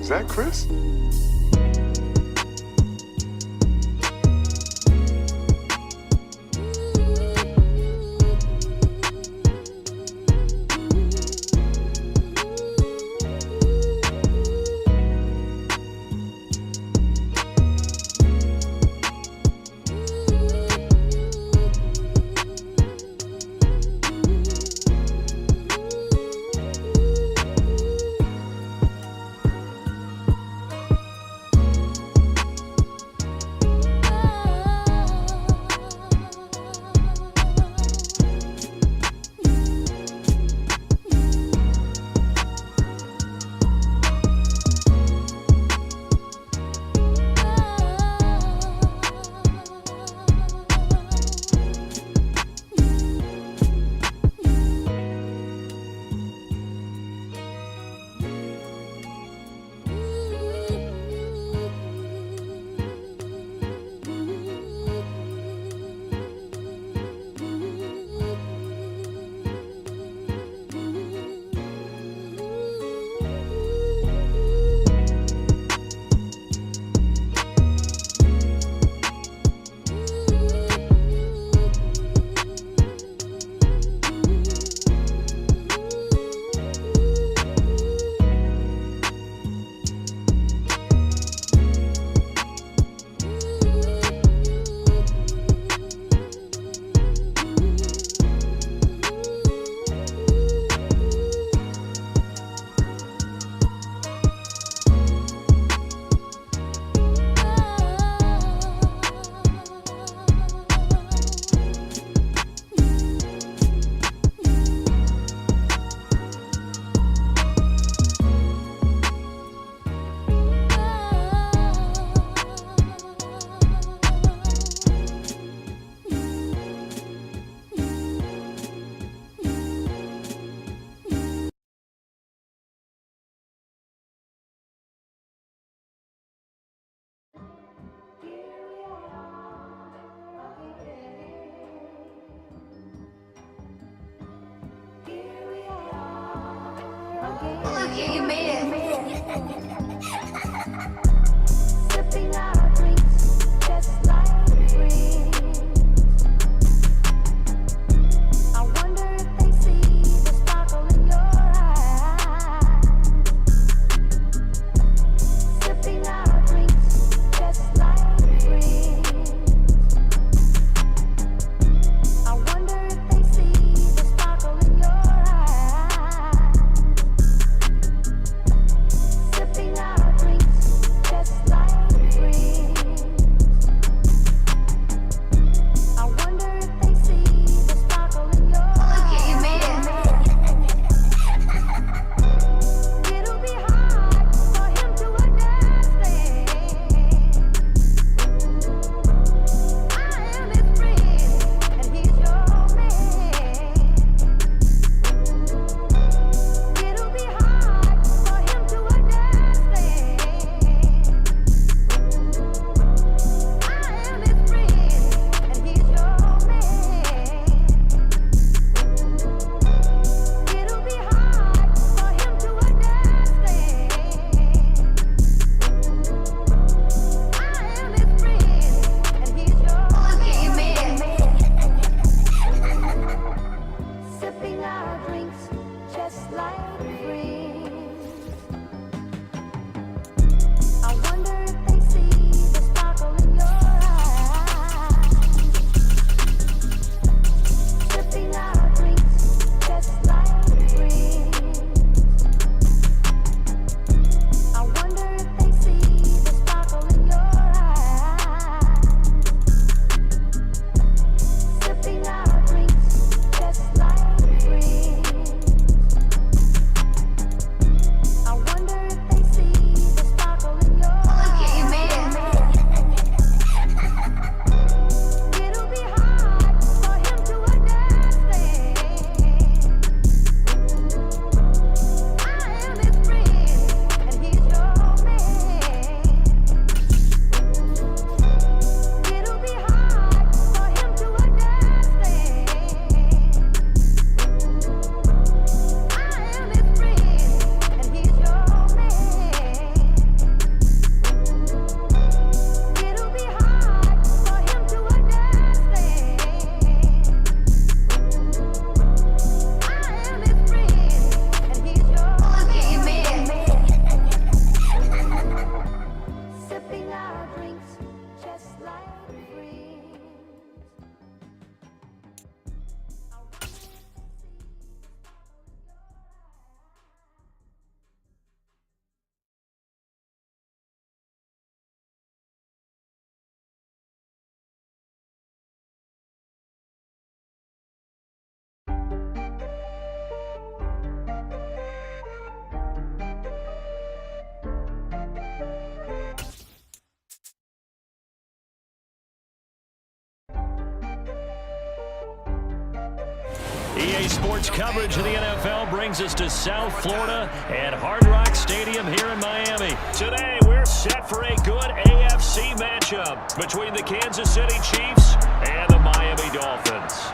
Is that Chris? Yeah, you made it. Sipping our drinks just like free. I wonder if they see the sparkle in your eyes. Sipping our drinks just like free. I wonder if they see the sparkle in your eyes. Sipping our drinks just like free. I wonder if they see the sparkle in your eyes. Yeah, you made it. It'll be hard for him to understand. I am his friend and he's your man. It'll be hard for him to understand. I am his friend and he's your man. It'll be hard for him to understand. I am his friend and he's your Yeah, you made it. Sipping our drinks just like free. I wonder if they see the sparkle in your eyes. Sipping our drinks just like free. I wonder if they see the sparkle in your eyes. Sipping our drinks just like free. EA Sports coverage of the NFL brings us to South Florida at Hard Rock Stadium here in Miami. Today, we're set for a good AFC matchup between the Kansas City Chiefs and the Miami Dolphins.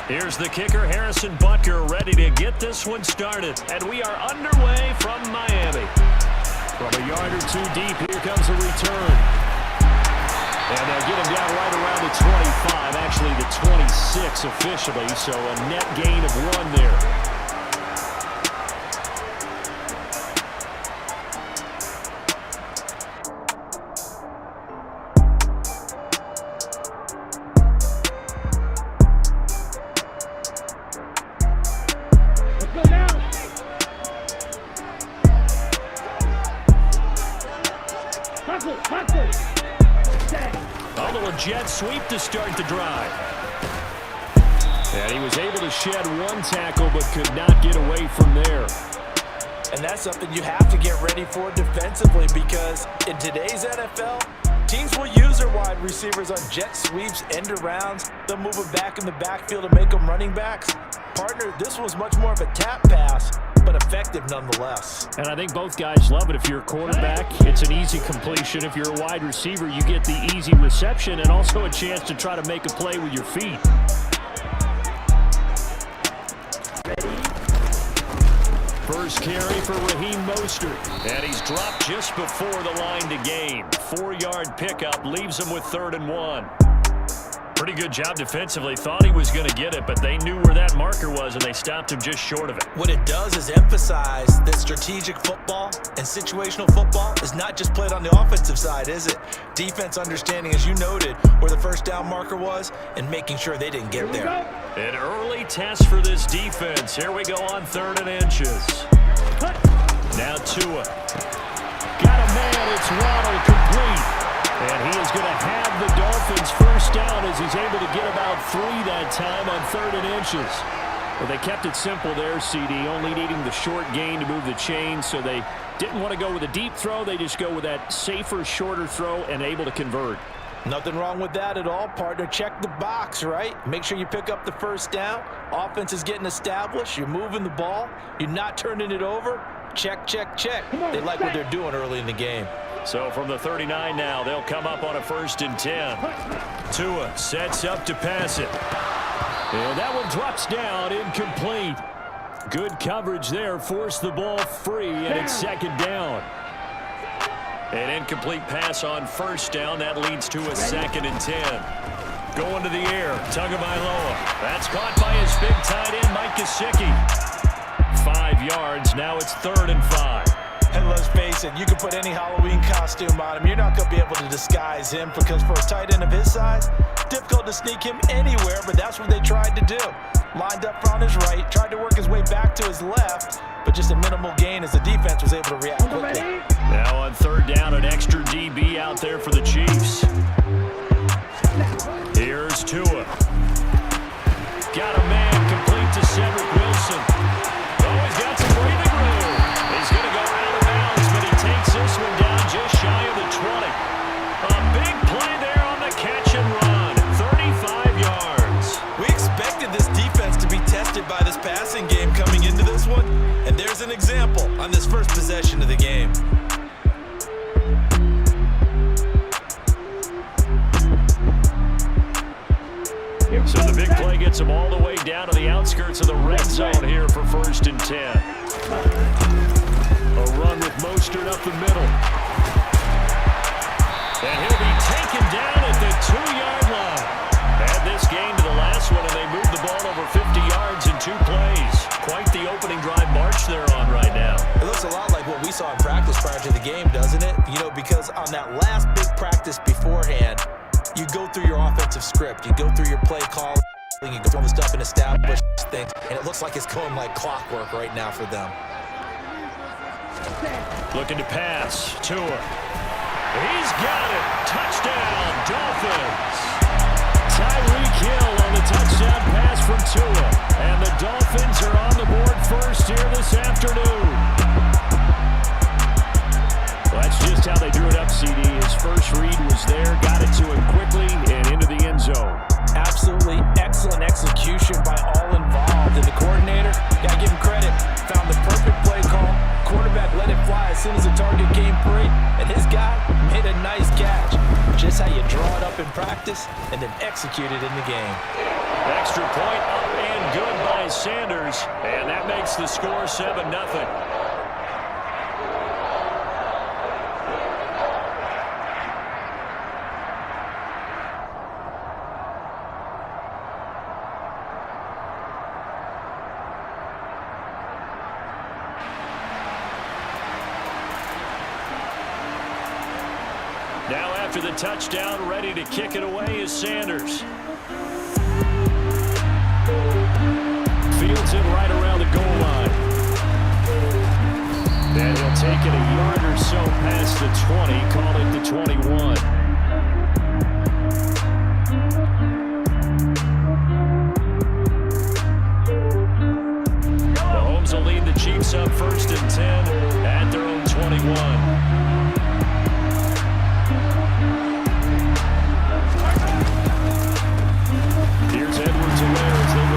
Here's the kicker, Harrison Butker, ready to get this one started. And we are underway from Miami. From a yard or two deep, here comes a return. And they'll get him down right around the 25, actually the 26 officially, so a net gain of 1 there. A little jet sweep to start the drive. And he was able to shed 1 tackle but could not get away from there. And that's something you have to get ready for defensively, because in today's NFL, teams will use their wide receivers on jet sweeps, end arounds. They'll move them back in the backfield to make them running backs. Partner, this was much more of a tap pass, but effective nonetheless. And I think both guys love it. If you're a quarterback, it's an easy completion. If you're a wide receiver, you get the easy reception and also a chance to try to make a play with your feet. First carry for Raheem Mostert, and he's dropped just before the line to gain. 4-yard pickup leaves him with 3rd and 1. Pretty good job defensively. Thought he was going to get it, but they knew where that marker was, and they stopped him just short of it. What it does is emphasize that strategic football and situational football is not just played on the offensive side, is it? Defense understanding, as you noted, where the first down marker was and making sure they didn't get there. An early test for this defense. Here we go on 3rd and inches. Now Tua. Got a man. It's Waddle, complete. And he is going to have the Dolphins first down as he's able to get about 3 that time on 3rd and inches. Well, they kept it simple there, CD, only needing the short gain to move the chain, so they didn't want to go with a deep throw. They just go with that safer, shorter throw and able to convert. Nothing wrong with that at all, partner. Check the box, right? Make sure you pick up the first down. Offense is getting established. You're moving the ball. You're not turning it over. Check, check, check. They like what they're doing early in the game. So from the 39 now, they'll come up on a 1st and 10. Tua sets up to pass it. And that one drops down, incomplete. Good coverage there, forced the ball free, and it's 2nd down. An incomplete pass on 1st down. That leads to a 2nd and 10. Going to the air, Tagovailoa. That's caught by his big tight end, Mike Gesicki. 5 yards, now it's 3rd and 5. And let's face it, you can put any Halloween costume on him. You're not going to be able to disguise him, because for a tight end of his size, difficult to sneak him anywhere, but that's what they tried to do. Lined up on his right, tried to work his way back to his left, but just a minimal gain as the defense was able to react quickly. Now on 3rd down, an extra DB out there for the Chiefs. Here's Tua. Got a man, complete to Cedric Wilson. Oh, he's got some breathing room. He's going to go out of bounds, but he takes this one down just shy of the 20. A big play there on the catch and run. 35 yards. We expected this defense to be tested by this passing game coming into this one, and there's an example on this first possession of the game. So the big play gets him all the way down to the outskirts of the red zone here for 1st and 10. A run with Mostert up the middle. And he'll be taken down at the 2-yard line. Add this game to the last one, and they moved the ball over 50 yards in 2 plays. Quite the opening drive march they're on right now. It looks a lot like what we saw in practice prior to the game, doesn't it? You know, because on that last big practice beforehand, you go through your offensive script, you go through your play call, you go through the stuff and establish things, and it looks like it's going like clockwork right now for them. Looking to pass. Tua. He's got it. Touchdown, Dolphins. Tyreek Hill on the touchdown pass from Tua. And the Dolphins are on the board first here this afternoon. Well, that's just how they drew it up, CD. His first read was there, got it to him quickly, and into the end zone. Absolutely excellent execution by all involved. And the coordinator, gotta give him credit, found the perfect play call. Quarterback let it fly as soon as the target came free, and his guy made a nice catch. Just how you draw it up in practice and then execute it in the game. Extra point up and good by Sanders, and that makes the score 7-0. Now after the touchdown, ready to kick it away is Sanders. Fields it right around the goal line. And he'll take it a yard or so past the 20, call it the 21. Mahomes will lead the Chiefs up 1st and 10 at their own 21.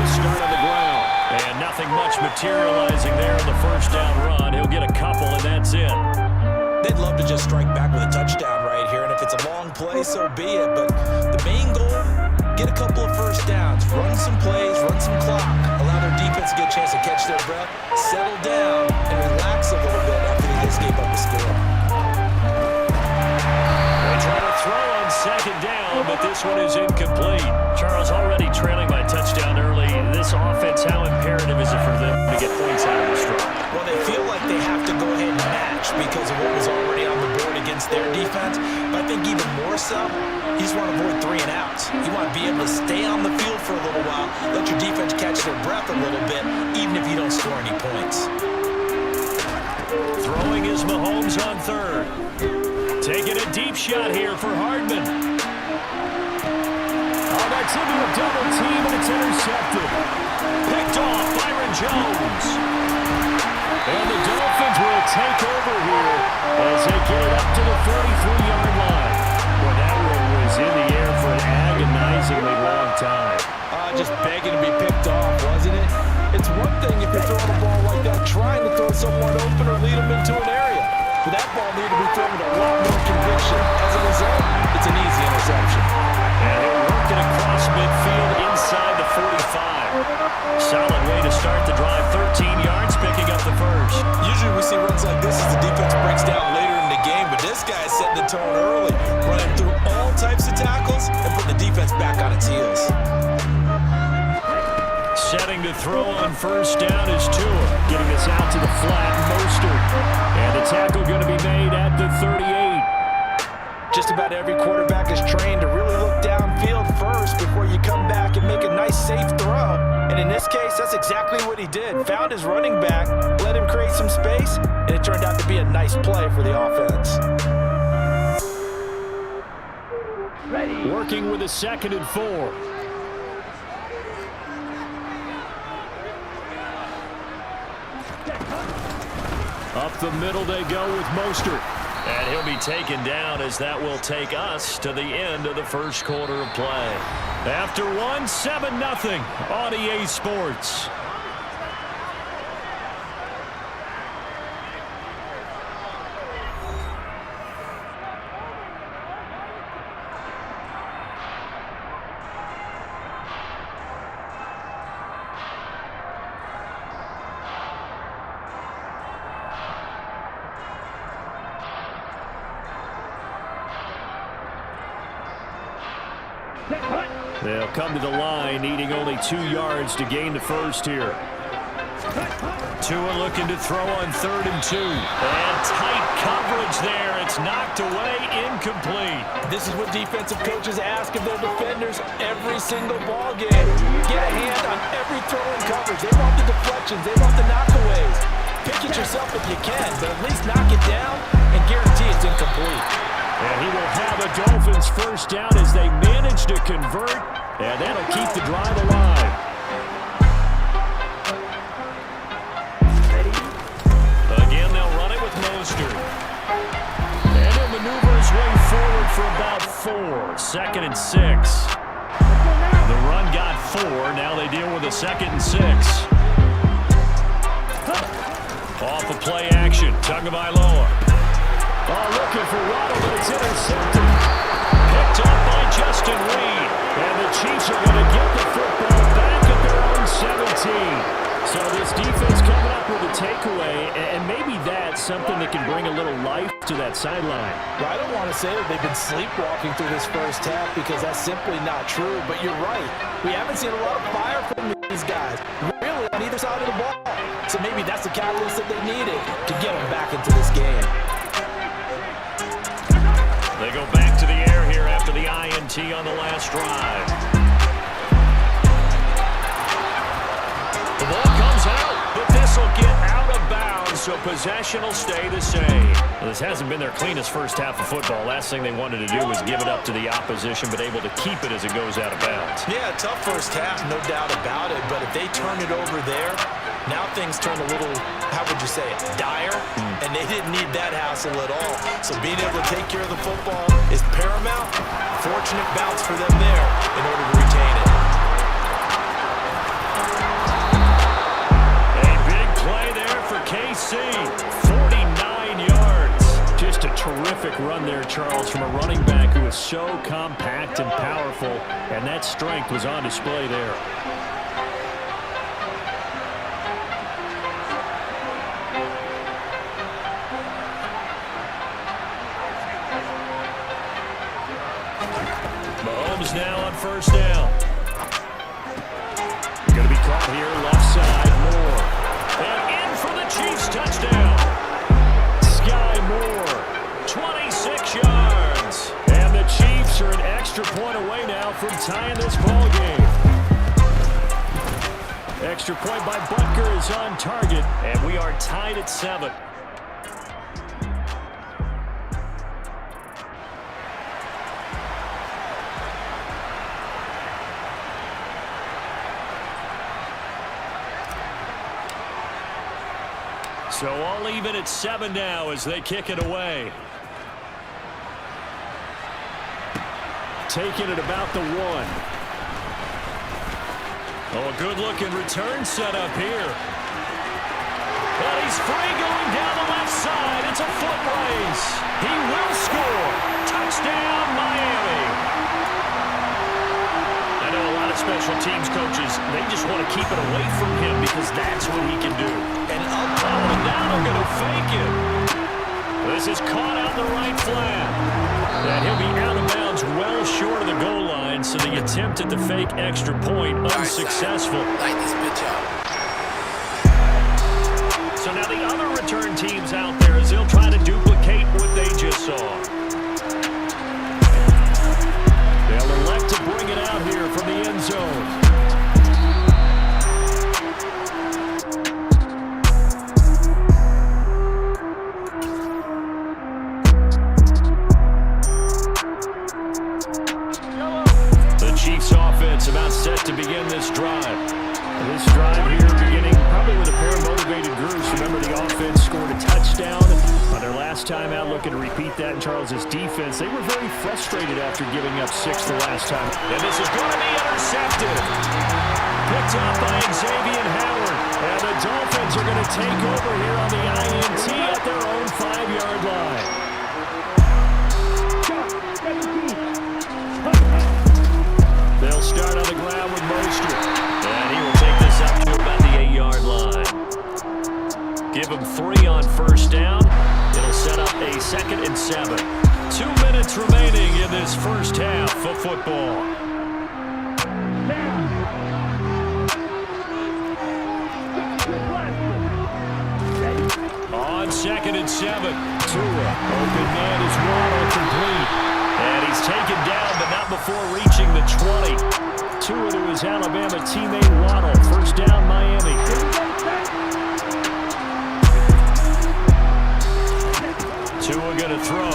Start on the ground, and nothing much materializing there in the first down run. He'll get a couple, and that's it. They'd love to just strike back with a touchdown right here, and if it's a long play, so be it. But the main goal, get a couple of first downs, run some plays, run some clock, allow their defense to get a chance to catch their breath, settle down, and relax a little bit after they just gave up the score. They try to throw on 2nd down, but this one is incomplete. Charles already trailing by touchdown early. This offense, how imperative is it for them to get points out of this drive? Well, they feel like they have to go ahead and match because of what was already on the board against their defense. But I think even more so, you just want to avoid 3 and outs. You want to be able to stay on the field for a little while, let your defense catch their breath a little bit, even if you don't score any points. Throwing is Mahomes on 3rd. Taking a deep shot here for Hardman. Oh, that's into a double team, and it's intercepted. Picked off Byron Jones. And the Dolphins will take over here as they get it up to the 43-yard line. Well, that one was in the air for an agonizingly long time. Just begging to be picked off, wasn't it? It's one thing if you're throwing a ball like that, trying to throw someone open or lead them into an area. But that ball needed to be thrown with a lot more conviction. As a result, it's an easy interception. And he'll work it across midfield inside the 45. Solid way to start the drive. 13 yards, picking up the first. Usually we see runs like this as the defense breaks down later in the game, but this guy is setting the tone early, running through all types of tackles and putting the defense back on its heels. Setting to throw on 1st down is Tua. Getting this out to the flat, Mostert. And the tackle going to be made at the 38. Just about every quarterback is trained to really look downfield first before you come back and make a nice, safe throw. And in this case, that's exactly what he did. Found his running back, let him create some space, and it turned out to be a nice play for the offense. Working with a 2nd and 4. Up the middle they go with Mostert. And he'll be taken down as that will take us to the end of the first quarter of play. After one, 7-0 on EA Sports. They'll come to the line, needing only 2 yards to gain the first here. Tua looking to throw on 3rd and 2. And tight coverage there. It's knocked away, incomplete. This is what defensive coaches ask of their defenders every single ball game. Get a hand on every throw in coverage. They want the deflections. They want the knockaways. Pick it yourself if you can, but at least knock it down and guarantee it's incomplete. And he will have a Dolphins first down as they manage to convert, and that'll keep the drive alive. Again, they'll run it with Mostert. And he'll maneuver his way forward for about 4. 2nd and 6. The run got 4. Now they deal with a 2nd and 6. Off of play action. Tagovailoa. Oh, looking for Waddle, but it's intercepted. Picked up by Justin Reed. And the Chiefs are going to get the football back at their own 17. So this defense coming up with a takeaway, and maybe that's something that can bring a little life to that sideline. Well, I don't want to say that they've been sleepwalking through this first half because that's simply not true, but you're right. We haven't seen a lot of fire from these guys, really, on either side of the ball. So maybe that's the catalyst that they needed to get them back into this game. They go back to the air here after the INT on the last drive. The ball comes out, but this will get out of bounds, so possession will stay the same. Well, this hasn't been their cleanest first half of football. Last thing they wanted to do was give it up to the opposition, but able to keep it as it goes out of bounds. Yeah, tough first half, no doubt about it, but if they turn it over there, now things turn a little, how would you say it, dire, and they didn't need that hassle at all. So being able to take care of the football is paramount. Fortunate bounce for them there in order to retain it. KC, 49 yards. Just a terrific run there, Charles, from a running back who is so compact and powerful, and that strength was on display there. Mahomes now on first down. Going to be caught here, left side, Moore. And in for the Chiefs touchdown. Sky Moore, 26 yards. And the Chiefs are an extra point away now from tying this ball game. Extra point by Butker is on target, and we are tied at 7. So all even at 7 now as they kick it away. Taking it about the 1. Oh, a good-looking return set up here. And he's free going down the left side. It's a foot race. He will score. Touchdown, Miami. I know a lot of special teams coaches, they just want to keep it away from him because that's what he can do. And now they're going to fake it. This is caught out the right flat. And he'll be out of bounds well short of the goal line, so the attempt at the fake extra point unsuccessful. Light this bitch up. So now the other return teams out there as they'll try to duplicate what they just saw. They'll elect to bring it out here from the end zone. About set to begin this drive. This drive here beginning probably with a pair of motivated groups. Remember, the offense scored a touchdown on their last time out, looking to repeat that in Charles's defense. They were very frustrated after giving up 6 the last time. And this is going to be intercepted. Picked up by Xavier Howard. And the Dolphins are going to take over here on the INT at their own 5-yard line. They'll start on the ground with Mostert. And he will take this up to about the 8-yard line. Give him 3 on first down. It'll set up a 2nd and 7. 2 minutes remaining in this first half of football. On 2nd and 7. Tua. Open man is Waddle, complete. And he's taken down, but not before reaching the 20. Tua to his Alabama teammate Waddle. First down, Miami. to throw.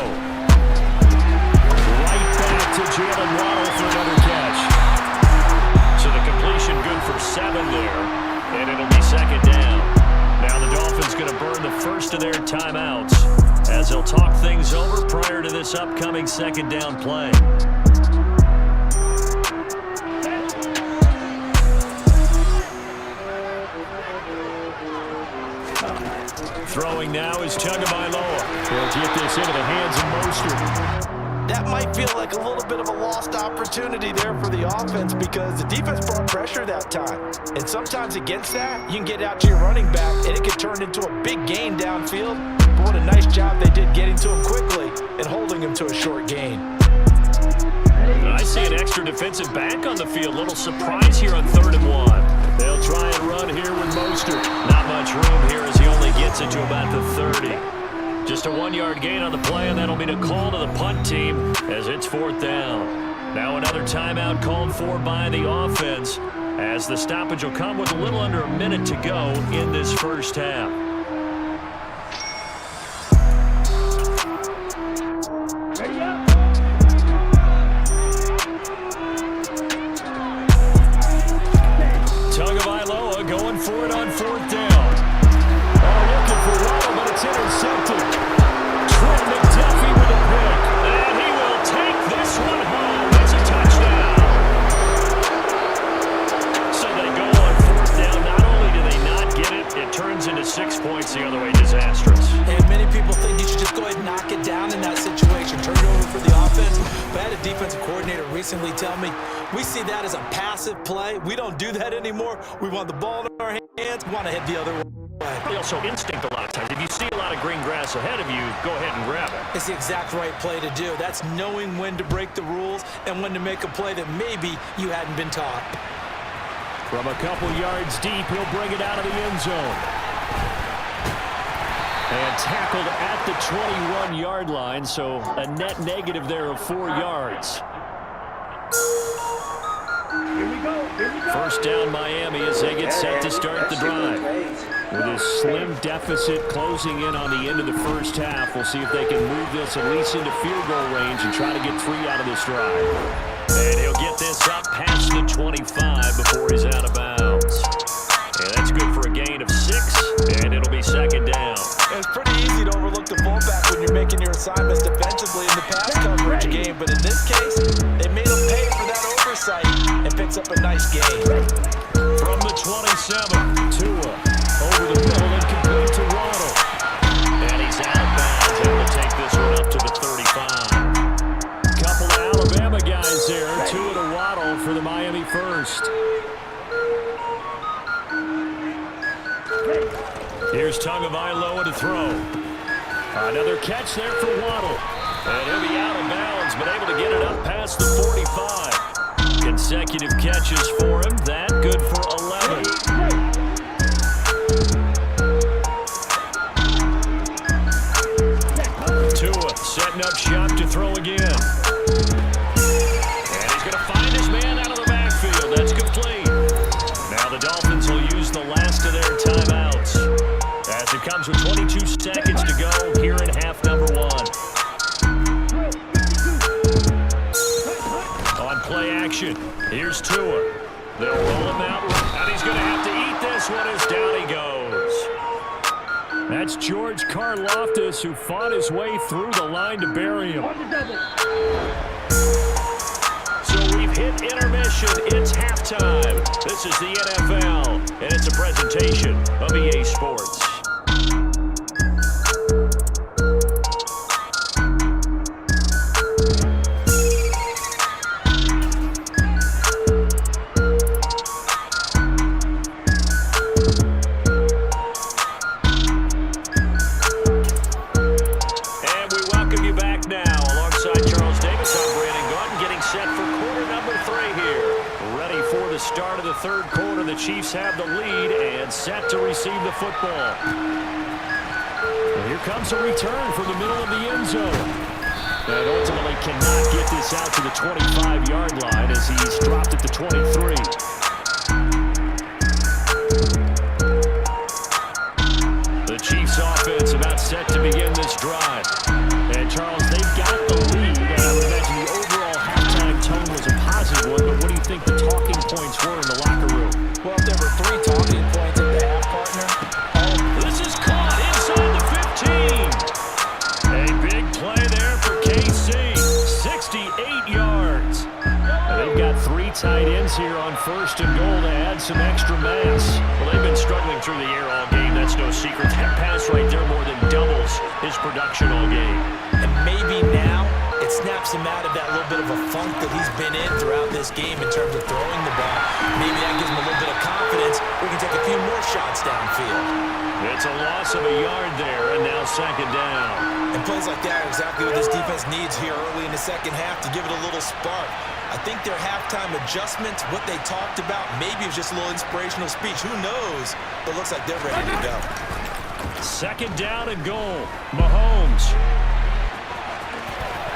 Right back to Jalen Waddle for another catch. So the completion good for 7 there, and it'll be second down. Now the Dolphins going to burn the first of their timeouts as they'll talk things over prior to this upcoming second down play. Throwing now is Tagovailoa. He'll get this into the hands of Mostert. That might feel like a little bit of a lost opportunity there for the offense because the defense brought pressure that time. And sometimes against that, you can get out to your running back and it can turn into a big gain downfield. But what a nice job they did getting to him quickly and holding him to a short gain. I see an extra defensive back on the field. Little surprise here on 3rd and 1. They'll try and run here with Mostert. Not much room here as he only gets it to about the 30. Just a 1-yard gain on the play, and that'll be the call to the punt team as it's 4th down. Now another timeout called for by the offense as the stoppage will come with a little under a minute to go in this first half. Tagovailoa going for it on 4th down. Looking for Waddle, but it's intercepted. Trent McDuffie with a pick. And he will take this one home. It's a touchdown. So they go on 4th down. Not only do they not get it, it turns into 6 points the other way. Disastrous. And many people think you should just go ahead and knock it down in that situation. Turn it over for the offense. But I had a defensive coordinator recently tell me, we see that as a passive play. We don't do that anymore. We want the ball in our hands. We want to head the other way. Also instinct a lot of times. If you see a lot of green grass ahead of you, go ahead and grab it. It's the exact right play to do. That's knowing when to break the rules and when to make a play that maybe you hadn't been taught. From a couple yards deep, he'll bring it out of the end zone. And tackled at the 21-yard line, so a net negative there of 4 yards. First down Miami as they get set to start the drive. With a slim deficit closing in on the end of the first half, we'll see if they can move this at least into field goal range and try to get 3 out of this drive. And he'll get this up past the 25 before he's out of bounds. And that's good for a gain of 6, and it'll be second down. It's pretty easy to overlook the fullback when you're making your assignments defensively in the pass coverage game, but in this case, they made him pay for that oversight and picks up a nice gain. From the 27, Tua over the middle and complete to Waddle. And he's out of bounds, able to take this one up to the 35. Couple of Alabama guys there, Tua to Waddle for the Miami first. Here's Tagovailoa to throw. Another catch there for Waddle. And he'll be out of bounds, but able to get it up past the 45. Consecutive catches for him. That good for 11. Tua setting up shop to throw again. And he's going to find his man out of the backfield. That's complete. Now the Dolphins will use the last of their timeouts as it comes with 22 seconds to go here in half number 1. On play action, here's Tua. They'll roll him out, and he's going to have to eat this one as down he goes. That's George Karlaftis, who fought his way through the line to bury him. So we've hit intermission. It's halftime. This is the NFL, and it's a presentation of EA Sports. Start of the third quarter, the Chiefs have the lead and set to receive the football. And here comes a return from the middle of the end zone. And ultimately cannot get this out to the 25-yard line as he's dropped at the 23. The Chiefs offense about set to begin this drive. And tight ends here on 1st and goal to add some extra mass. Well, they've been struggling through the air all game. That's no secret. That pass right there more than doubles his production all game. And maybe now it snaps him out of that little bit of a funk that he's been in throughout this game in terms of throwing the ball. Maybe that gives him a little bit of confidence. We can take a few more shots downfield. It's a loss of a yard there, and now 2nd down. And plays like that are exactly what this defense needs here early in the second half to give it a little spark. I think their halftime adjustments, what they talked about, maybe it was just a little inspirational speech. Who knows? But it looks like they're ready to go. 2nd down and goal. Mahomes.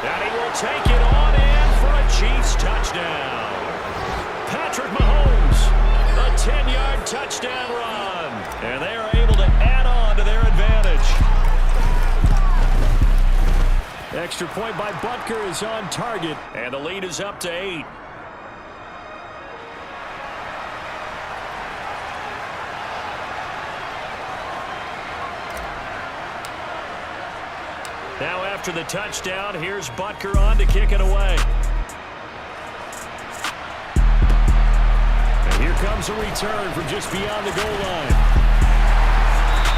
And he will take it on in for a Chiefs touchdown. Patrick Mahomes, a 10-yard touchdown run. And they are able to add on to their advantage. Extra point by Butker is on target. And the lead is up to 8. Now after the touchdown, here's Butker on to kick it away. And here comes a return from just beyond the goal line.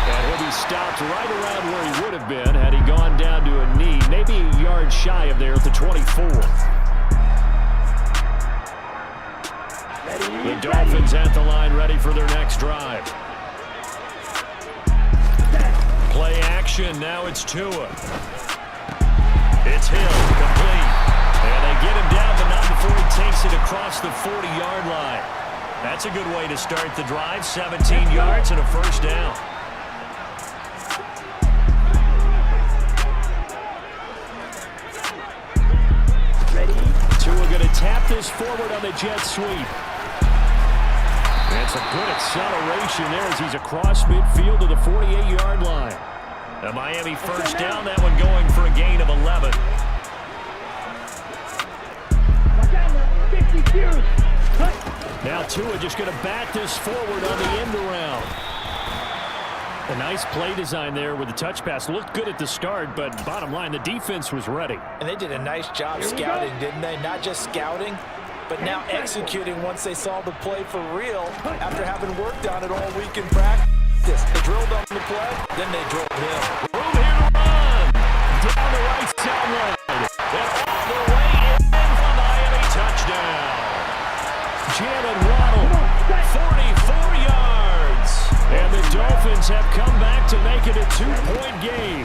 And he'll be stopped right around where he would have been had he gone down to a knee, maybe a yard shy of there at the 24. The Dolphins at the line ready for their next drive. Play action, now it's Tua. It's Hill, complete. And they get him down, but not before he takes it across the 40-yard line. That's a good way to start the drive, 17 yards and a 1st down. Tua going to tap this forward on the jet sweep. That's a good acceleration there as he's across midfield to the 48-yard line. The Miami 1st down, that one going for a gain of 11. Now Tua just going to bat this forward on the end around. A nice play design there with the touch pass. Looked good at the start, but bottom line, the defense was ready. And they did a nice job scouting, didn't they? Not just scouting, but now executing once they saw the play for real after having worked on it all week in practice. They drilled on the play, then they drilled him. Room here to run. Down the right sideline. And all the way in for Miami touchdown. Jalen Waddle, 44 yards. And the Dolphins have come back to make it a 2-point game.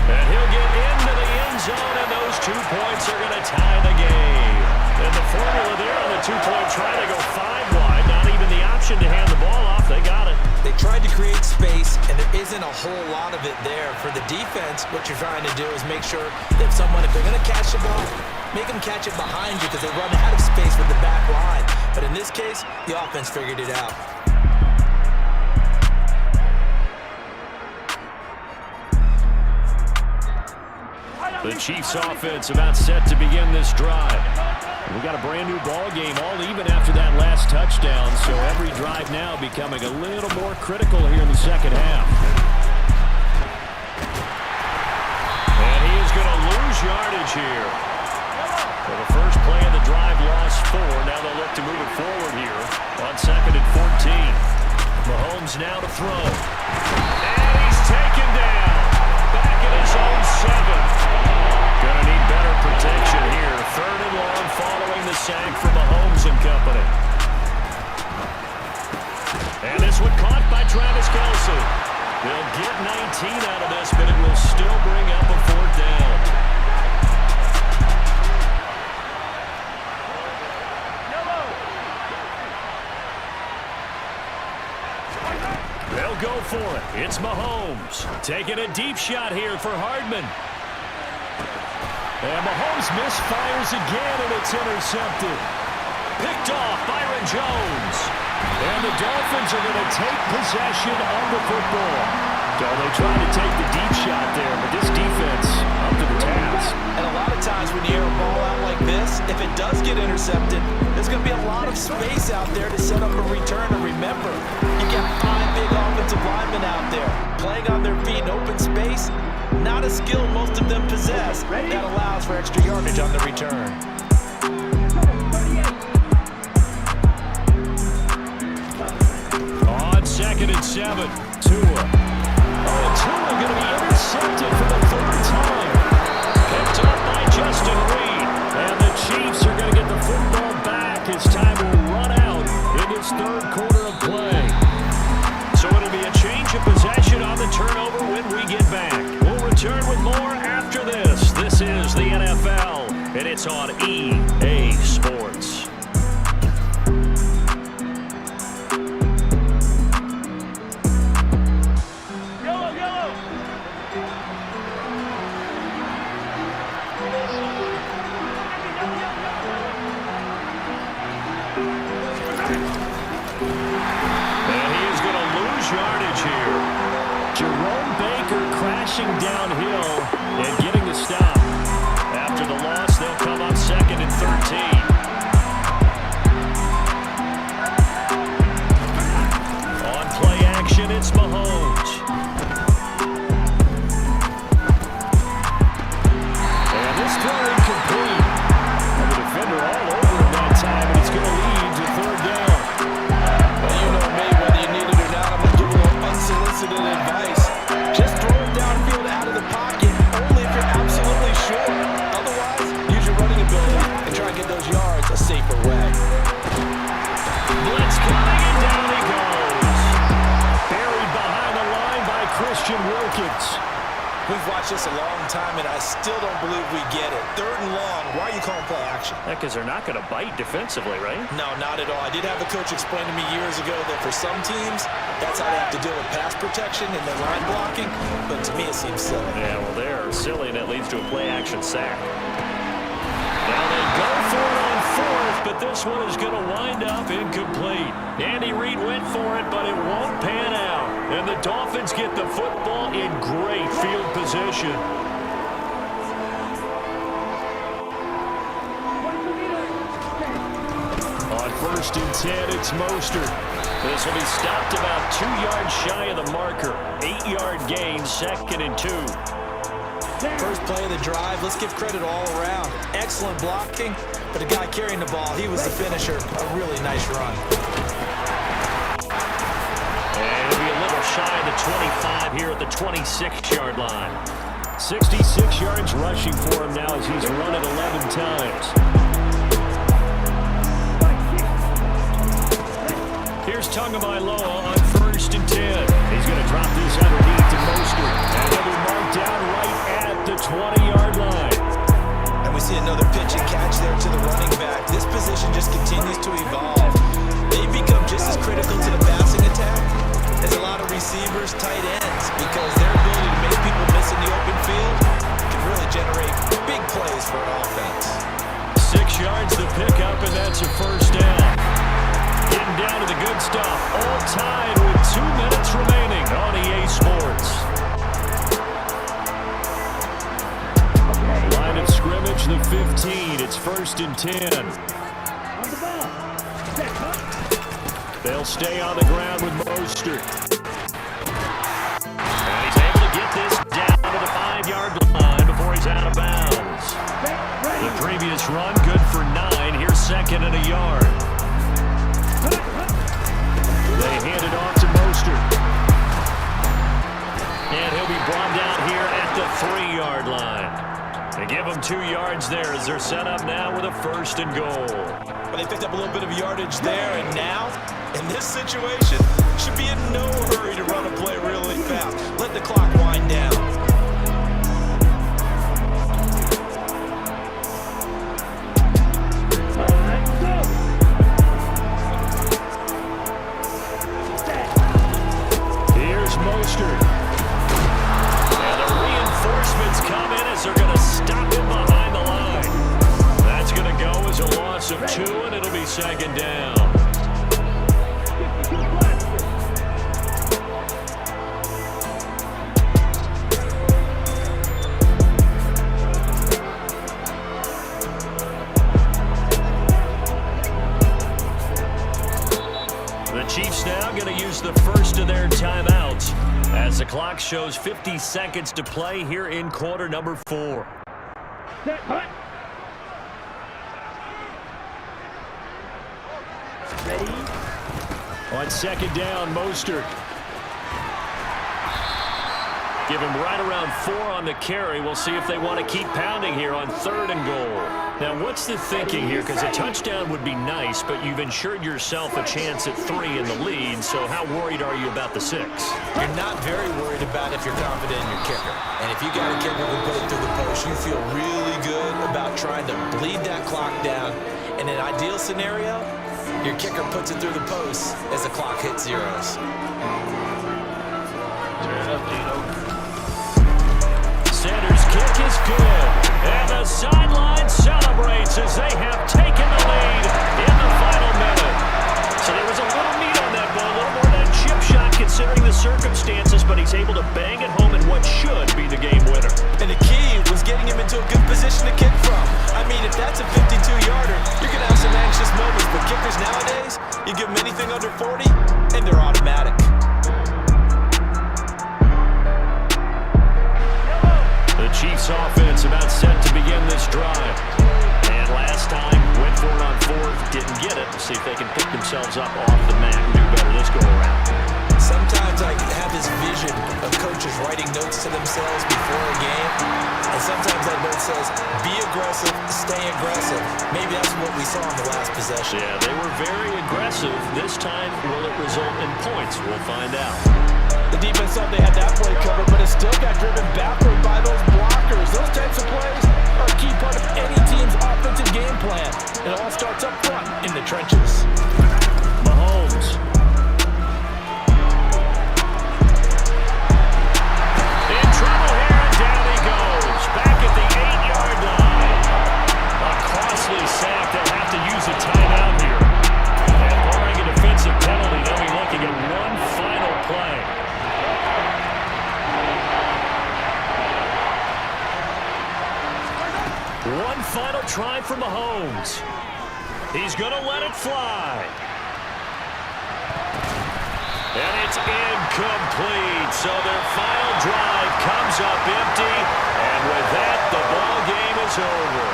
And he'll get into the end zone, and those 2 points are going to tie the game. And the formula there on the 2-point try to go 5 wide. Not even the option to hand the ball off. They got it. They tried to create space, and there isn't a whole lot of it there. For the defense, what you're trying to do is make sure that if they're going to catch the ball, make them catch it behind you because they run out of space with the back line. But in this case, the offense figured it out. The Chiefs offense about set to begin this drive. We got a brand new ball game, all even after that last touchdown, so every drive now becoming a little more critical here in the second half. And he is going to lose yardage here. For the first play of the drive, lost 4. Now they'll look to move it forward here on 2nd and 14. Mahomes now to throw. And he's taken down. Back at his own 7. Gonna need better protection here. 3rd and long following the sack for Mahomes and company. And this one caught by Travis Kelce. They'll get 19 out of this, but it will still bring up a 4th down. They'll go for it. It's Mahomes. Taking a deep shot here for Hardman. And Mahomes misfires again, and it's intercepted. Picked off Byron Jones. And the Dolphins are going to take possession of the football. So they tried to take the deep shot there, but this defense up to the task. And a lot of times when you air a ball out like this, if it does get intercepted, there's going to be a lot of space out there to set up a return. And remember, you got 5 big offensive linemen out there playing on their feet in open space. Not a skill most of them possess. That allows for extra yardage on the return. 2nd and 7. Tua. Oh, and Tua going to be intercepted for the 3rd time. Picked up by Justin Reed. And the Chiefs are going to get the football back as time will run out in this 3rd quarter of play. So it'll be a change of possession on the turnover when we get back. We'll return with more after this. This is the NFL, and it's on EA Sports. Yardage here. Jerome Baker crashing downhill and getting the stop. After the loss, they'll come up 2nd and 13. On play action, it's Mahomes. And this throw incomplete. And the defender all over him that time, and it's going to lead to 3rd down. Well, you know me, whether you need it or not, I'm going to give a little unsolicited advice. Just throw it downfield out of the pocket, only if you're absolutely sure. Otherwise, use your running ability and try and get those yards a safer way. Blitz coming, and down he goes. Buried behind the line by Christian Wilkins. We've watched this a long time, and I still don't believe we get it. 3rd and long, why are you calling play action? Because they're not going to bite defensively, right? No, not at all. I did have a coach explain to me years ago that for some teams, that's how they have to deal with pass protection and their line blocking, but to me it seems silly. Yeah, well, they're silly, and it leads to a play-action sack. Now they go for it on 4th, but this one is going to wind up incomplete. Andy Reid went for it, but it won't pan out. And the Dolphins get the football in great field position. On 1st and 10, it's Mostert. This will be stopped about 2 yards shy of the marker. 8-yard gain, 2nd and 2. First play of the drive, let's give credit all around. Excellent blocking, but the guy carrying the ball, he was the finisher. A really nice run. And it'll be a little shy of the 25 here at the 26-yard line. 66 yards rushing for him now as he's run it 11 times. Here's Tagovailoa on 1st and 10. He's going to drop this underneath to Mostert. And he'll be marked down right at the 20-yard line. And we see another pitch and catch there to the running back. This position just continues to evolve. They become just as critical to the passing attack as a lot of receivers, tight ends, because their ability to make people miss in the open field can really generate big plays for an offense. 6 yards the pickup, and that's a 1st down. Getting down to the good stuff. All tied with 2 minutes remaining on EA Sports. Line of scrimmage, the 15. It's 1st and 10. They'll stay on the ground with Mostert. And he's able to get this down to the 5-yard line before he's out of bounds. The previous run, good for 9. Here's 2nd and a yard. They hand it off to Mostert. And he'll be brought down here at the 3-yard line. They give him 2 yards there as they're set up now with a 1st and goal. But they picked up a little bit of yardage there, and now, in this situation, should be in no hurry to run a play really fast. Let the clock wind down. Here's Mostert. And the reinforcements come in as they're going to stop him behind the line. That's going to go as a loss of 2, and it'll be 2nd down. The Chiefs now going to use the first of their timeouts as the clock shows 50 seconds to play here in quarter number 4. On 2nd down, Mostert. Give him right around 4 on the carry. We'll see if they want to keep pounding here on 3rd and goal. Now, what's the thinking here? Because a touchdown would be nice, but you've ensured yourself a chance at 3 in the lead, so how worried are you about the 6? You're not very worried about if you're confident in your kicker. And if you got a kicker who can put it through the post, you feel really good about trying to bleed that clock down. In an ideal scenario, your kicker puts it through the post as the clock hits zeros. Turn it up, Dino. Sanders' kick is good, and the sideline celebrates as they have taken the lead in the final minute. So there was a little meat on that ball, a little more than a chip shot considering the circumstances, but he's able to bang it home in what should be the game winner. And the key was getting him into a good position to kick from. I mean, if that's a 52-yarder, you're going to have some anxious moments, but kickers nowadays, you give them anything under 40, and they're automatic. The Chiefs offense about set to begin this drive. And last time, went for it on 4th, didn't get it. We'll see if they can pick themselves up off the mat and do better this go around. Sometimes I have this vision of coaches writing notes to themselves before a game. And sometimes that note says, be aggressive, stay aggressive. Maybe that's what we saw in the last possession. Yeah, they were very aggressive. This time, will it result in points? We'll find out. The defense thought they had that play covered, but it still got driven backward by those blockers. Those types of plays are a key part of any team's offensive game plan. It all starts up front in the trenches. Mahomes. In trouble here, and down he goes. Back at the 8-yard line. A costly sack. They'll have to use a timeout here. And barring a defensive penalty, they'll be looking at one final play. One final try for Mahomes. He's going to let it fly. And it's incomplete. So their final drive comes up empty. And with that, the ball game is over.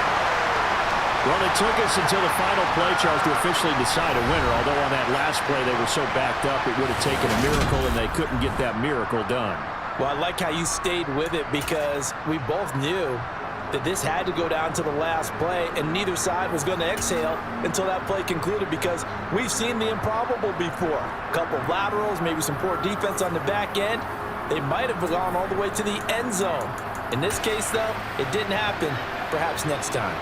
Well, it took us until the final play, Charles, to officially decide a winner. Although on that last play they were so backed up, it would have taken a miracle, and they couldn't get that miracle done. Well, I like how you stayed with it because we both knew that this had to go down to the last play, and neither side was going to exhale until that play concluded because we've seen the improbable before. A couple of laterals, maybe some poor defense on the back end. They might have gone all the way to the end zone. In this case, though, it didn't happen. Perhaps next time.